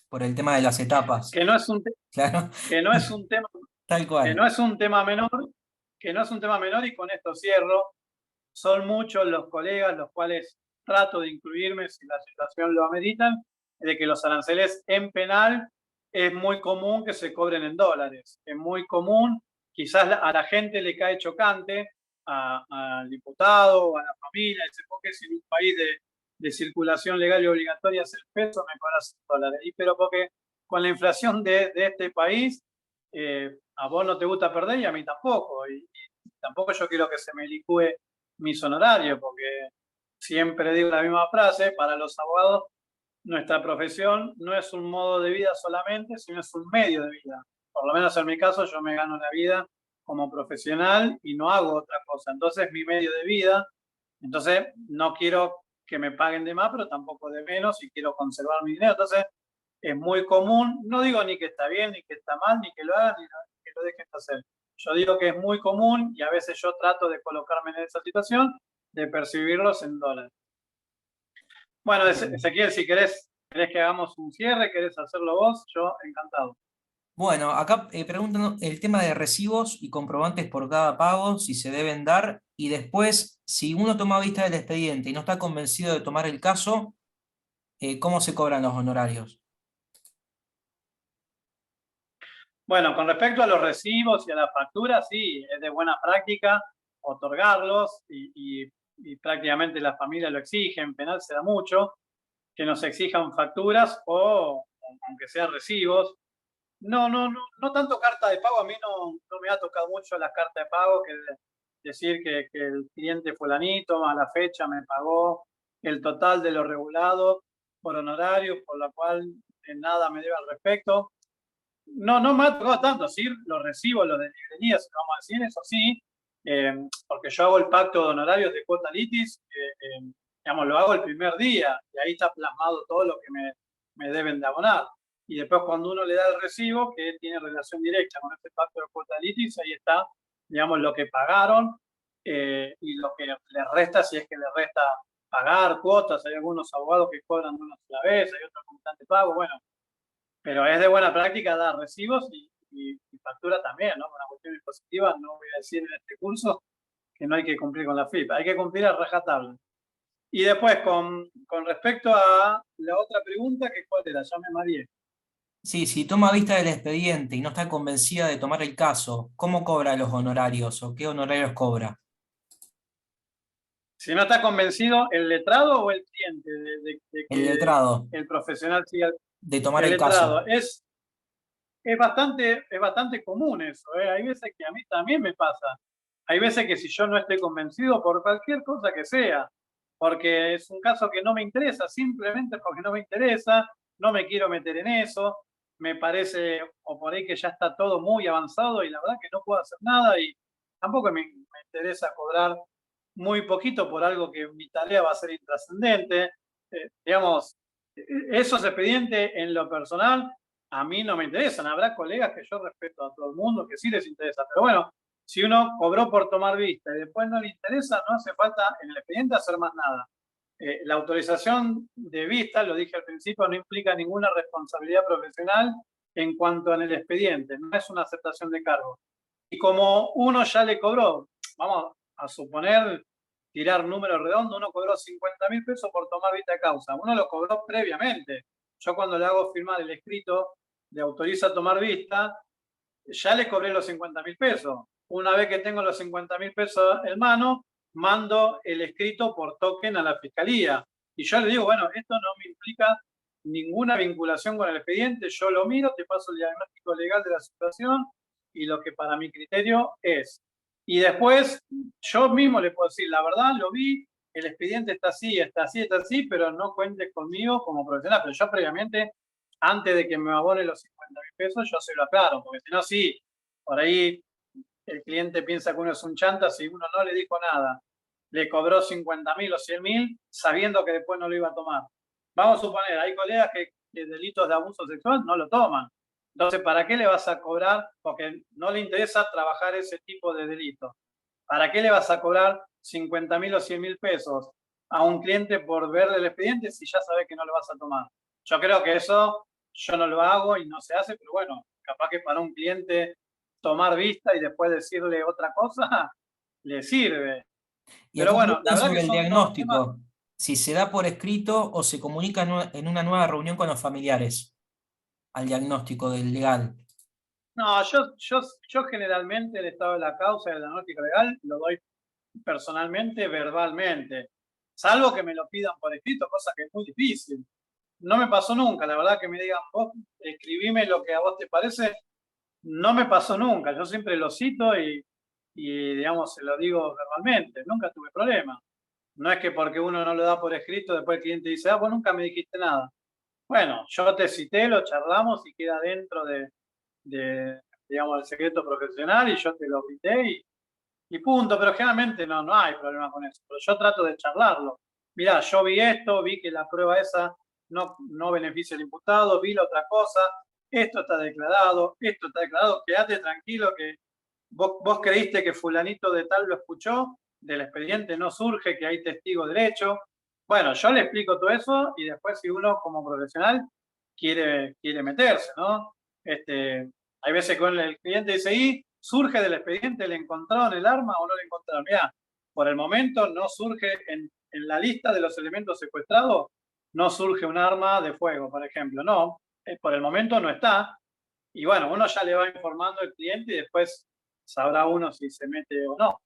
por el tema de las etapas. Que no es un, Claro, que no es un tema tal que cual. no es un tema menor, y con esto cierro. Son muchos los colegas los cuales trato de incluirme si la situación lo ameritan, de que los aranceles en penal es muy común que se cobren en dólares. Es muy común, quizás a la gente le cae chocante, al diputado, a la familia, dice, ¿por qué si en un país de circulación legal y obligatoria es el peso, me cobras dólares? Y pero porque con la inflación de este país, a vos no te gusta perder y a mí tampoco. Y tampoco yo quiero que se me licúe mis honorarios, porque siempre digo la misma frase, para los abogados, nuestra profesión no es un modo de vida solamente, sino es un medio de vida. Por lo menos en mi caso, yo me gano la vida como profesional y no hago otra cosa. Entonces, mi medio de vida, Entonces, no quiero que me paguen de más, pero tampoco de menos, y quiero conservar mi dinero. Entonces, es muy común, no digo ni que está bien, ni que está mal, ni que lo hagan, ni que lo dejen de hacer. Yo digo que es muy común y a veces yo trato de colocarme en esa situación, de percibirlos en dólares. Bueno, Ezequiel, si querés que hagamos un cierre, querés hacerlo vos, yo encantado. Bueno, acá preguntan el tema de recibos y comprobantes por cada pago, si se deben dar, y después, si uno toma vista del expediente y no está convencido de tomar el caso, ¿cómo se cobran los honorarios? Bueno, con respecto a los recibos y a las facturas, sí, es de buena práctica otorgarlos y prácticamente las familias lo exigen, penal se da mucho, que nos exijan facturas o aunque sean recibos. No tanto carta de pago, a mí no me ha tocado mucho las cartas de pago, que decir que el cliente fulanito a la fecha me pagó el total de lo regulado por honorario, por la cual nada me debe al respecto. No me ha tocado tanto, sí, los recibos, los de librería, si vamos a decir, eso sí, porque yo hago el pacto de honorarios de cuota litis, digamos, lo hago el primer día, y ahí está plasmado todo lo que me deben de abonar. Y después cuando uno le da el recibo, que tiene relación directa con este pacto de cuota litis, ahí está, digamos, lo que pagaron y lo que les resta, si es que les resta pagar cuotas. Hay algunos abogados que cobran de una sola vez, hay otros con constante pago, bueno, pero es de buena práctica dar recibos y factura también, ¿no? Una cuestión impositiva, no voy a decir en este curso que no hay que cumplir con la FIP, hay que cumplir a rajatabla. Y después, con respecto a la otra pregunta, que cuál era, ya me mareé. Sí, si toma vista del expediente y no está convencida de tomar el caso, ¿cómo cobra los honorarios o qué honorarios cobra? Si no está convencido, ¿el letrado o el cliente de El que letrado, el profesional siga de tomar el el caso. letrado? Es bastante común eso, ¿eh? Hay veces que a mí también me pasa. Hay veces que si yo no estoy convencido por cualquier cosa que sea, porque es un caso que no me interesa, simplemente porque no me interesa, no me quiero meter en eso, me parece, o por ahí que ya está todo muy avanzado y la verdad que no puedo hacer nada y tampoco me interesa cobrar muy poquito por algo que mi tarea va a ser intrascendente. Digamos, esos expedientes en lo personal a mí no me interesan. Habrá colegas que yo respeto a todo el mundo que sí les interesa, pero bueno, si uno cobró por tomar vista y después no le interesa, no hace falta en el expediente hacer más nada. La autorización de vista, lo dije al principio, no implica ninguna responsabilidad profesional en cuanto en el expediente, no es una aceptación de cargo. Y como uno ya le cobró, vamos a suponer, tirar números redondos, uno cobró 50.000 pesos por tomar vista de causa, uno lo cobró previamente. Yo cuando le hago firmar el escrito de autoriza a tomar vista, ya le cobré los 50.000 pesos. Una vez que tengo los 50.000 pesos en mano, mando el escrito por token a la fiscalía. Y yo le digo, bueno, esto no me implica ninguna vinculación con el expediente, yo lo miro, te paso el diagnóstico legal de la situación y lo que para mi criterio es. Y después yo mismo le puedo decir, la verdad, lo vi, el expediente está así, está así, está así, pero no cuentes conmigo como profesional. Pero yo previamente, antes de que me abone los 50.000 pesos, yo se lo aclaro, porque si no, sí, por ahí el cliente piensa que uno es un chanta si uno no le dijo nada, le cobró 50.000 o 100.000 sabiendo que después no lo iba a tomar. Vamos a suponer, hay colegas que delitos de abuso sexual no lo toman. Entonces, ¿para qué le vas a cobrar? Porque no le interesa trabajar ese tipo de delitos. ¿Para qué le vas a cobrar 50.000 o 100.000 pesos a un cliente por ver el expediente si ya sabes que no lo vas a tomar? Yo creo que eso yo no lo hago y no se hace, pero bueno, capaz que para un cliente tomar vista y después decirle otra cosa, le sirve. Y Pero acá bueno, la preguntan verdad que sobre el son todos temas. diagnóstico, si se da por escrito o se comunica en una nueva reunión con los familiares al diagnóstico del legal. No, yo generalmente el estado de la causa y el diagnóstico legal lo doy personalmente, verbalmente, salvo que me lo pidan por escrito, cosa que es muy difícil. No me pasó nunca, la verdad que me digan, vos escribime lo que a vos te parece, no me pasó nunca. Yo siempre lo cito y digamos, se lo digo verbalmente, nunca tuve problema. No es que porque uno no lo da por escrito, después el cliente dice, vos nunca me dijiste nada. Bueno, yo te cité, lo charlamos y queda dentro de digamos, el secreto profesional y yo te lo grité y y punto, pero generalmente no hay problema con eso. Pero yo trato de charlarlo. Mirá, yo vi esto, vi que la prueba esa no beneficia al imputado, vi la otra cosa, esto está declarado, quédate tranquilo que vos creíste que fulanito de tal lo escuchó, del expediente no surge que hay testigo derecho. Bueno, yo le explico todo eso y después si uno como profesional quiere meterse, ¿no? Hay veces que el cliente dice, y surge del expediente, ¿le encontraron el arma o no le encontraron? Mirá, por el momento no surge en la lista de los elementos secuestrados, no surge un arma de fuego, por ejemplo. No, por el momento no está. Y bueno, uno ya le va informando al cliente y después sabrá uno si se mete o no.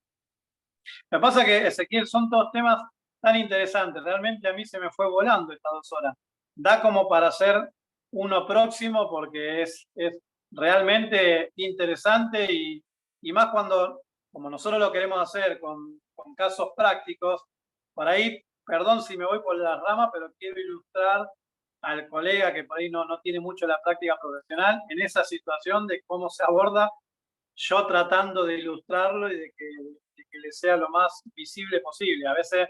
Me pasa que, Ezequiel, son todos temas tan interesantes. Realmente a mí se me fue volando estas 2 horas. Da como para hacer uno próximo porque es realmente interesante y más cuando, como nosotros lo queremos hacer con casos prácticos, por ahí, perdón si me voy por la rama, pero quiero ilustrar al colega que por ahí no tiene mucho la práctica profesional en esa situación de cómo se aborda, yo tratando de ilustrarlo y de que le sea lo más visible posible. A veces,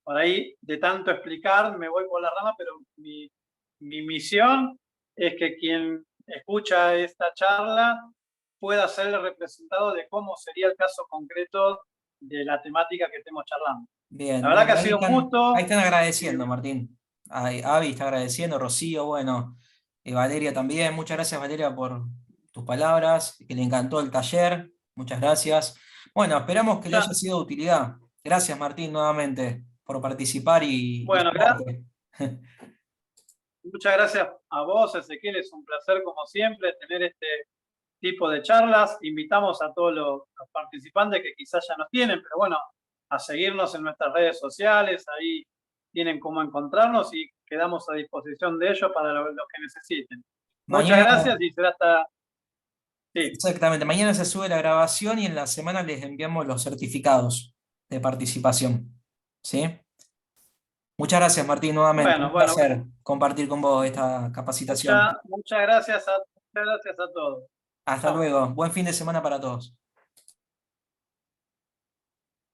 por ahí, de tanto explicar, me voy por la rama, pero mi misión es que quien escucha esta charla pueda ser el representado de cómo sería el caso concreto de la temática que estemos charlando. Bien, La verdad que bueno, ha sido un gusto. ahí están agradeciendo, Martín. Avi está agradeciendo, Rocío, bueno, Valeria también. Muchas gracias, Valeria, por tus palabras, que le encantó el taller. Muchas gracias. Bueno, esperamos que le haya sido de utilidad. Gracias, Martín, nuevamente, por participar y Bueno, sumarte. muchas gracias a vos, Ezequiel. Es un placer, como siempre, tener este tipo de charlas. Invitamos a todos los participantes que quizás ya nos tienen, pero bueno, a seguirnos en nuestras redes sociales. Ahí tienen cómo encontrarnos y quedamos a disposición de ellos para lo que necesiten. Muchas gracias y será hasta... Sí. Exactamente, mañana se sube la grabación y en la semana les enviamos los certificados de participación. ¿Sí? Muchas gracias, Martín, nuevamente. Un placer compartir con vos esta capacitación. Muchas gracias a todos. Hasta luego. Buen fin de semana para todos.